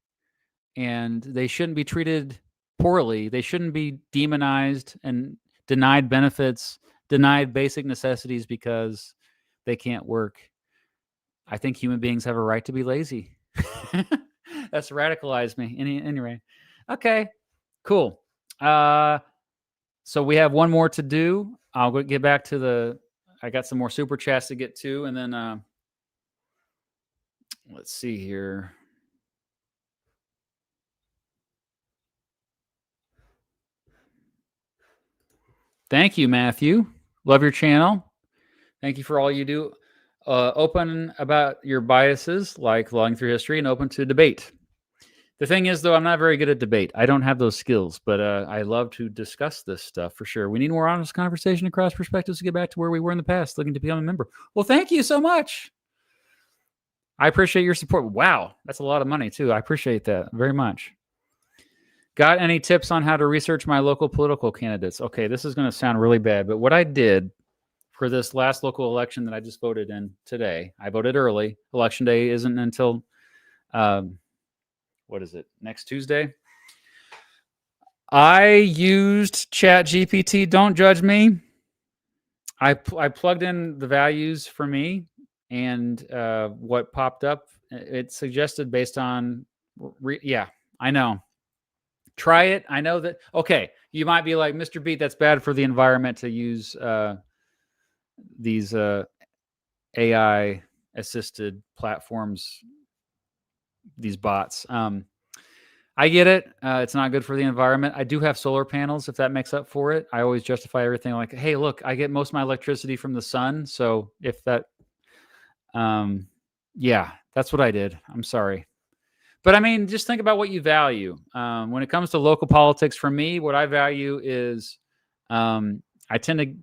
and they shouldn't be treated poorly. They shouldn't be demonized and denied benefits, denied basic necessities because they can't work. I think human beings have a right to be lazy. That's radicalized me. Anyway. Okay, cool. So we have one more to do. I'll get back to I got some more super chats to get to, and then let's see here. Thank you, Matthew. Love your channel. Thank you for all you do. Open about your biases, like logging through history, and open to debate. The thing is, though, I'm not very good at debate. I don't have those skills, but I love to discuss this stuff for sure. We need more honest conversation across perspectives to get back to where we were in the past, looking to become a member. Well, thank you so much. I appreciate your support. Wow, that's a lot of money, too. I appreciate that very much. Got any tips on how to research my local political candidates? Okay, this is going to sound really bad, but what I did for this last local election that I just voted in today, I voted early. Election day isn't until, what is it, next Tuesday? I used ChatGPT. Don't judge me. I plugged in the values for me, and what popped up, it suggested based on, yeah, I know. Try it. I know that. Okay, you might be like, Mr. Beat, that's bad for the environment to use these AI assisted platforms, these bots. I get it. It's not good for the environment. I do have solar panels, if that makes up for it. I always justify everything like, hey, look, I get most of my electricity from the sun. So if that, yeah, that's what I did. I'm sorry. But I mean, just think about what you value. When it comes to local politics, for me, what I value is I tend to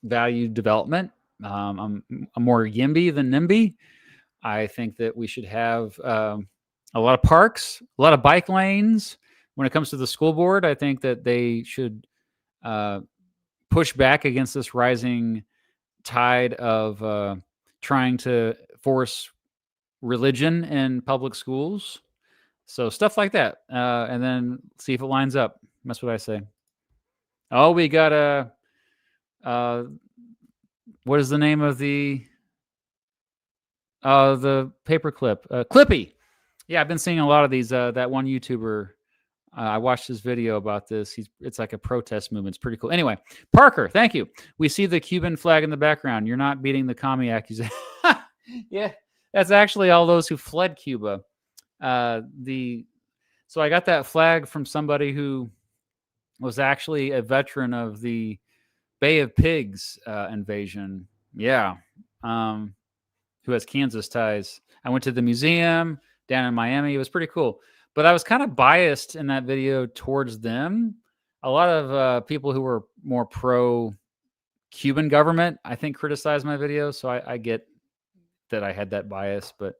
value development. I'm more YIMBY than NIMBY. I think that we should have a lot of parks, a lot of bike lanes. When it comes to the school board, I think that they should push back against this rising tide of trying to force religion in public schools. So stuff like that. And then see if it lines up. That's what I say. Oh, we got what is the name of the paperclip? Clippy. Yeah, I've been seeing a lot of these. That one YouTuber, I watched his video about this. It's like a protest movement. It's pretty cool. Anyway, Parker, thank you. We see the Cuban flag in the background. You're not beating the commie accusation. Yeah, that's actually all those who fled Cuba. So I got that flag from somebody who was actually a veteran of the Bay of Pigs invasion. Yeah. Who has Kansas ties. I went to the museum down in Miami. It was pretty cool. But I was kind of biased in that video towards them. a lot of people who were more pro Cuban government, I think, criticized my video. So I get that I had that bias, but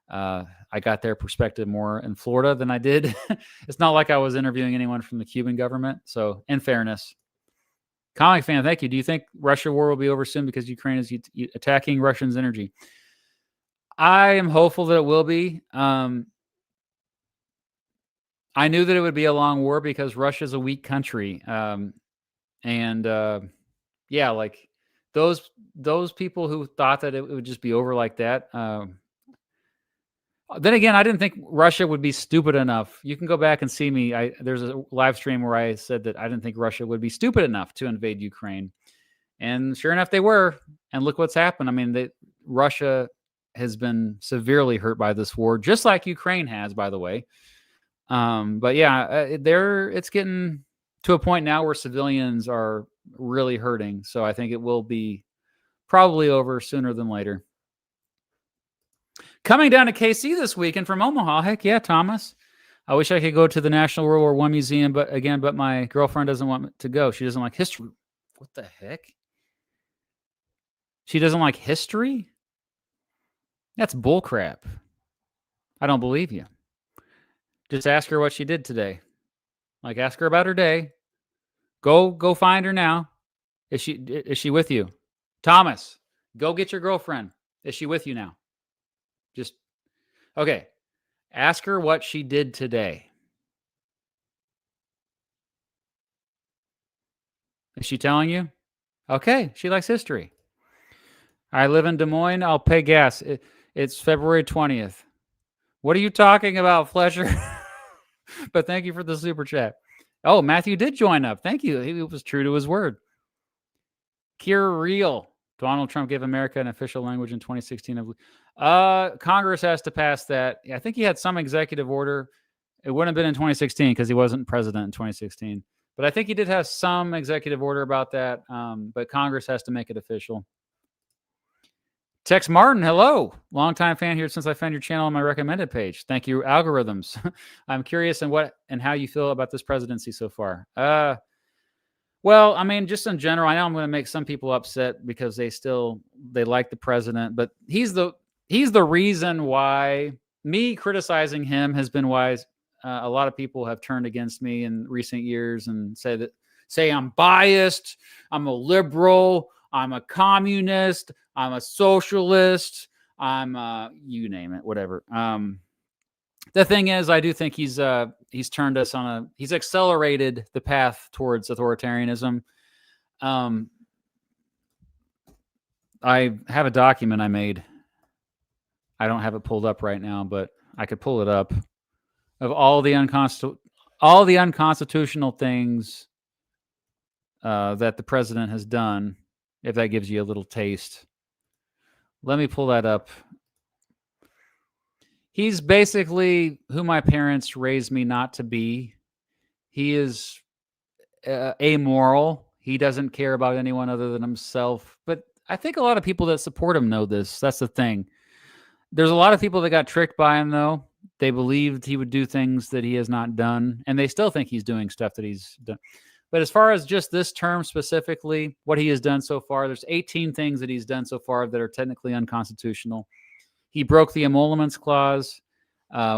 I got their perspective more in Florida than I did. It's not like I was interviewing anyone from the Cuban government. So, in fairness, comic fan, thank you. Do you think Russia war will be over soon because Ukraine is attacking Russians' energy? I am hopeful that it will be. I knew that it would be a long war because Russia is a weak country, yeah, like those people who thought that it would just be over like that. Then again, I didn't think Russia would be stupid enough. You can go back and see me. There's a live stream where I said that I didn't think Russia would be stupid enough to invade Ukraine, and sure enough, they were. And look what's happened. I mean, Russia has been severely hurt by this war, just like Ukraine has, by the way. But yeah, it's getting to a point now where civilians are really hurting. So I think it will be probably over sooner than later. Coming down to KC this weekend from Omaha. Heck yeah, Thomas. I wish I could go to the National World War I Museum, but my girlfriend doesn't want me to go. She doesn't like history. What the heck? She doesn't like history? That's bullcrap. I don't believe you. Just ask her what she did today. Like, ask her about her day. Go find her now. Is she with you? Thomas, go get your girlfriend. Is she with you now? Just, okay. Ask her what she did today. Is she telling you? Okay, she likes history. I live in Des Moines. I'll pay gas. It's February 20th. What are you talking about, Fletcher? But thank you for the super chat. Oh, Matthew did join up. Thank you. He was true to his word. Kier Real. Donald Trump gave America an official language in 2016. Congress has to pass that. I think he had some executive order. It wouldn't have been in 2016 because he wasn't president in 2016. But I think he did have some executive order about that. But Congress has to make it official. Tex Martin, hello. Longtime fan here since I found your channel on my recommended page. Thank you, algorithms. I'm curious and how you feel about this presidency so far. Well, I mean, just in general, I know I'm going to make some people upset because they like the president, but he's the reason why me criticizing him has been wise. A lot of people have turned against me in recent years and say I'm biased, I'm a liberal, I'm a communist, I'm a socialist, I'm you name it, whatever. The thing is, I do think he's turned us he's accelerated the path towards authoritarianism. I have a document I made. I don't have it pulled up right now, but I could pull it up of all the unconstitutional things that the president has done. If that gives you a little taste, let me pull that up. He's basically who my parents raised me not to be. He is amoral. He doesn't care about anyone other than himself. But I think a lot of people that support him know this. That's the thing. There's a lot of people that got tricked by him, though. They believed he would do things that he has not done, and they still think he's doing stuff that he's done. But as far as just this term specifically, what he has done so far, there's 18 things that he's done so far that are technically unconstitutional. He broke the emoluments clause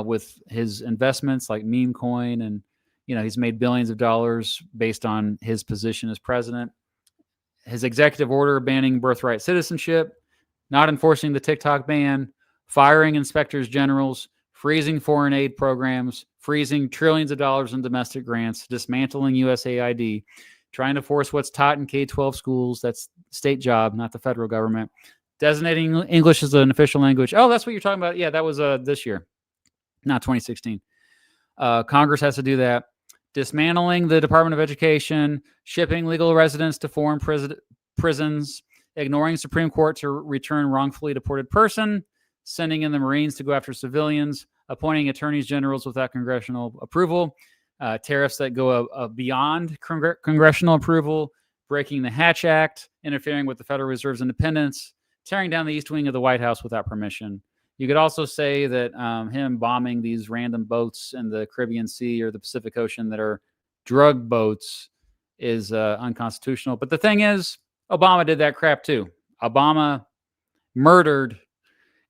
with his investments like meme coin, and he's made billions of dollars based on his position as president. His executive order banning birthright citizenship, not enforcing the TikTok ban, firing inspectors generals, freezing foreign aid programs, freezing trillions of dollars in domestic grants, dismantling USAID, trying to force what's taught in K-12 schools. That's state job, not the federal government. Designating English as an official language. Oh, that's what you're talking about. Yeah, that was this year, not 2016. Congress has to do that. Dismantling the Department of Education, shipping legal residents to foreign prisons, ignoring Supreme Court to return wrongfully deported person, sending in the Marines to go after civilians, appointing attorneys generals without congressional approval, tariffs that go beyond congressional approval, breaking the Hatch Act, interfering with the Federal Reserve's independence, tearing down the East Wing of the White House without permission. You could also say that him bombing these random boats in the Caribbean Sea or the Pacific Ocean that are drug boats is unconstitutional. But the thing is, Obama did that crap too. Obama murdered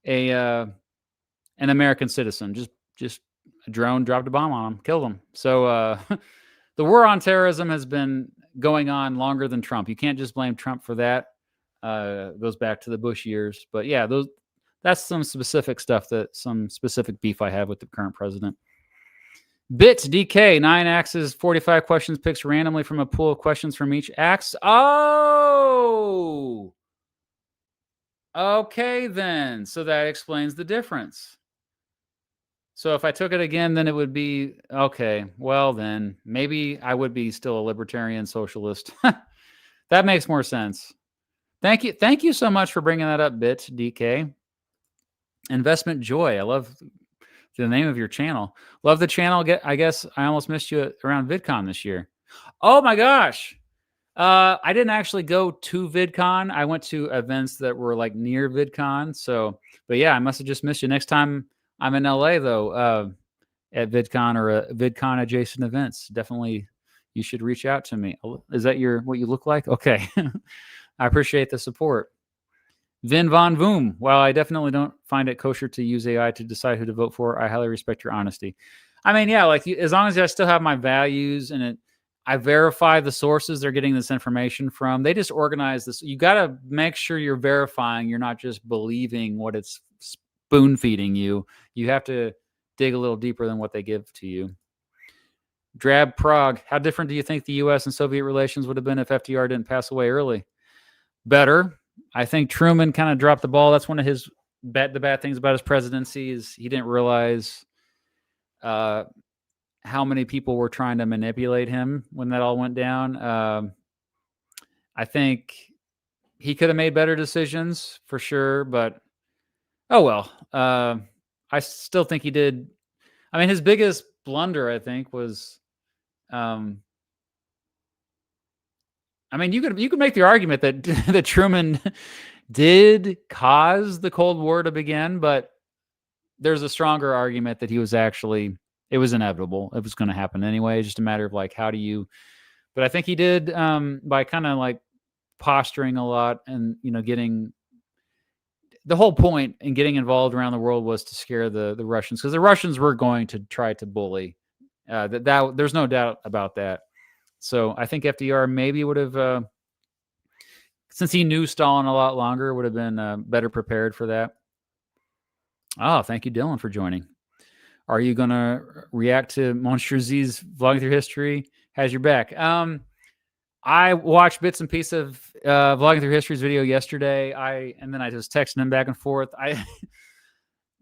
an American citizen. Just a drone dropped a bomb on him, killed him. So the war on terrorism has been going on longer than Trump. You can't just blame Trump for that. Goes back to the Bush years. But yeah, that's some specific stuff, some specific beef I have with the current president. Bits DK 9 axes 45 questions picks randomly from a pool of questions from each axe. Oh, okay then. So that explains the difference. So if I took it again, then it would be okay. Well, then maybe I would be still a libertarian socialist. That makes more sense. Thank you so much for bringing that up, Bit DK. Investment Joy. I love the name of your channel. Love the channel. I guess I almost missed you around VidCon this year. Oh my gosh. I didn't actually go to VidCon. I went to events that were like near VidCon. So, but yeah, I must have just missed you. Next time I'm in LA though, at VidCon or VidCon adjacent events, definitely you should reach out to me. Is that what you look like? Okay. I appreciate the support. Vin Von Voom. While I definitely don't find it kosher to use AI to decide who to vote for, I highly respect your honesty. I mean, yeah, like as long as I still have my values and I verify the sources they're getting this information from. They just organize this. You got to make sure you're verifying. You're not just believing what it's spoon feeding you. You have to dig a little deeper than what they give to you. Drab Prague. How different do you think the U.S. and Soviet relations would have been if FDR didn't pass away early? Better. I think Truman kind of dropped the ball. That's one of the bad things about his presidency is he didn't realize how many people were trying to manipulate him when that all went down. I think he could have made better decisions for sure, but oh well. I still think he did. I mean, his biggest blunder, I think, was I mean, you could make the argument that that Truman did cause the Cold War to begin, but there's a stronger argument that it was inevitable. It was going to happen anyway. It's just a matter of like, how do you? But I think he did by kind of like posturing a lot and getting. The whole point in getting involved around the world was to scare the Russians because the Russians were going to try to bully. That there's no doubt about that. So I think FDR maybe would have, since he knew Stalin a lot longer, would have been better prepared for that. Oh, thank you, Dylan, for joining. Are you going to react to Monsieur Z's Vlogging Through History? Has your back. I watched bits and pieces of Vlogging Through History's video yesterday. And then I just texted him back and forth. I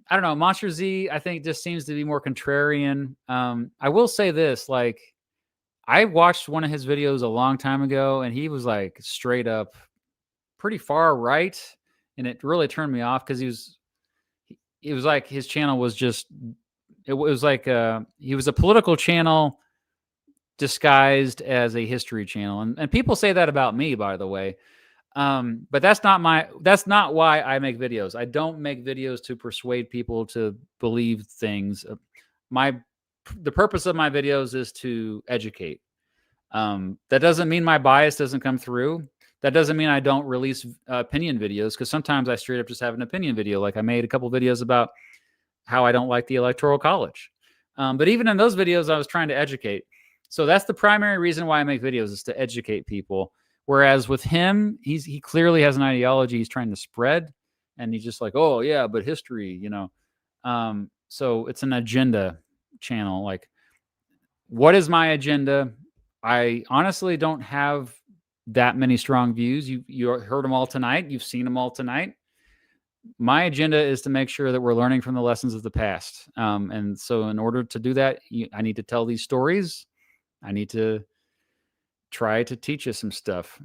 don't know. Monsieur Z, I think, just seems to be more contrarian. I will say this, like, I watched one of his videos a long time ago, and he was like straight up pretty far right, and it really turned me off because it was like his channel was just it was like he was a political channel disguised as a history channel, and people say that about me, by the way. But that's not why I make videos. I don't make videos to persuade people to believe things. The purpose of my videos is to educate. That doesn't mean my bias doesn't come through. That doesn't mean I don't release opinion videos, because sometimes I straight up just have an opinion video. Like I made a couple videos about how I don't like the Electoral College. But even in those videos, I was trying to educate. So that's the primary reason why I make videos, is to educate people. Whereas with him, he clearly has an ideology he's trying to spread, and he's just like, oh yeah, but history, so it's an agenda channel. Like, what is my agenda? I honestly don't have that many strong views. You heard them all tonight. You've seen them all tonight. My agenda is to make sure that we're learning from the lessons of the past. And so in order to do that, I need to tell these stories. I need to try to teach you some stuff.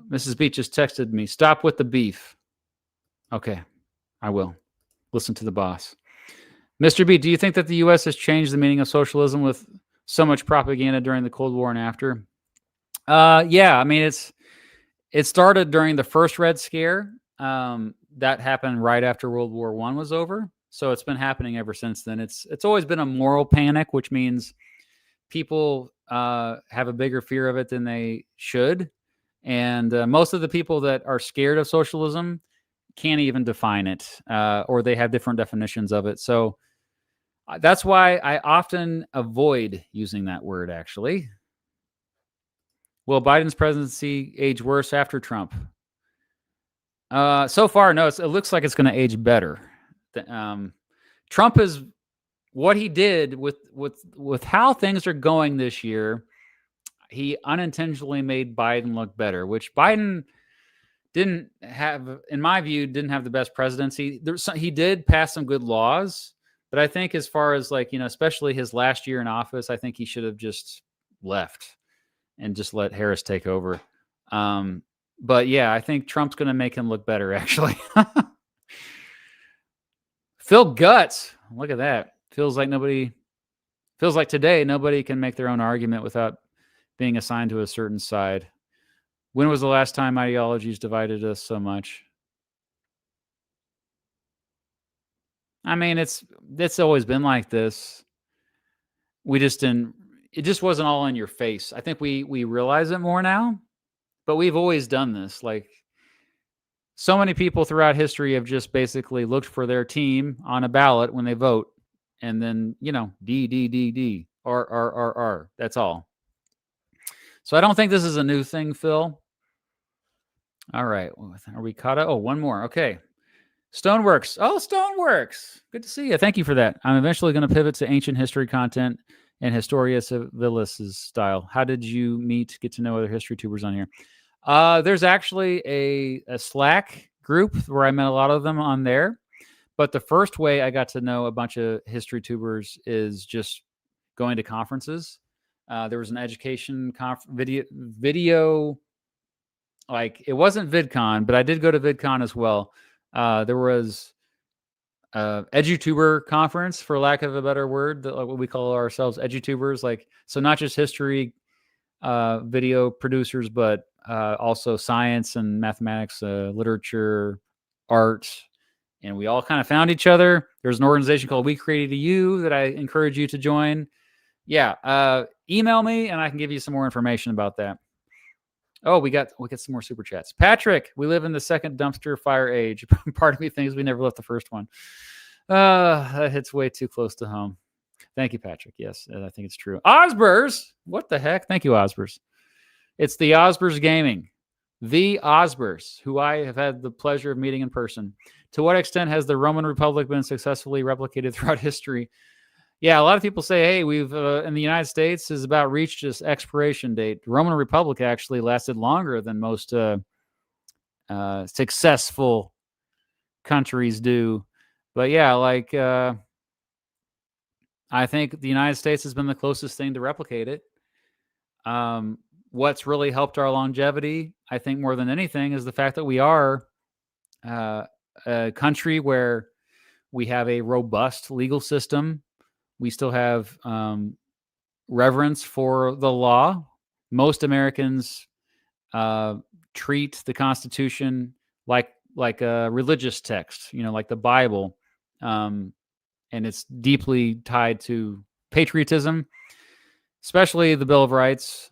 Mrs. Beach just texted me, stop with the beef. Okay, I will. Listen to the boss. Mr. B, do you think that the U.S. has changed the meaning of socialism with so much propaganda during the Cold War and after? Yeah, I mean, it started during the first Red Scare. That happened right after World War I was over. So it's been happening ever since then. It's always been a moral panic, which means people have a bigger fear of it than they should. And most of the people that are scared of socialism can't even define it, or they have different definitions of it. So that's why I often avoid using that word, actually. Will Biden's presidency age worse after Trump? So far, no. It looks like it's going to age better. Trump is what he did with how things are going this year. He unintentionally made Biden look better, which Biden didn't have, in my view, didn't have the best presidency. He did pass some good laws, but I think as far as especially his last year in office, I think he should have just left and just let Harris take over. But yeah, I think Trump's going to make him look better, actually. Phil Guts, look at that. Feels like today nobody can make their own argument without being assigned to a certain side. When was the last time ideologies divided us so much? I mean, it's always been like this. We just didn't. It just wasn't all in your face. I think we realize it more now, but we've always done this. Like, so many people throughout history have just basically looked for their team on a ballot when they vote, and then D D D D R R R R. That's all. So I don't think this is a new thing, Phil. All right, are we caught up? Oh, one more. Okay. Stoneworks. Oh, Stoneworks. Good to see you. Thank you for that. I'm eventually going to pivot to ancient history content and Historia Civilis' style. How did you meet, get to know other history tubers on here? There's actually a Slack group where I met a lot of them on there. But the first way I got to know a bunch of history tubers is just going to conferences. There was an education video. Like, it wasn't VidCon, but I did go to VidCon as well. There was EduTuber conference, for lack of a better word, what we call ourselves, EduTubers. Like, so not just history video producers, but also science and mathematics, literature, art, and we all kind of found each other. There's an organization called We Created You that I encourage you to join. Yeah, email me and I can give you some more information about that. Oh, we got some more super chats. Patrick, we live in the second dumpster fire age. Part of me thinks we never left the first one. That hits way too close to home. Thank you, Patrick. Yes, I think it's true. Osbers, what the heck? Thank you, Osbers. It's the Osbers Gaming. The Osbers, who I have had the pleasure of meeting in person. To what extent has the Roman Republic been successfully replicated throughout history? Yeah, a lot of people say, hey, we've in the United States has about reached its expiration date. The Roman Republic actually lasted longer than most successful countries do. But yeah, like I think the United States has been the closest thing to replicate it. What's really helped our longevity, I think, more than anything, is the fact that we are a country where we have a robust legal system. We still have reverence for the law. Most Americans treat the Constitution like a religious text, like the Bible, and it's deeply tied to patriotism, especially the Bill of Rights.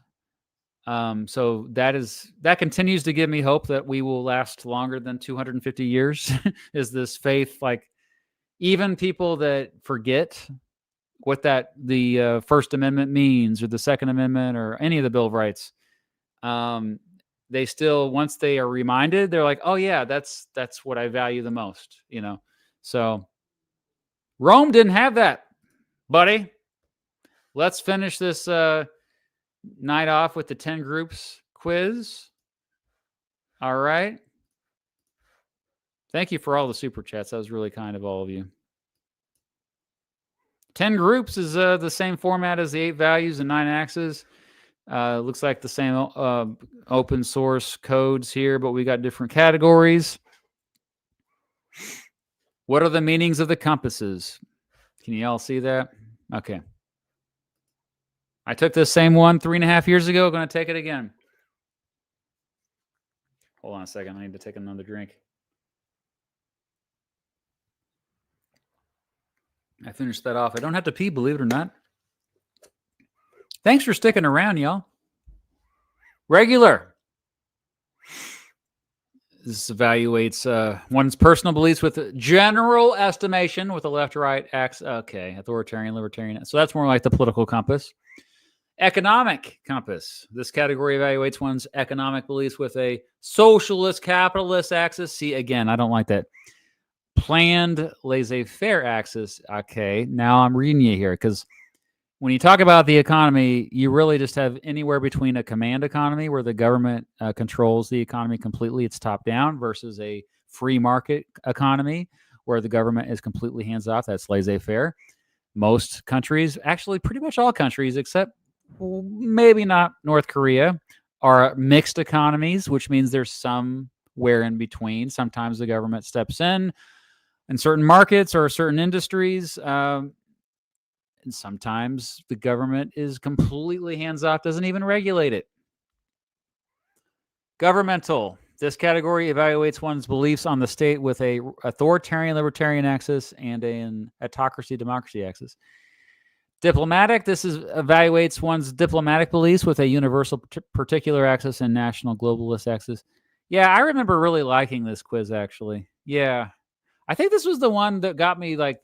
So that continues to give me hope that we will last longer than 250 years. Is this faith, like, even people that forget what the First Amendment means, or the Second Amendment, or any of the Bill of Rights, they still, once they are reminded, they're like, oh yeah, that's what I value the most, So Rome didn't have that, buddy. Let's finish this night off with the 10 groups quiz. All right. Thank you for all the super chats. That was really kind of all of you. 10 groups is the same format as the 8 values and 9 axes. Looks like the same open source codes here, but we got different categories. What are the meanings of the compasses? Can you all see that? Okay. I took this same one 3.5 years ago. Going to take it again. Hold on a second. I need to take another drink. I finished that off. I don't have to pee, believe it or not. Thanks for sticking around, y'all. Regular. This evaluates one's personal beliefs with general estimation with a left-right axis. Okay, authoritarian, libertarian. So that's more like the political compass. Economic compass. This category evaluates one's economic beliefs with a socialist, capitalist axis. See, again, I don't like that. Planned, laissez-faire axis. Okay, now I'm reading you here because when you talk about the economy, you really just have anywhere between a command economy where the government controls the economy completely, it's top down, versus a free market economy where the government is completely hands off. That's laissez-faire. Most countries, actually pretty much all countries except maybe not North Korea, are mixed economies, which means there's somewhere in between. Sometimes the government steps in certain markets or certain industries. And sometimes the government is completely hands-off, doesn't even regulate it. Governmental. This category evaluates one's beliefs on the state with a authoritarian, libertarian axis and an autocracy, democracy axis. Diplomatic. This evaluates one's diplomatic beliefs with a universal particular axis and national globalist axis. Yeah, I remember really liking this quiz, actually. Yeah. I think this was the one that got me like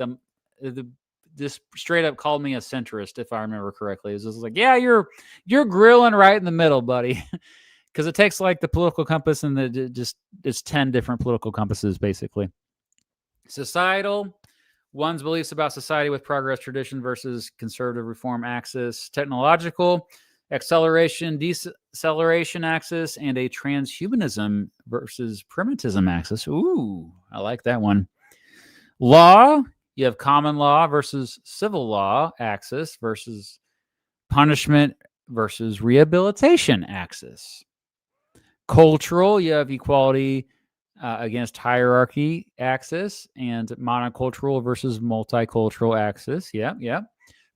this straight up called me a centrist, if I remember correctly. It was just like, yeah, you're grilling right in the middle, buddy. Because it takes like the political compass and it's 10 different political compasses, basically. Societal, one's beliefs about society with progress tradition versus conservative reform axis. Technological, acceleration, deceleration axis, and a transhumanism versus primitivism axis. Ooh, I like that one. Law, you have common law versus civil law axis versus punishment versus rehabilitation axis. Cultural, you have equality against hierarchy axis and monocultural versus multicultural axis. Yeah.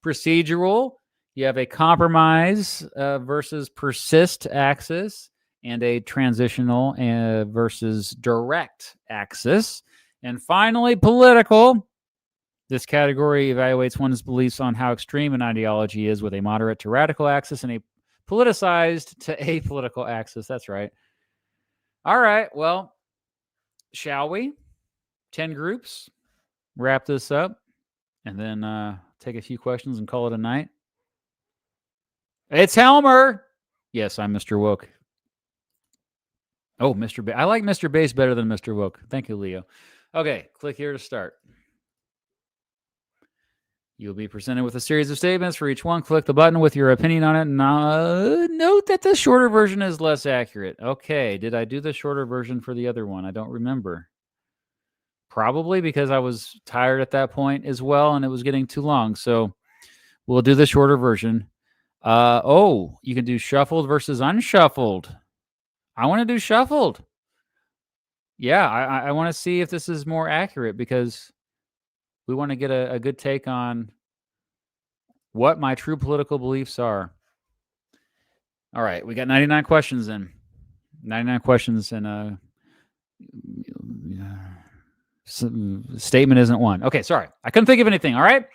Procedural, you have a compromise versus persist axis and a transitional versus direct axis. And finally, political. This category evaluates one's beliefs on how extreme an ideology is with a moderate to radical axis and a politicized to apolitical axis. That's right. All right. Well, shall we? 10 groups. Wrap this up and then take a few questions and call it a night. It's Helmer. Yes, I'm Mr. Woke. Oh, Mr. I like Mr. Base better than Mr. Woke. Thank you, Leo. Okay, click here to start. You'll be presented with a series of statements. For each one, click the button with your opinion on it. Note that the shorter version is less accurate. Okay, did I do the shorter version for the other one? I don't remember. Probably because I was tired at that point as well, and it was getting too long. So we'll do the shorter version. You can do shuffled versus unshuffled. I want to do shuffled. Yeah, I want to see if this is more accurate because we want to get a good take on what my true political beliefs are. All right, we got 99 questions in. 99 questions and statement isn't one. Okay, sorry. I couldn't think of anything, all right?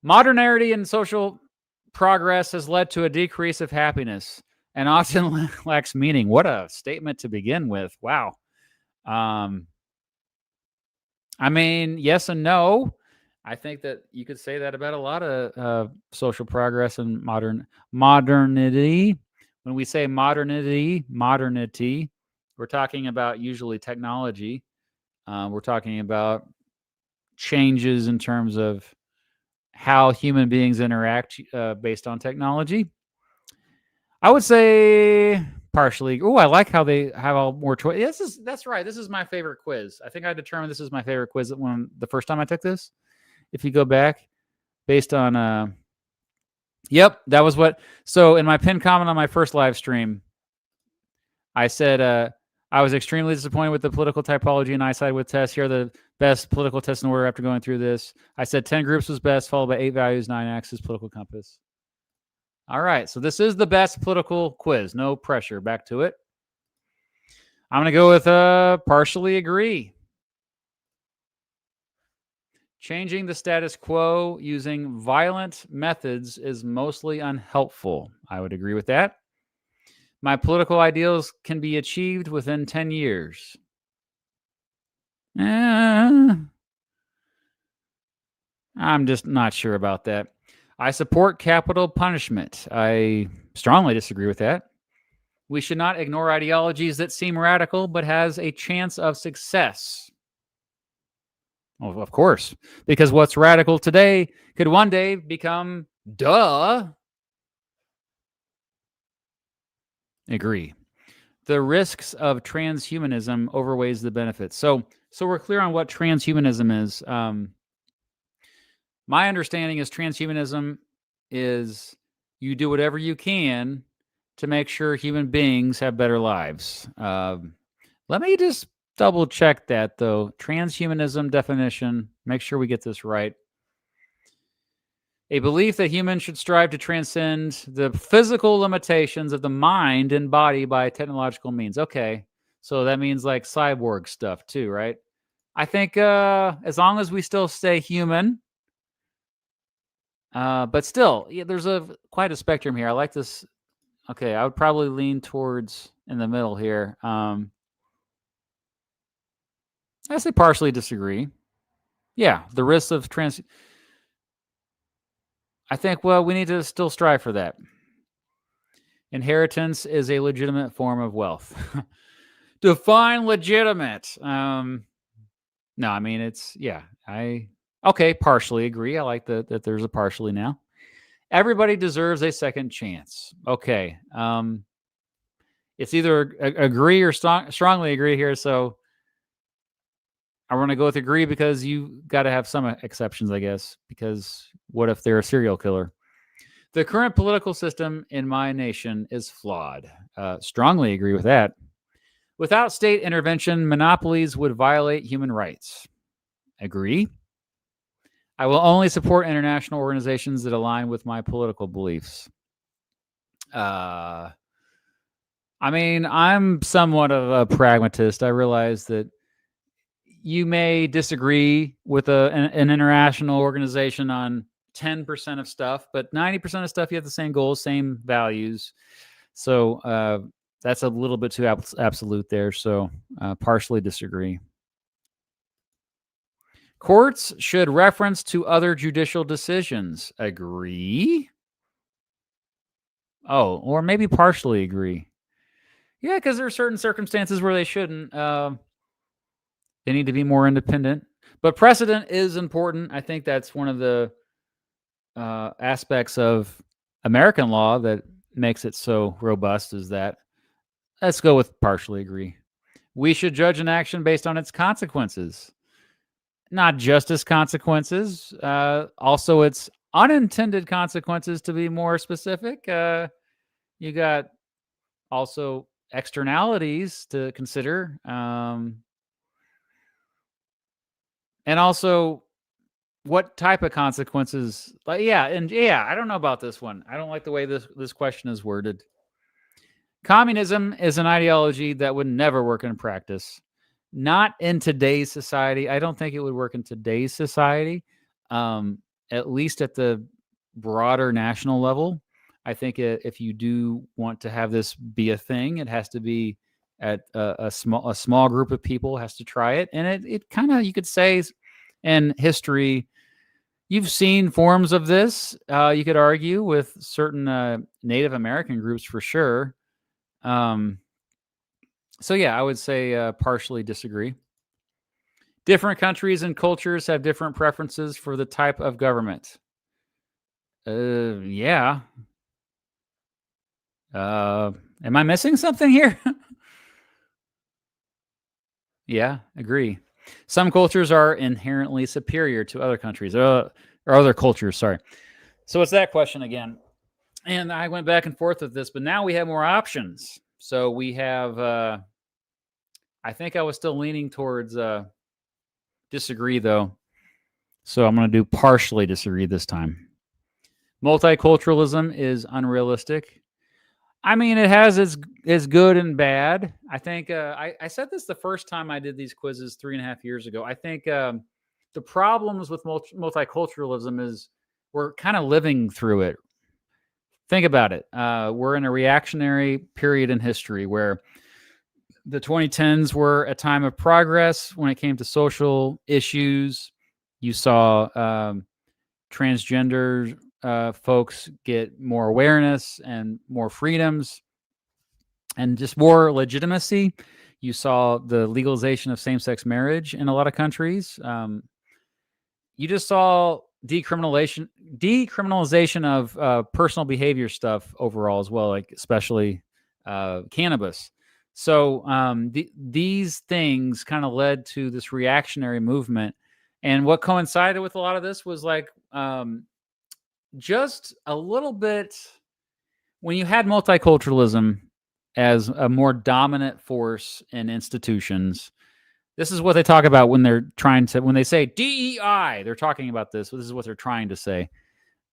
Modernity and social progress has led to a decrease of happiness and often lacks meaning. What a statement to begin with. Wow. I mean, yes and no. I think that you could say that about a lot of social progress and modernity. When we say modernity, we're talking about usually technology. We're talking about changes in terms of how human beings interact based on technology. I would say partially. Oh, I like how they have all more choice. That's right. This is my favorite quiz. I think I determined this is my favorite quiz when the first time I took this. If you go back, based on yep, that was what. So in my pinned comment on my first live stream, I said I was extremely disappointed with the political typology and eyesight with tests. Here are the best political tests in order after going through this. I said 10 groups was best, followed by 8 values, 9 axes, political compass. All right, so this is the best political quiz. No pressure. Back to it. I'm going to go with partially agree. Changing the status quo using violent methods is mostly unhelpful. I would agree with that. My political ideals can be achieved within 10 years. I'm just not sure about that. I support capital punishment. I strongly disagree with that. We should not ignore ideologies that seem radical but has a chance of success. Well, of course, because what's radical today could one day become duh. Agree. The risks of transhumanism overweighs the benefits. So we're clear on what transhumanism is. My understanding is transhumanism is you do whatever you can to make sure human beings have better lives. Let me just double check that, though. Transhumanism definition, make sure we get this right. A belief that humans should strive to transcend the physical limitations of the mind and body by technological means. Okay, so that means like cyborg stuff too, right? I think as long as we still stay human, but still, yeah, there's quite a spectrum here. I like this. Okay, I would probably lean towards in the middle here. I say partially disagree. Yeah, the risks of I think, well, we need to still strive for that. Inheritance is a legitimate form of wealth. Define legitimate. No, I mean, it's, yeah, okay, partially agree. I like that there's a partially now. Everybody deserves a second chance. Okay. It's either agree or strongly agree here. So I want to go with agree because you got to have some exceptions, I guess, because what if they're a serial killer? The current political system in my nation is flawed. Strongly agree with that. Without state intervention, monopolies would violate human rights. Agree. I will only support international organizations that align with my political beliefs. I mean, I'm somewhat of a pragmatist. I realize that you may disagree with an international organization on 10% of stuff, but 90% of stuff you have the same goals, same values. So that's a little bit too absolute there. So partially disagree. Courts should reference to other judicial decisions. Agree. Oh, or maybe partially agree. Yeah, because there are certain circumstances where they shouldn't. They need to be more independent. But precedent is important. I think that's one of the aspects of American law that makes it so robust is that. Let's go with partially agree. We should judge an action based on its consequences, not just its consequences, also its unintended consequences, to be more specific. You got also externalities to consider. And also what type of consequences? I don't know about this one. I don't like the way this question is worded. Communism is an ideology that would never work in practice. Not in today's society. I don't think it would work in today's society, at least at the broader national level. I think if you do want to have this be a thing, it has to be at a small group of people has to try it. And it kind of, you could say in history, you've seen forms of this, you could argue, with certain Native American groups for sure. So yeah, I would say partially disagree. Different countries and cultures have different preferences for the type of government. Yeah. Am I missing something here? Yeah, agree. Some cultures are inherently superior to other countries, or other cultures, sorry. So it's that question again. And I went back and forth with this, but now we have more options. So we have, I think I was still leaning towards disagree, though. So I'm going to do partially disagree this time. Multiculturalism is unrealistic. I mean, it has its good and bad. I think I said this the first time I did these quizzes 3.5 years ago. I think the problems with multiculturalism is we're kind of living through it. Think about it. We're in a reactionary period in history where the 2010s were a time of progress when it came to social issues. You saw transgender folks get more awareness and more freedoms and just more legitimacy. You saw the legalization of same-sex marriage in a lot of countries. You just saw decriminalization of personal behavior stuff overall as well, like especially cannabis. So these things kind of led to this reactionary movement. And what coincided with a lot of this was like just a little bit when you had multiculturalism as a more dominant force in institutions. This is what they talk about when when they say DEI, they're talking about this. This is what they're trying to say.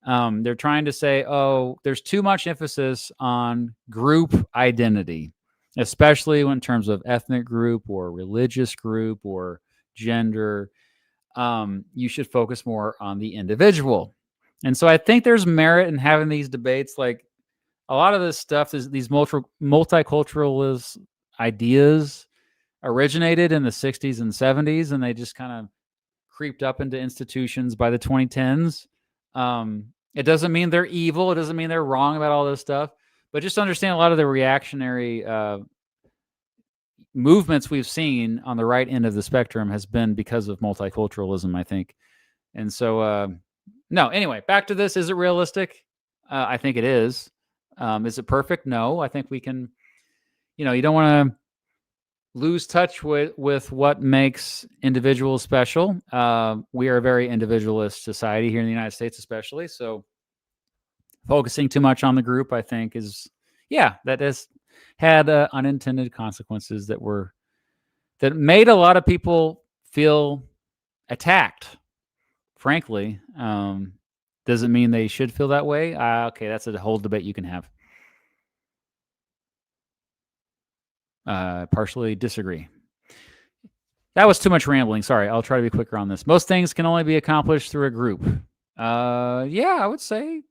They're trying to say, oh, there's too much emphasis on group identity, especially in terms of ethnic group or religious group or gender. You should focus more on the individual. And so I think there's merit in having these debates. Like a lot of this stuff, these multiculturalist ideas originated in the 60s and 70s, and they just kind of creeped up into institutions by the 2010s. It doesn't mean they're evil. It doesn't mean they're wrong about all this stuff. But just understand a lot of the reactionary movements we've seen on the right end of the spectrum has been because of multiculturalism, I think. And so, no, anyway, back to this. Is it realistic? I think it is. Is it perfect? No. I think we can, you don't want to lose touch with what makes individuals special. We are a very individualist society here in the United States, especially. So focusing too much on the group, I think, that has had unintended consequences that made a lot of people feel attacked. Frankly, does it mean they should feel that way? Okay, that's a whole debate you can have. Partially disagree. That was too much rambling. Sorry, I'll try to be quicker on this. Most things can only be accomplished through a group. Yeah, I would say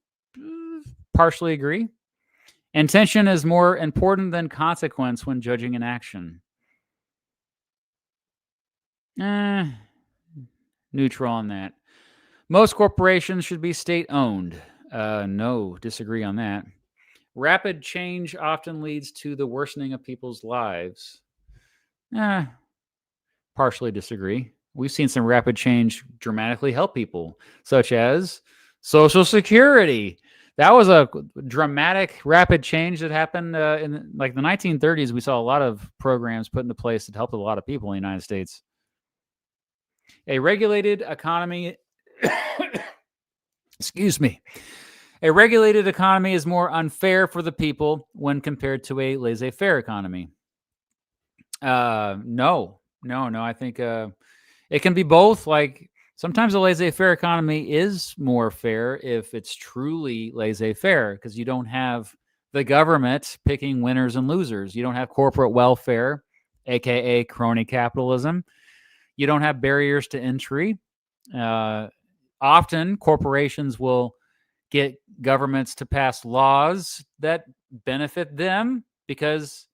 partially agree. Intention is more important than consequence when judging an action. Neutral on that. Most corporations should be state-owned. No, disagree on that. Rapid change often leads to the worsening of people's lives. Partially disagree. We've seen some rapid change dramatically help people, such as Social Security. That was a dramatic, rapid change that happened in like the 1930s. We saw a lot of programs put into place that helped a lot of people in the United States. A regulated economy, excuse me. A regulated economy is more unfair for the people when compared to a laissez-faire economy. No. I think it can be both. Like sometimes a laissez-faire economy is more fair if it's truly laissez-faire because you don't have the government picking winners and losers. You don't have corporate welfare, aka crony capitalism. You don't have barriers to entry. Often corporations will get governments to pass laws that benefit them because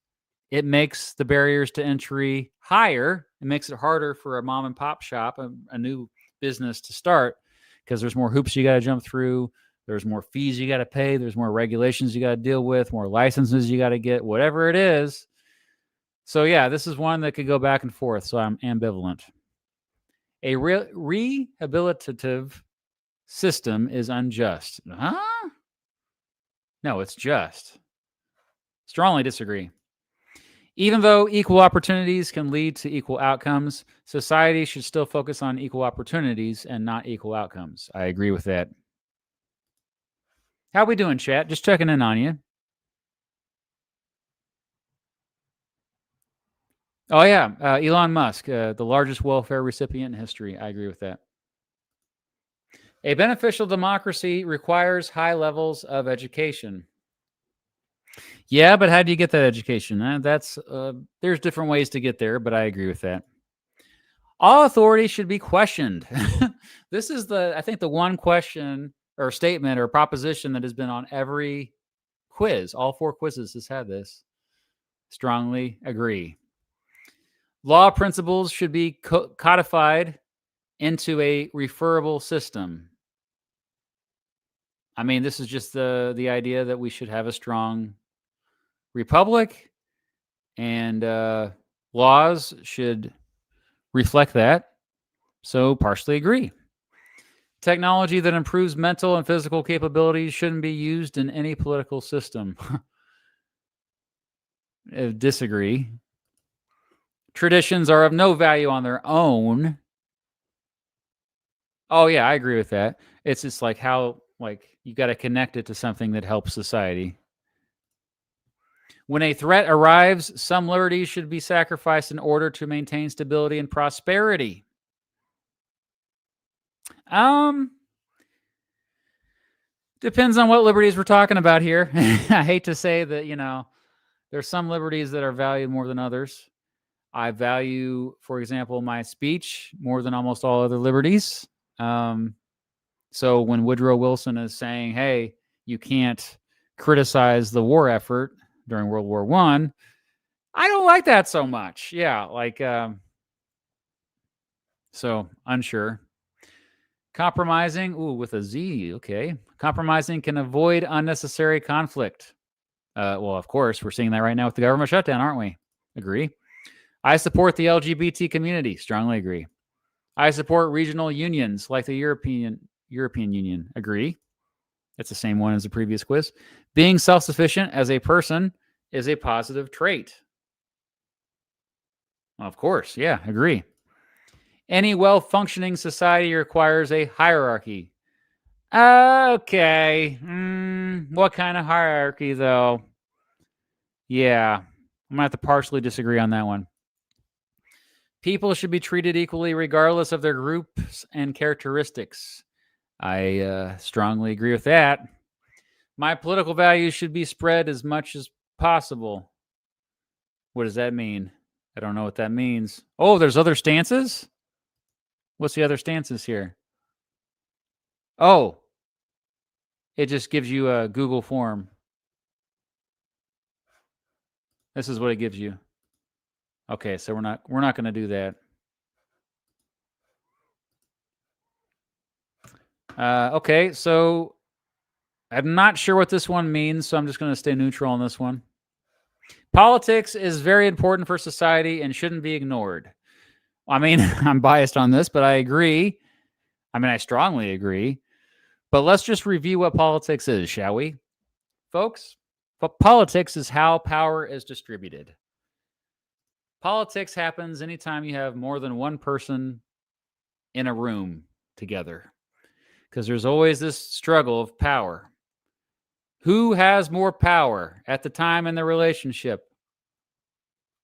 it makes the barriers to entry higher. It makes it harder for a mom and pop shop, a new business to start because there's more hoops you got to jump through. There's more fees you got to pay. There's more regulations you got to deal with, more licenses you got to get, whatever it is. So yeah, this is one that could go back and forth. So I'm ambivalent. A rehabilitative system is unjust. Huh? No, it's just. Strongly disagree. Even though equal opportunities can lead to equal outcomes, society should still focus on equal opportunities and not equal outcomes. I agree with that. How we doing, chat? Just checking in on you. Oh, yeah. Elon Musk, the largest welfare recipient in history. I agree with that. A beneficial democracy requires high levels of education. Yeah, but how do you get that education? There's different ways to get there, but I agree with that. All authority should be questioned. This is I think the one question or statement or proposition that has been on every quiz. All 4 quizzes has had this. Strongly agree. Law principles should be codified into a referable system. I mean, this is just the idea that we should have a strong republic, and laws should reflect that. So partially agree. Technology that improves mental and physical capabilities shouldn't be used in any political system. Disagree. Traditions are of no value on their own. Oh yeah, I agree with that. It's just like how you got to connect it to something that helps society. When a threat arrives, some liberties should be sacrificed in order to maintain stability and prosperity. Depends on what liberties we're talking about here. I hate to say that, there's some liberties that are valued more than others. I value, for example, my speech more than almost all other liberties. So when Woodrow Wilson is saying, hey, you can't criticize the war effort during World War I don't like that so much. Yeah, so unsure. Compromising, with a Z, okay. Compromising can avoid unnecessary conflict. Well, of course, we're seeing that right now with the government shutdown, aren't we? Agree. I support the LGBT community. Strongly agree. I support regional unions like the European Union. Agree. That's the same one as the previous quiz. Being self-sufficient as a person is a positive trait. Of course, yeah, agree. Any well-functioning society requires a hierarchy. Okay. What kind of hierarchy, though? Yeah, I'm going to have to partially disagree on that one. People should be treated equally regardless of their groups and characteristics. I strongly agree with that. My political values should be spread as much as possible. What does that mean? I don't know what that means. Oh, there's other stances? What's the other stances here? Oh, it just gives you a Google form. This is what it gives you. Okay, so we're not going to do that. Okay, so I'm not sure what this one means, so I'm just going to stay neutral on this one. Politics is very important for society and shouldn't be ignored. I mean, I'm biased on this, but I agree. I mean, I strongly agree. But let's just review what politics is, shall we? Folks, politics is how power is distributed. Politics happens anytime you have more than one person in a room together, because there's always this struggle of power. Who has more power at the time in the relationship?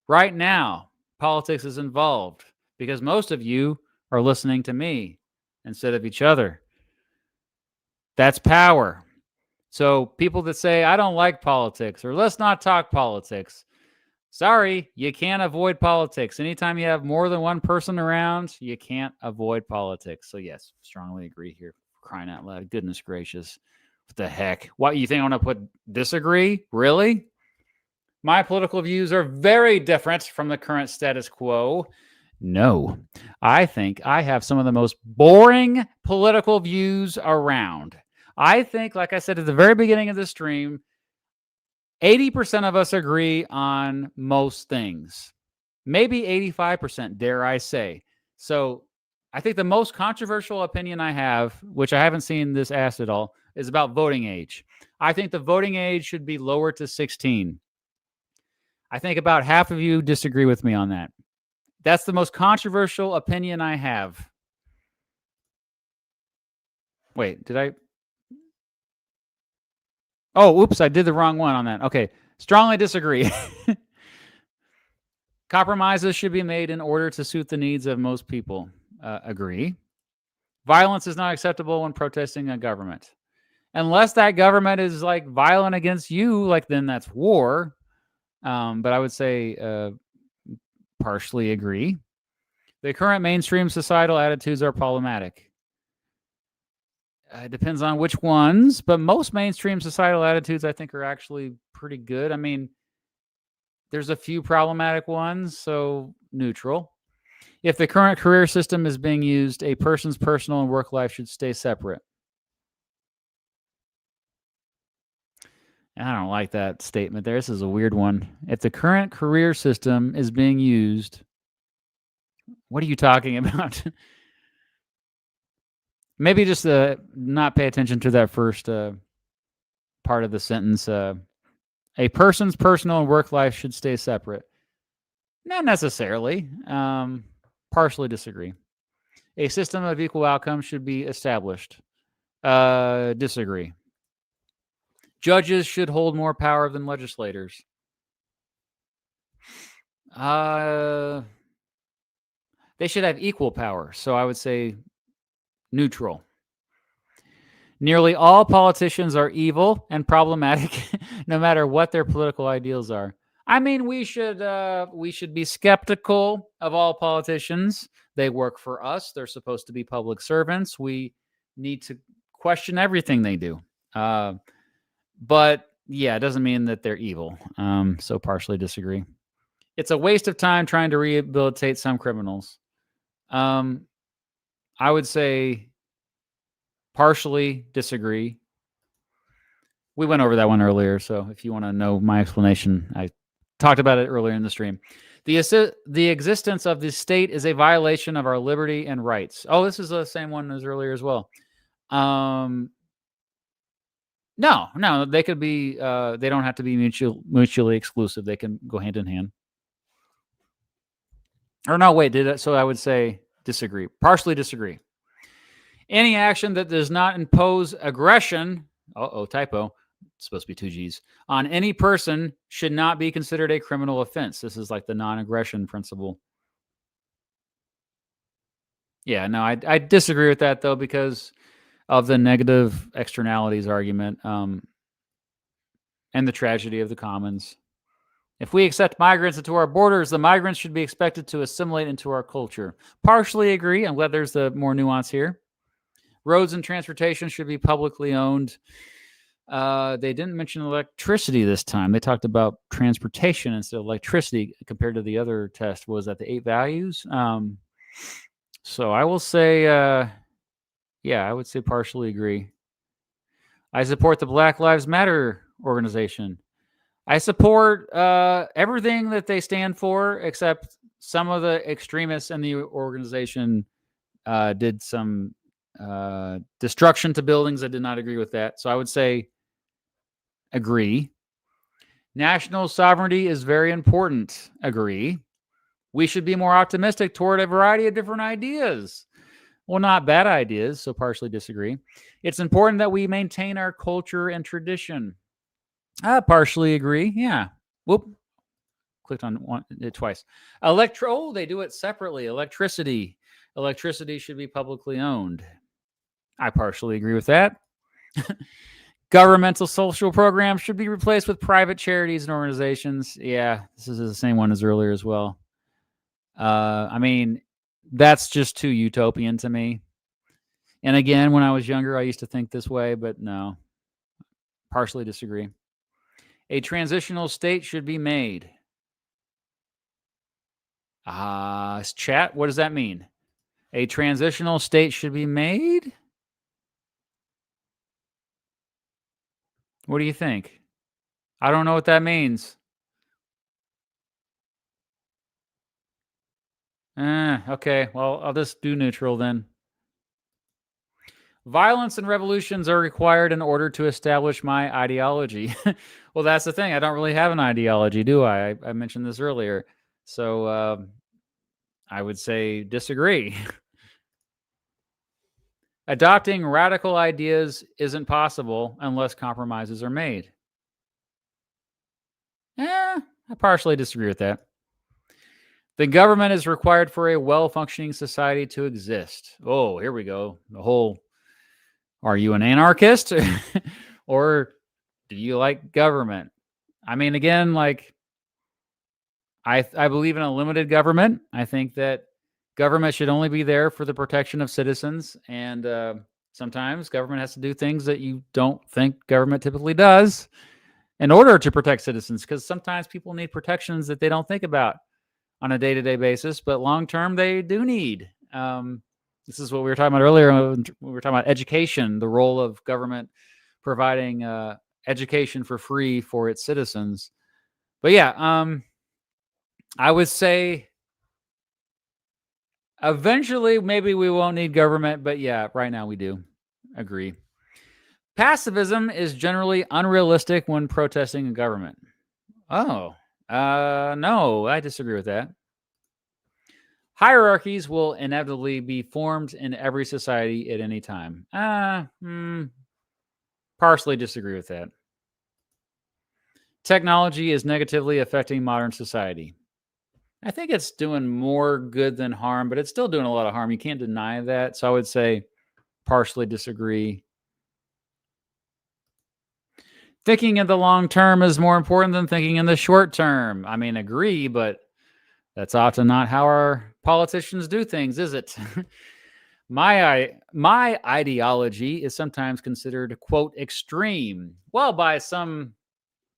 Right now, politics is involved because most of you are listening to me instead of each other. That's power. So people that say, I don't like politics, or let's not talk politics. Sorry, you can't avoid politics. Anytime you have more than one person around, you can't avoid politics. So yes, strongly agree here. Crying out loud. Goodness gracious. What the heck? What, you think I'm going to put disagree? Really? My political views are very different from the current status quo. No, I think I have some of the most boring political views around. I think, like I said at the very beginning of the stream, 80% of us agree on most things. Maybe 85%, dare I say. So I think the most controversial opinion I have, which I haven't seen this asked at all, is about voting age. I think the voting age should be lowered to 16. I think about half of you disagree with me on that. That's the most controversial opinion I have. Wait, did I? Oh, oops, I did the wrong one on that. Okay, strongly disagree. Compromises should be made in order to suit the needs of most people. Agree. Violence is not acceptable when protesting a government. Unless that government is like violent against you, like then that's war. But I would say partially agree. The current mainstream societal attitudes are problematic. It depends on which ones, but most mainstream societal attitudes I think are actually pretty good. I mean, there's a few problematic ones, so neutral. If the current career system is being used, a person's personal and work life should stay separate. I don't like that statement there. This is a weird one. If the current career system is being used, what are you talking about? Maybe just not pay attention to that first part of the sentence. A person's personal and work life should stay separate. Not necessarily. Partially disagree. A system of equal outcomes should be established. Disagree. Judges should hold more power than legislators. They should have equal power. So I would say neutral. Nearly all politicians are evil and problematic, no matter what their political ideals are. I mean, we should be skeptical of all politicians. They work for us. They're supposed to be public servants. We need to question everything they do. But yeah, it doesn't mean that they're evil. So partially disagree. It's a waste of time trying to rehabilitate some criminals. I would say partially disagree. We went over that one earlier, so if you want to know my explanation, I talked about it earlier in the stream. The existence of the state is a violation of our liberty and rights. Oh, this is the same one as earlier as well. No, they could be. They don't have to be mutually exclusive. They can go hand in hand. Or no, wait. So I would say disagree. Partially disagree. Any action that does not impose aggression. Typo. It's supposed to be 2 G's. On any person should not be considered a criminal offense. This is like the non-aggression principle. Yeah, no, I disagree with that though because of the negative externalities argument and the tragedy of the commons. If we accept migrants into our borders, the migrants should be expected to assimilate into our culture. Partially agree. I'm glad there's the more nuance here. Roads and transportation should be publicly owned. They didn't mention electricity this time. They talked about transportation instead of electricity compared to the other test. Was that the 8 values? So I will say, I would say partially agree. I support the Black Lives Matter organization. I support everything that they stand for, except some of the extremists in the organization did some destruction to buildings. I did not agree with that. So I would say agree. National sovereignty is very important. Agree. We should be more optimistic toward a variety of different ideas. Well, not bad ideas, so partially disagree. It's important that we maintain our culture and tradition. I partially agree. Yeah. Whoop. Clicked on it twice. They do it separately. Electricity. Electricity should be publicly owned. I partially agree with that. Governmental social programs should be replaced with private charities and organizations. Yeah, this is the same one as earlier as well. I mean, that's just too utopian to me. And again, when I was younger, I used to think this way, but no. Partially disagree. A transitional state should be made. Chat, what does that mean? A transitional state should be made? What do you think? I don't know what that means. Okay, well, I'll just do neutral then. Violence and revolutions are required in order to establish my ideology. Well, that's the thing. I don't really have an ideology, do I? I mentioned this earlier. So I would say disagree. Adopting radical ideas isn't possible unless compromises are made. I partially disagree with that. The government is required for a well-functioning society to exist. Oh, here we go. The whole, are you an anarchist? Or do you like government? I mean, again, like, I believe in a limited government. I think that Government should only be there for the protection of citizens, and sometimes government has to do things that you don't think government typically does in order to protect citizens, because sometimes people need protections that they don't think about on a day-to-day basis, but long-term they do need. This is what we were talking about earlier when we were talking about education, the role of government providing education for free for its citizens. But yeah, I would say eventually maybe we won't need government, but yeah, right now we do. Agree. Pacifism is generally unrealistic when protesting a government. Oh, no, I disagree with that. Hierarchies will inevitably be formed in every society at any time. Partially disagree with that. Technology is negatively affecting modern society. I think it's doing more good than harm, but it's still doing a lot of harm. You can't deny that. So I would say partially disagree. Thinking in the long term is more important than thinking in the short term. I mean, agree, but that's often not how our politicians do things, is it? My ideology is sometimes considered, quote, extreme. Well, by some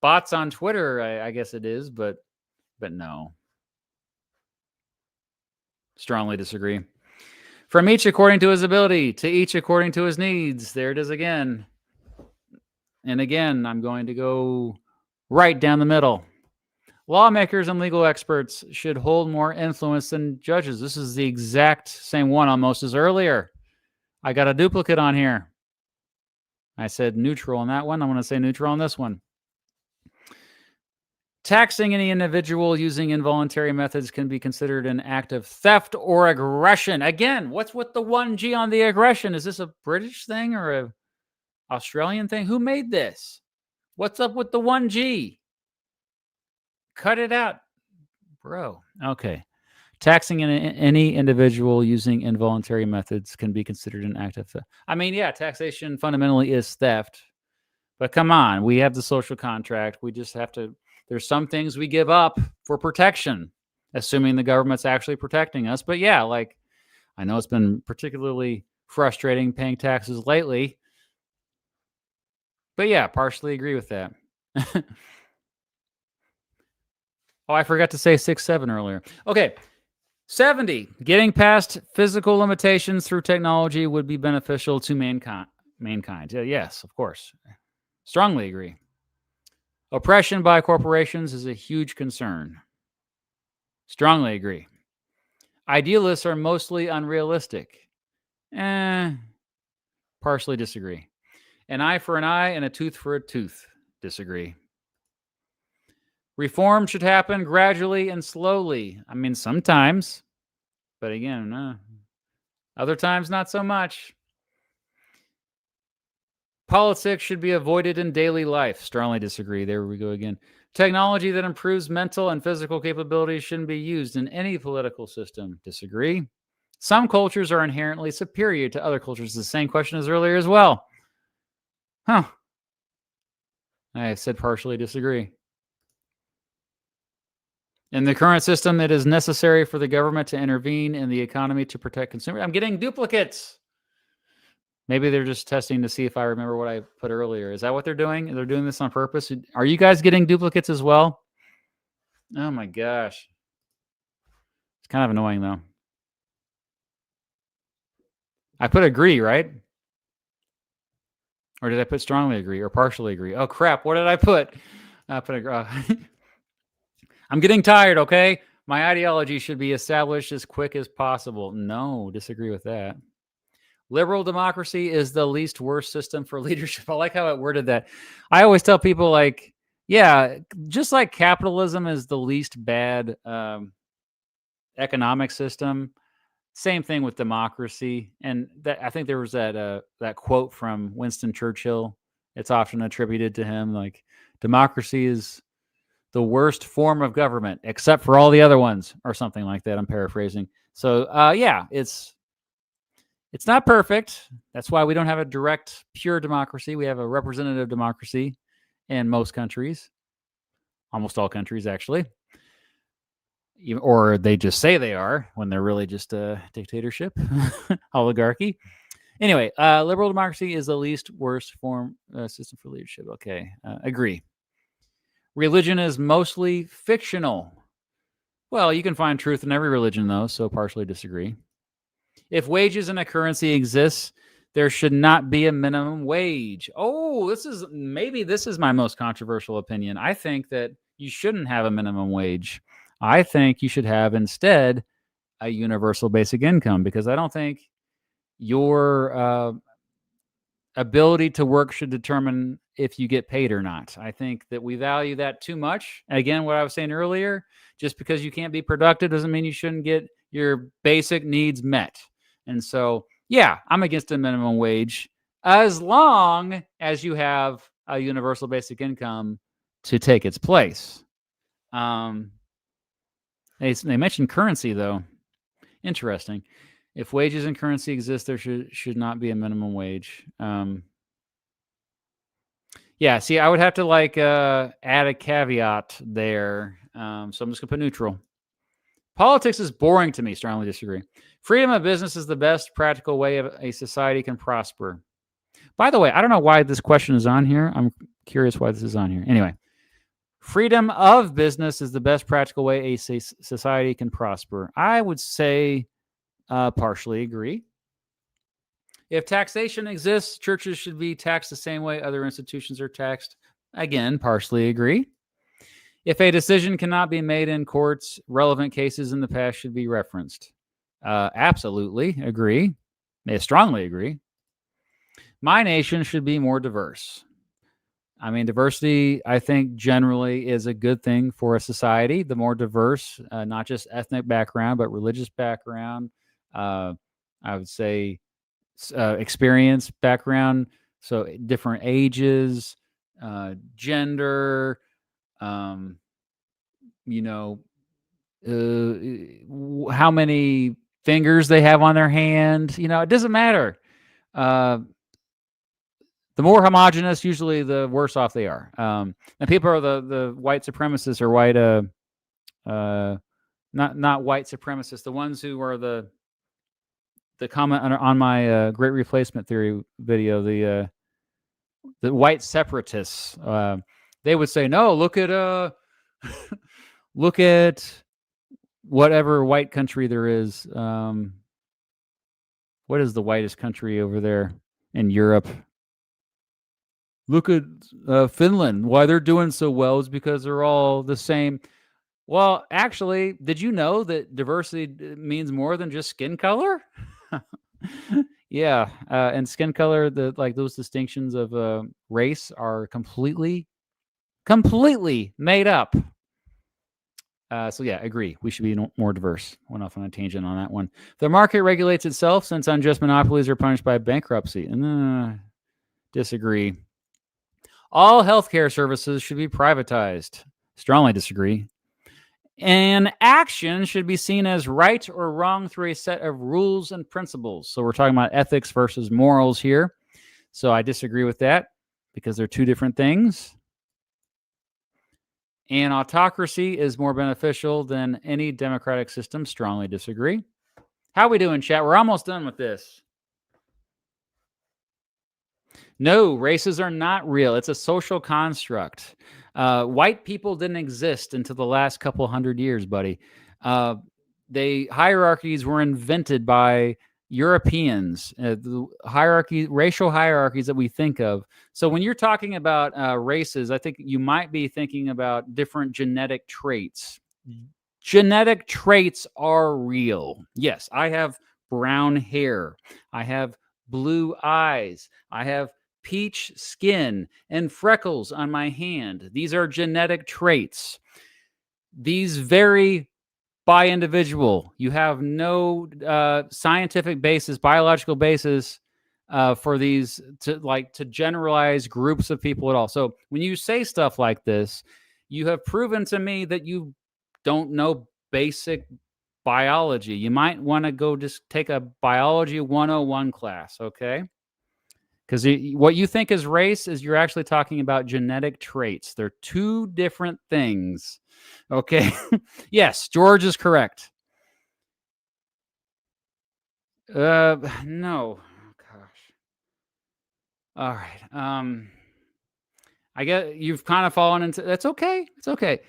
bots on Twitter, I guess it is, but no. Strongly disagree. From each according to his ability, to each according to his needs. There it is again. And again, I'm going to go right down the middle. Lawmakers and legal experts should hold more influence than judges. This is the exact same one almost as earlier. I got a duplicate on here. I said neutral on that one. I'm going to say neutral on this one. Taxing any individual using involuntary methods can be considered an act of theft or aggression. Again, what's with the 1G on the aggression? Is this a British thing or a Australian thing? Who made this? What's up with the 1G? Cut it out, bro. Okay. Taxing any individual using involuntary methods can be considered an act of theft. I mean, yeah, taxation fundamentally is theft. But come on, we have the social contract. We just have to, there's some things we give up for protection, assuming the government's actually protecting us. But yeah, like, I know it's been particularly frustrating paying taxes lately. But yeah, partially agree with that. Oh, I forgot to say 6-7 earlier. Okay. 70. Getting past physical limitations through technology would be beneficial to mankind. Yes, of course. Strongly agree. Oppression by corporations is a huge concern. Strongly agree. Idealists are mostly unrealistic. Partially disagree. An eye for an eye and a tooth for a tooth. Disagree. Reform should happen gradually and slowly. I mean, sometimes, but again, other times not so much. Politics should be avoided in daily life. Strongly disagree. There we go again. Technology that improves mental and physical capabilities shouldn't be used in any political system. Disagree. Some cultures are inherently superior to other cultures. The same question as earlier as well. Huh. I said partially disagree. In the current system, it is necessary for the government to intervene in the economy to protect consumers. I'm getting duplicates. Maybe they're just testing to see if I remember what I put earlier. Is that what they're doing? They're doing this on purpose? Are you guys getting duplicates as well? Oh my gosh. It's kind of annoying though. I put agree, right? Or did I put strongly agree or partially agree? Oh crap, what did I put? I put agree. I'm getting tired, okay? My ideology should be established as quick as possible. No, disagree with that. Liberal democracy is the least worst system for leadership. I like how it worded that. I always tell people, like, yeah, just like capitalism is the least bad economic system, same thing with democracy. And that, I think there was that quote from Winston Churchill. It's often attributed to him, like, democracy is the worst form of government except for all the other ones, or something like that. I'm paraphrasing. So yeah, it's not perfect. That's why we don't have a direct, pure democracy. We have a representative democracy in most countries, almost all countries, actually. or they just say they are when they're really just a dictatorship, oligarchy. Anyway, liberal democracy is the least worst form system for leadership. Okay, agree. Religion is mostly fictional. Well, you can find truth in every religion, though, so partially disagree. If wages and a currency exists, there should not be a minimum wage. Oh, this is my most controversial opinion. I think that you shouldn't have a minimum wage. I think you should have instead a universal basic income, because I don't think your ability to work should determine if you get paid or not. I think that we value that too much. Again, what I was saying earlier, just because you can't be productive doesn't mean you shouldn't get your basic needs met. And so, yeah, I'm against a minimum wage as long as you have a universal basic income to take its place. They mentioned currency, though. Interesting. If wages and currency exist, there should not be a minimum wage. Yeah, see, I would have to add a caveat there. So I'm just gonna put neutral. Politics is boring to me. Strongly disagree. Freedom of business is the best practical way of a society can prosper. By the way, I don't know why this question is on here. I'm curious why this is on here. Anyway, freedom of business is the best practical way a society can prosper. I would say partially agree. If taxation exists, churches should be taxed the same way other institutions are taxed. Again, partially agree. If a decision cannot be made in courts, relevant cases in the past should be referenced. Absolutely agree. I strongly agree. My nation should be more diverse. I mean, diversity, I think, generally is a good thing for a society. The more diverse, not just ethnic background, but religious background, I would say experience background, so different ages, gender, how many fingers they have on their hand. It doesn't matter. The more homogenous, usually the worse off they are. And people are the white supremacists or white, not white supremacists, the ones who are the comment on my Great Replacement Theory video, the white separatists. They would say, no, look at look at whatever white country there is. What is the whitest country over there in Europe? Look at Finland. Why they're doing so well is because they're all the same. Well, actually, did you know that diversity means more than just skin color? Yeah, and skin color, those distinctions of race are completely made up. So yeah, agree. We should be more diverse. Went off on a tangent on that one. The market regulates itself since unjust monopolies are punished by bankruptcy. Disagree. All healthcare services should be privatized. Strongly disagree. And action should be seen as right or wrong through a set of rules and principles. So we're talking about ethics versus morals here. So I disagree with that because they're two different things. And autocracy is more beneficial than any democratic system. Strongly disagree. How we doing, chat? We're almost done with this. No, races are not real. It's a social construct. White people didn't exist until the last couple hundred years, buddy. Hierarchies were invented by Europeans. The racial hierarchies that we think of. So when you're talking about races, I think you might be thinking about different genetic traits. Genetic traits are real. Yes, I have brown hair. I have blue eyes. I have peach skin and freckles on my hand. These are genetic traits. These vary by individual. You have no scientific basis, biological basis for these to generalize groups of people at all. So when you say stuff like this, you have proven to me that you don't know basic biology. You might want to go just take a biology 101 class, okay? Because what you think is race is you're actually talking about genetic traits. They're two different things. Okay. Yes, George is correct. No. Oh, gosh. All right. I get you've kind of fallen into that's okay. It's okay.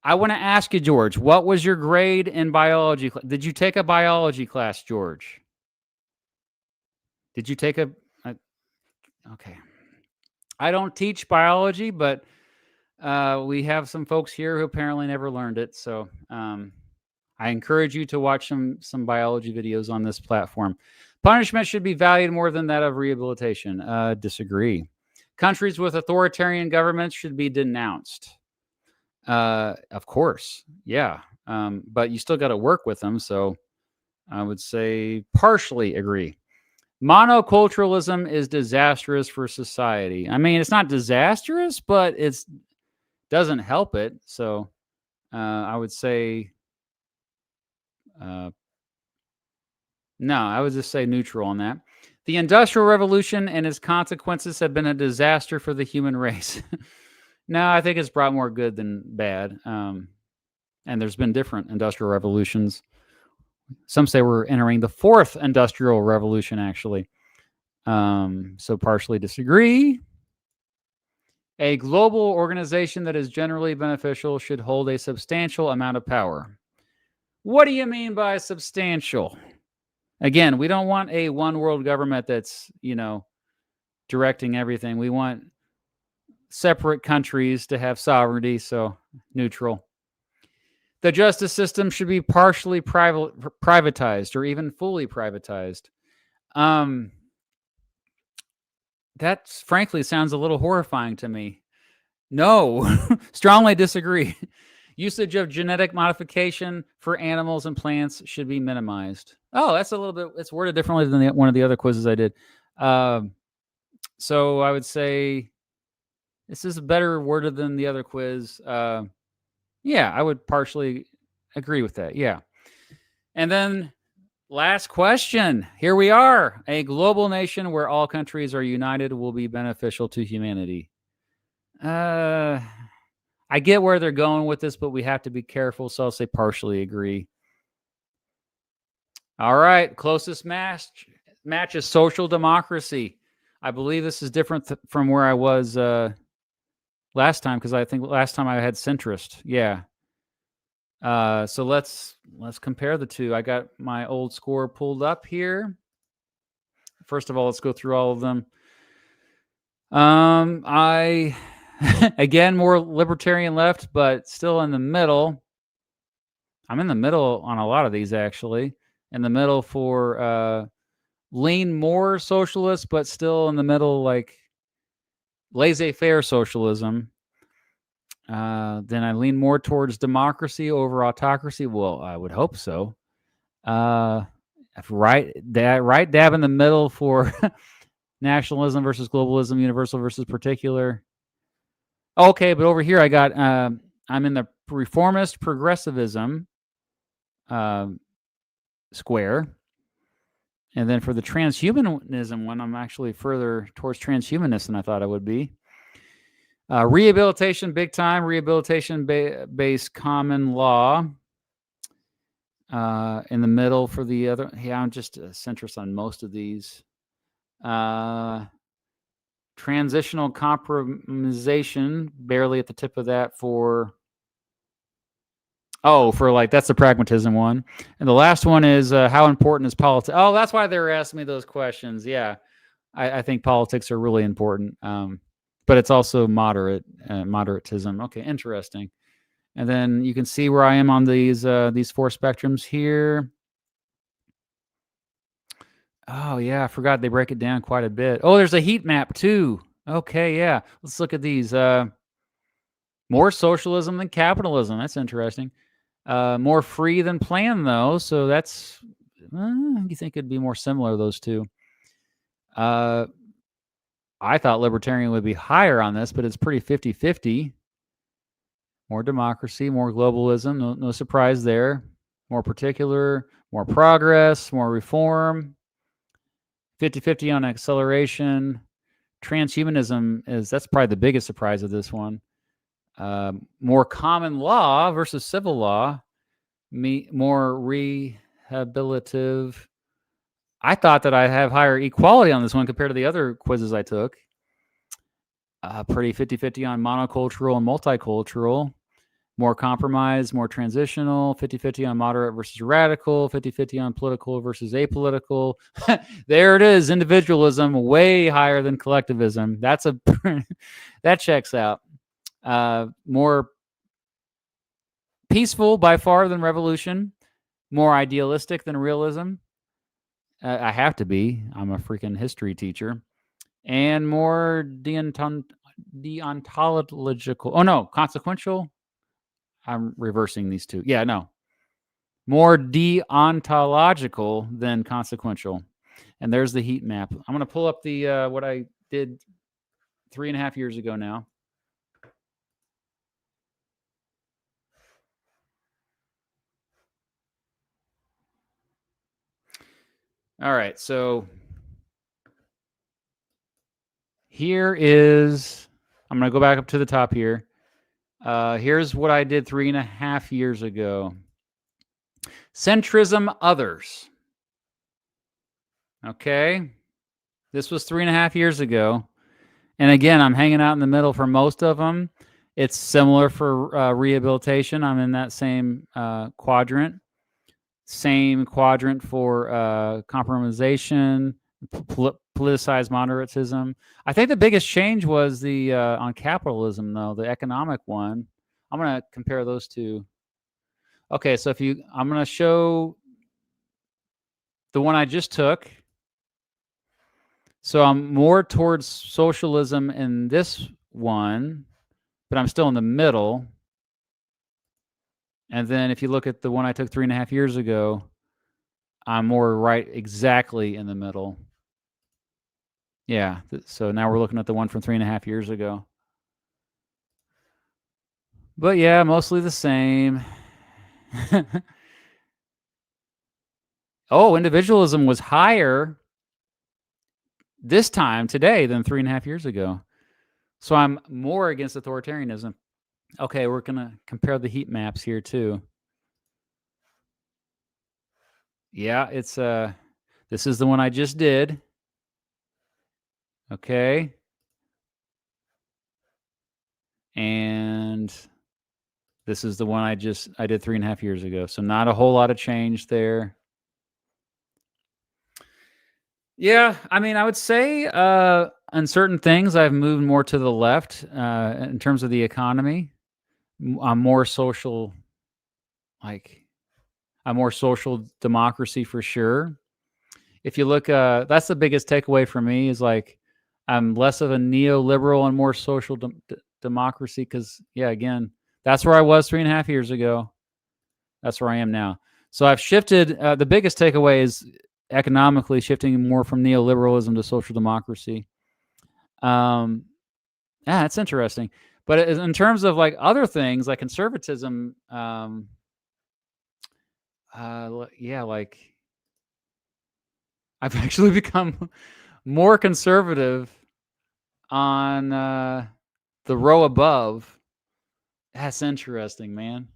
I want to ask you, George, what was your grade in biology? Did you take a biology class, George? Did you take a okay. I don't teach biology, but we have some folks here who apparently never learned it. So I encourage you to watch some biology videos on this platform. Punishment should be valued more than that of rehabilitation. Disagree. Countries with authoritarian governments should be denounced. Of course, yeah. But you still got to work with them. So I would say partially agree. Monoculturalism is disastrous for society. I mean, it's not disastrous, but it's doesn't help it. So I would say no, I would just say neutral on that. The Industrial Revolution and its consequences have been a disaster for the human race. No, I think it's brought more good than bad. And there's been different industrial revolutions. Some say we're entering the fourth industrial revolution, actually. So partially disagree. A global organization that is generally beneficial should hold a substantial amount of power. What do you mean by substantial? Again, we don't want a one world government that's, directing everything. We want separate countries to have sovereignty, so neutral. The justice system should be partially privatized or even fully privatized. That frankly sounds a little horrifying to me. No, strongly disagree. Usage of genetic modification for animals and plants should be minimized. Oh, that's a little bit, it's worded differently than one of the other quizzes I did. So I would say this is better worded than the other quiz. Yeah, I would partially agree with that. Yeah. And then last question. Here we are. A global nation where all countries are united will be beneficial to humanity. I get where they're going with this, but we have to be careful. So I'll say partially agree. All right. Closest match is social democracy. I believe this is different from where I was last time, because I think last time I had centrist. Yeah. So let's compare the two. I got my old score pulled up here. First of all, let's go through all of them. I again more libertarian left, but still in the middle. I'm in the middle on a lot of these, actually. In the middle for lean more socialist, but still in the middle, like laissez-faire socialism. Then I lean more towards democracy over autocracy. Well, I would hope so. Right dab in the middle for nationalism versus globalism, universal versus particular. Okay, but over here I got I'm in the reformist progressivism square. And then for the transhumanism one, I'm actually further towards transhumanist than I thought I would be. Rehabilitation, big time. Rehabilitation-based common law. In the middle for the other. Yeah, I'm just centrist on most of these. Transitional compromisation, barely at the tip of that for. Oh, for like, that's the pragmatism one. And the last one is how important is politics? Oh, that's why they were asking me those questions. Yeah, I think politics are really important. But it's also moderatism. Okay, interesting. And then you can see where I am on these four spectrums here. Oh yeah, I forgot they break it down quite a bit. Oh, there's a heat map too. Okay, yeah. Let's look at these. More socialism than capitalism. That's interesting. More free than planned, though. So that's, you think it'd be more similar, those two. I thought libertarian would be higher on this, but it's pretty 50-50. More democracy, more globalism. No surprise there. More particular, more progress, more reform. 50-50 on acceleration. transhumanism that's probably the biggest surprise of this one. More common law versus civil law, more rehabilitative. I thought that I'd have higher equality on this one compared to the other quizzes I took. Pretty 50-50 on monocultural and multicultural. More compromise, more transitional, 50-50 on moderate versus radical, 50-50 on political versus apolitical. There it is, individualism way higher than collectivism. That checks out. More peaceful by far than revolution, more idealistic than realism. I have to be. I'm a freaking history teacher. And more deontological. Oh, no, consequential. I'm reversing these two. Yeah, no. More deontological than consequential. And there's the heat map. I'm going to pull up the what I did 3.5 years ago now. All right, so here is, I'm going to go back up to the top here. Here's what I did 3.5 years ago. Centrism, others. Okay. This was 3.5 years ago. And again, I'm hanging out in the middle for most of them. It's similar for rehabilitation. I'm in that same quadrant. Same quadrant for compromisation, politicized moderatism. I think the biggest change was the on capitalism, though, the economic one. I'm going to compare those two. Okay, so I'm going to show the one I just took. So I'm more towards socialism in this one, but I'm still in the middle. And then if you look at the one I took 3.5 years ago, I'm more right exactly in the middle. Yeah, so now we're looking at the one from 3.5 years ago. But yeah, mostly the same. Oh, individualism was higher this time today than 3.5 years ago. So I'm more against authoritarianism. Okay, we're going to compare the heat maps here too. Yeah, it's this is the one I just did. Okay. And this is the one I did 3.5 years ago. So not a whole lot of change there. Yeah, I mean, I would say on certain things I've moved more to the left in terms of the economy. I'm more social, I'm more social democracy for sure. If you look, that's the biggest takeaway for me is like I'm less of a neoliberal and more social democracy because, yeah, again, that's where I was 3.5 years ago. That's where I am now. So I've shifted. The biggest takeaway is economically shifting more from neoliberalism to social democracy. Yeah, that's interesting. But in terms of like other things like conservatism, yeah, like I've actually become more conservative on the row above. That's interesting, man.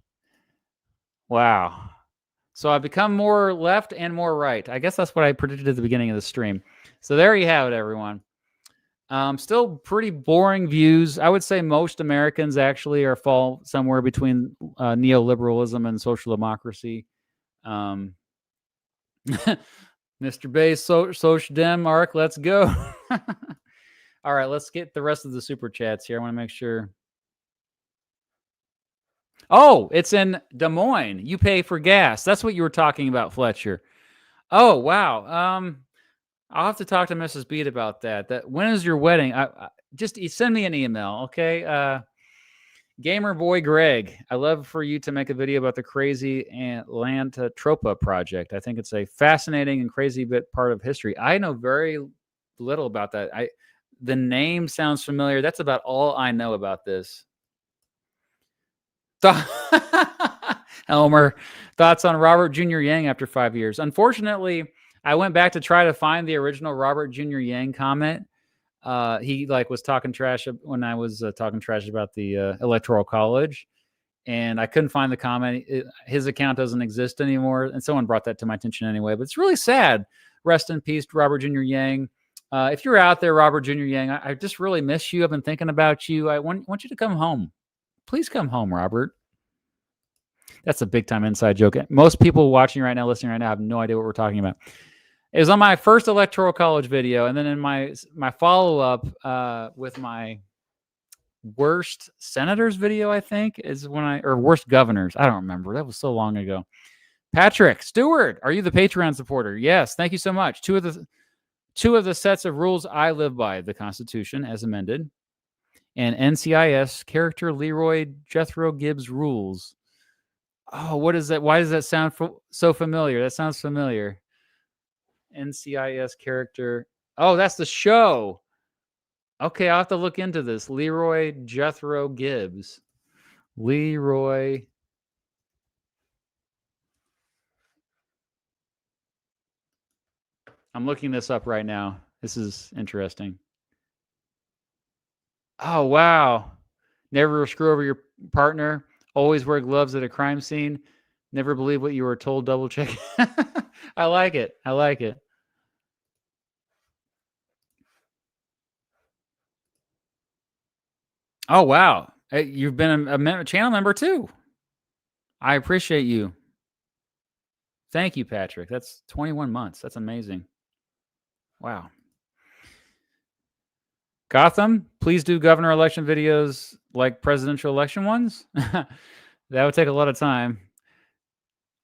Wow. So I've become more left and more right. I guess that's what I predicted at the beginning of the stream. So there you have it, everyone. Still pretty boring views. I would say most Americans actually fall somewhere between neoliberalism and social democracy. Mr. Base, Social Dem, Mark, let's go. All right, let's get the rest of the super chats here. I want to make sure. Oh, it's in Des Moines. You pay for gas. That's what you were talking about, Fletcher. Oh, wow. I'll have to talk to Mrs. Beat about that. When is your wedding? Just send me an email, okay? Gamer Boy Greg, I love for you to make a video about the crazy Atlantotropa project. I think it's a fascinating and crazy bit part of history. I know very little about that. The name sounds familiar. That's about all I know about this. Elmer, thoughts on Robert Jr. Yang after 5 years? Unfortunately, I went back to try to find the original Robert Jr. Yang comment. he like was talking trash when I was talking trash about the Electoral College, and I couldn't find the comment. His account doesn't exist anymore, and someone brought that to my attention anyway. But it's really sad. Rest in peace, Robert Jr. Yang. If you're out there, Robert Jr. Yang, I just really miss you. I've been thinking about you. I want you to come home. Please come home, Robert. That's a big time inside joke. Most people watching right now, listening right now, have no idea what we're talking about. It was on my first Electoral College video, and then in my follow up with my worst senators video, I think is when or worst governors. I don't remember. That was so long ago. Patrick Stewart, are you the Patreon supporter? Yes, thank you so much. Two of the sets of rules I live by: the Constitution as amended, and NCIS character Leroy Jethro Gibbs rules. Oh, what is that? Why does that sound so familiar? That sounds familiar. NCIS character. Oh, that's the show. Okay, I'll have to look into this. Leroy Jethro Gibbs. Leroy. I'm looking this up right now. This is interesting. Oh, wow. Never screw over your partner. Always wear gloves at a crime scene. Never believe what you were told. Double check. I like it. I like it. Oh, wow. You've been a channel member too. I appreciate you. Thank you, Patrick. That's 21 months. That's amazing. Wow. Gotham, please do governor election videos like presidential election ones. That would take a lot of time.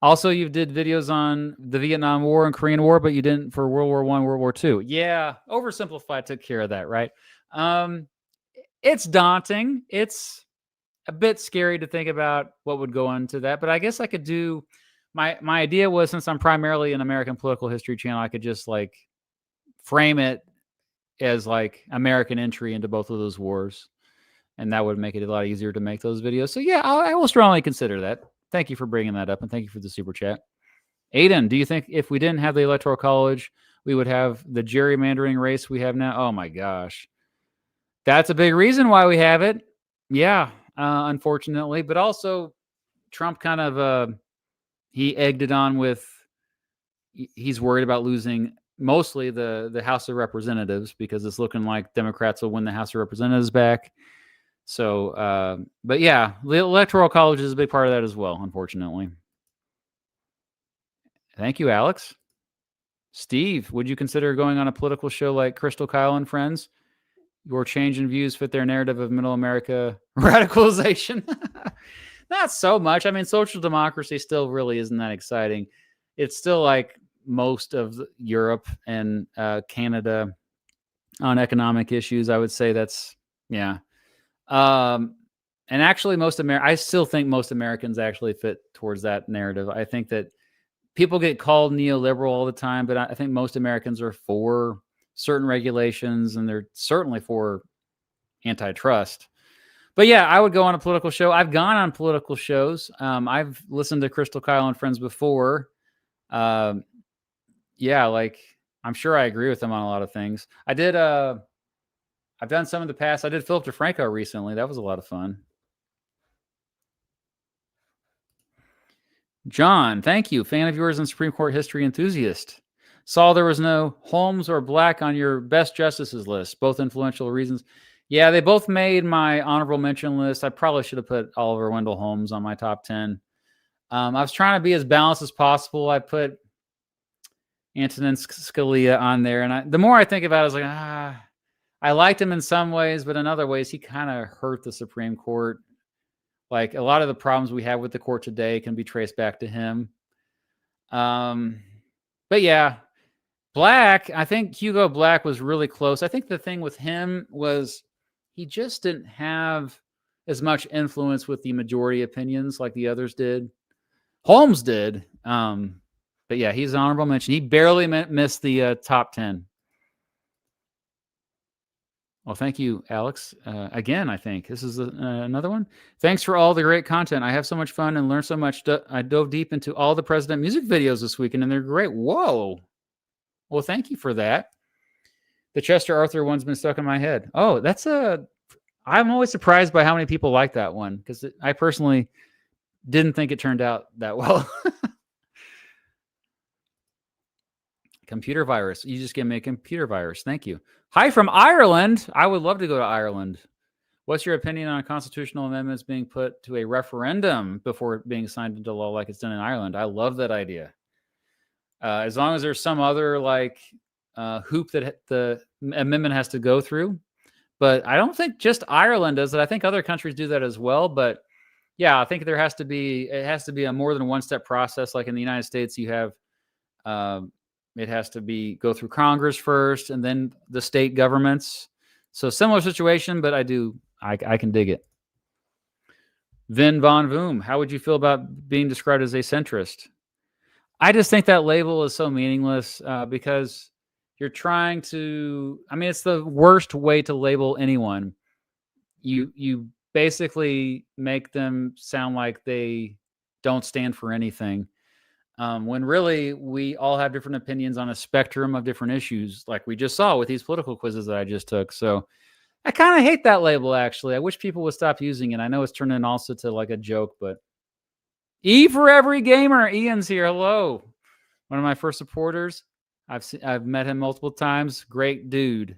Also, you did videos on the Vietnam War and Korean War, but you didn't for World War I, World War II. Yeah, oversimplified took care of that, right? It's daunting. It's a bit scary to think about what would go into that, but I guess I could do. My idea was, since I'm primarily an American political history channel, I could just like frame it as like American entry into both of those wars, and that would make it a lot easier to make those videos. So yeah, I will strongly consider that. Thank you for bringing that up, and thank you for the super chat. Aiden, do you think if we didn't have the Electoral College, we would have the gerrymandering race we have now? Oh my gosh. That's a big reason why we have it. Yeah, unfortunately. But also, Trump kind of, he egged it on with, he's worried about losing mostly the House of Representatives, because it's looking like Democrats will win the House of Representatives back. So, but yeah, the Electoral College is a big part of that as well, unfortunately. Thank you, Alex. Steve, would you consider going on a political show like Crystal Kyle and Friends? Your change in views fit their narrative of middle America radicalization? Not so much. I mean, social democracy still really isn't that exciting. It's still like most of Europe and Canada on economic issues. I would say that's, yeah. And actually, I still think most Americans actually fit towards that narrative. I think that people get called neoliberal all the time, but I think most Americans are for certain regulations, and they're certainly for antitrust. But yeah, I would go on a political show. I've gone on political shows. I've listened to Crystal Kyle and Friends before. Yeah, like I'm sure I agree with them on a lot of things. I did. I've done some in the past. I did Philip DeFranco recently. That was a lot of fun. John, thank you. Fan of yours and Supreme Court history enthusiast. Saw there was no Holmes or Black on your best justices list. Both influential reasons. Yeah, they both made my honorable mention list. I probably should have put Oliver Wendell Holmes on my top 10. I was trying to be as balanced as possible. I put Antonin Scalia on there. And the more I think about it, I was like, I liked him in some ways, but in other ways, he kind of hurt the Supreme Court. Like a lot of the problems we have with the court today can be traced back to him. But yeah, Black, I think Hugo Black was really close. I think the thing with him was he just didn't have as much influence with the majority opinions like the others did. Holmes did. But yeah, he's an honorable mention. He barely missed the top 10. Well, thank you, Alex. Again, I think this is another one. Thanks for all the great content. I have so much fun and learned so much. I dove deep into all the president music videos this weekend, and they're great. Whoa. Well, thank you for that. The Chester Arthur one's been stuck in my head. Oh, I'm always surprised by how many people like that one, because I personally didn't think it turned out that well. Computer virus. You just gave me a computer virus. Thank you. Hi from Ireland. I would love to go to Ireland. What's your opinion on constitutional amendments being put to a referendum before being signed into law like it's done in Ireland? I love that idea. As long as there's some other hoop that the amendment has to go through. But I don't think just Ireland does it. I think other countries do that as well. But yeah, I think it has to be a more than one step process. Like in the United States, you have it has to go through Congress first and then the state governments. So similar situation, but I can dig it. Vin Von Voom, how would you feel about being described as a centrist? I just think that label is so meaningless because you're trying to, it's the worst way to label anyone. You basically make them sound like they don't stand for anything. When really we all have different opinions on a spectrum of different issues, like we just saw with these political quizzes that I just took. So I kind of hate that label, actually. I wish people would stop using it. I know it's turned in also to like a joke, but E for every gamer. Ian's here. Hello. One of my first supporters. I've met him multiple times. Great dude.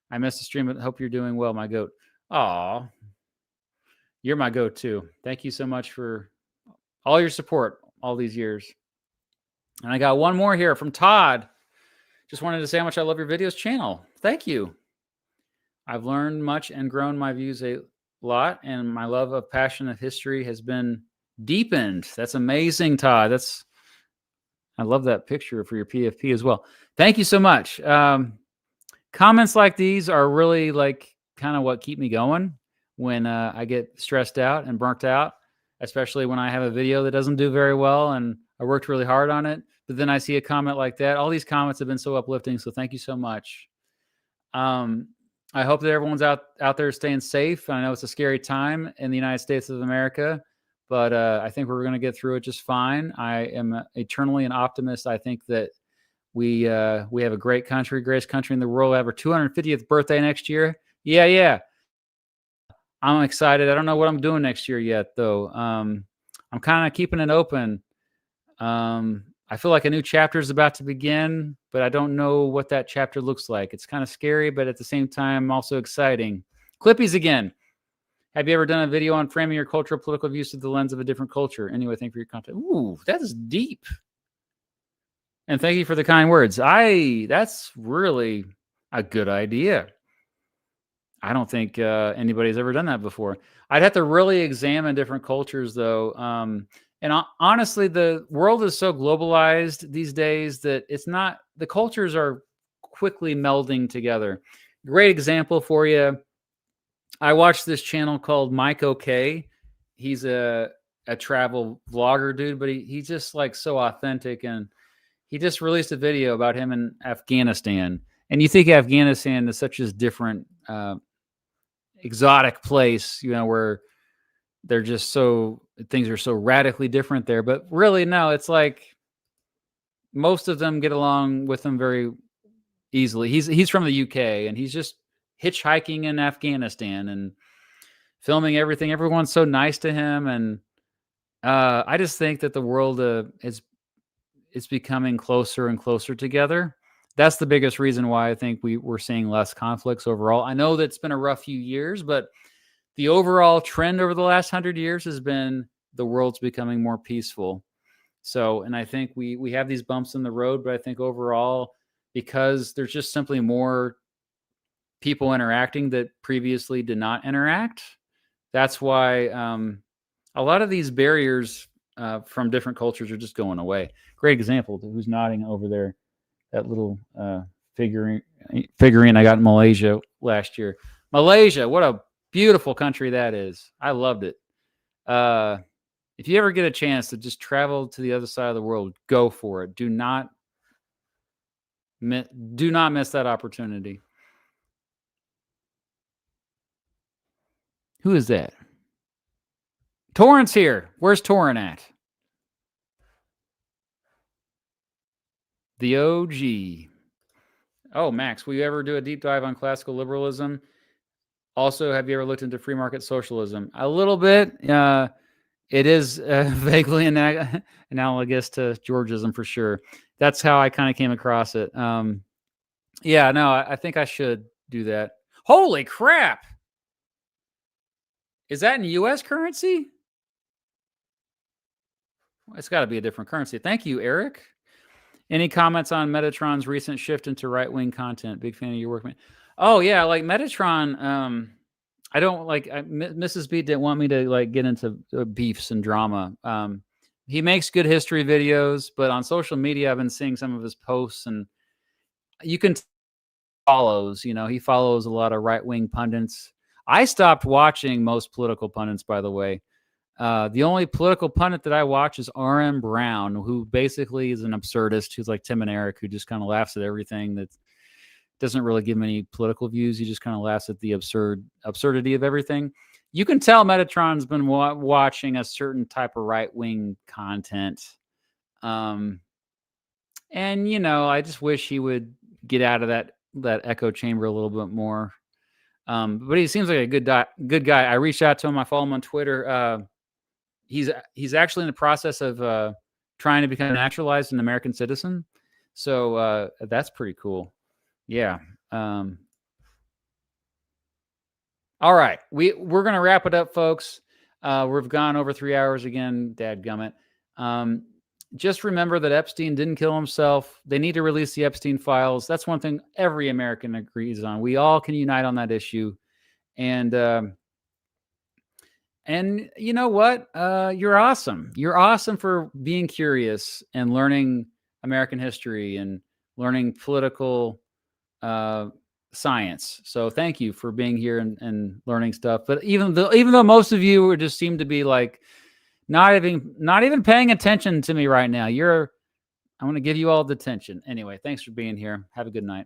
I missed the stream, but hope you're doing well, my goat. Aw. You're my goat too. Thank you so much for all your support all these years. And I got one more here from Todd. Just wanted to say how much I love your videos channel. Thank you. I've learned much and grown my views a lot, and my love of passion of history has been deepened. That's amazing, Todd. I love that picture for your PFP as well. Thank you so much. Comments like these are really kind of what keep me going when I get stressed out and burnt out, especially when I have a video that doesn't do very well and I worked really hard on it. But then I see a comment like that. All these comments have been so uplifting. So thank you so much. I hope that everyone's out there staying safe. I know it's a scary time in the United States of America, but I think we're going to get through it just fine. I am eternally an optimist. I think that we have a great country, greatest country in the world. We have our 250th birthday next year. Yeah. I'm excited. I don't know what I'm doing next year yet, though. I'm kind of keeping it open. I feel like a new chapter is about to begin, but I don't know what that chapter looks like. It's kind of scary, but at the same time, also exciting. Clippies again. Have you ever done a video on framing your cultural political views through the lens of a different culture? Anyway, thank you for your content. Ooh, that is deep. And thank you for the kind words. That's really a good idea. I don't think anybody's ever done that before. I'd have to really examine different cultures, though. And honestly, the world is so globalized these days that the cultures are quickly melding together. Great example for you. I watched this channel called Mike OK. He's a travel vlogger dude, but he's just so authentic. And he just released a video about him in Afghanistan. And you think Afghanistan is such a different, exotic place, where they're just things are so radically different there. But really, no, it's most of them get along with them very easily. He's from the UK, and he's just hitchhiking in Afghanistan and filming everything. Everyone's so nice to him, and I just think that the world is becoming closer and closer together. That's the biggest reason why I think we're seeing less conflicts overall. I know that it's been a rough few years, but the overall trend over the last 100 years has been the world's becoming more peaceful. So, and I think we have these bumps in the road, but I think overall, because there's just simply more people interacting that previously did not interact, that's why a lot of these barriers from different cultures are just going away. Great example. Who's nodding over there? That little figurine I got in Malaysia last year. Malaysia, what a beautiful country that is. I loved it. If you ever get a chance to just travel to the other side of the world, go for it. Do not miss that opportunity. Who is that? Torrance here. Where's Torrent at? The OG. Oh, Max, will you ever do a deep dive on classical liberalism? Also, have you ever looked into free market socialism? A little bit. It is vaguely analogous to Georgism for sure. That's how I kind of came across it. Yeah, no, I think I should do that. Holy crap! Is that in U.S. currency? It's got to be a different currency. Thank you, Eric. Any comments on Metatron's recent shift into right-wing content? Big fan of your work, man. Oh yeah, like Metatron. I don't like Mrs. B didn't want me to like get into beefs and drama. He makes good history videos, but on social media, I've been seeing some of his posts, and you can follows. He follows a lot of right-wing pundits. I stopped watching most political pundits, by the way. The only political pundit that I watch is R.M. Brown, who basically is an absurdist, who's like Tim and Eric, who just kind of laughs at everything that doesn't really give any political views. He just kind of laughs at the absurdity of everything. You can tell Metatron's been watching a certain type of right-wing content. And, I just wish he would get out of that echo chamber a little bit more. But he seems like a good guy. I reached out to him. I follow him on Twitter. He's actually in the process of trying to become naturalized an American citizen. So that's pretty cool. Yeah. All right. We're going to wrap it up, folks. We've gone over 3 hours again, dadgummit. Just remember that Epstein didn't kill himself. They need to release the Epstein files. That's one thing every American agrees on. We all can unite on that issue. And you know what? You're awesome. You're awesome for being curious and learning American history and learning political science. So thank you for being here and learning stuff. But even though most of you just seem to be like not even paying attention to me right now, I'm going to give you all the attention. Anyway, thanks for being here. Have a good night.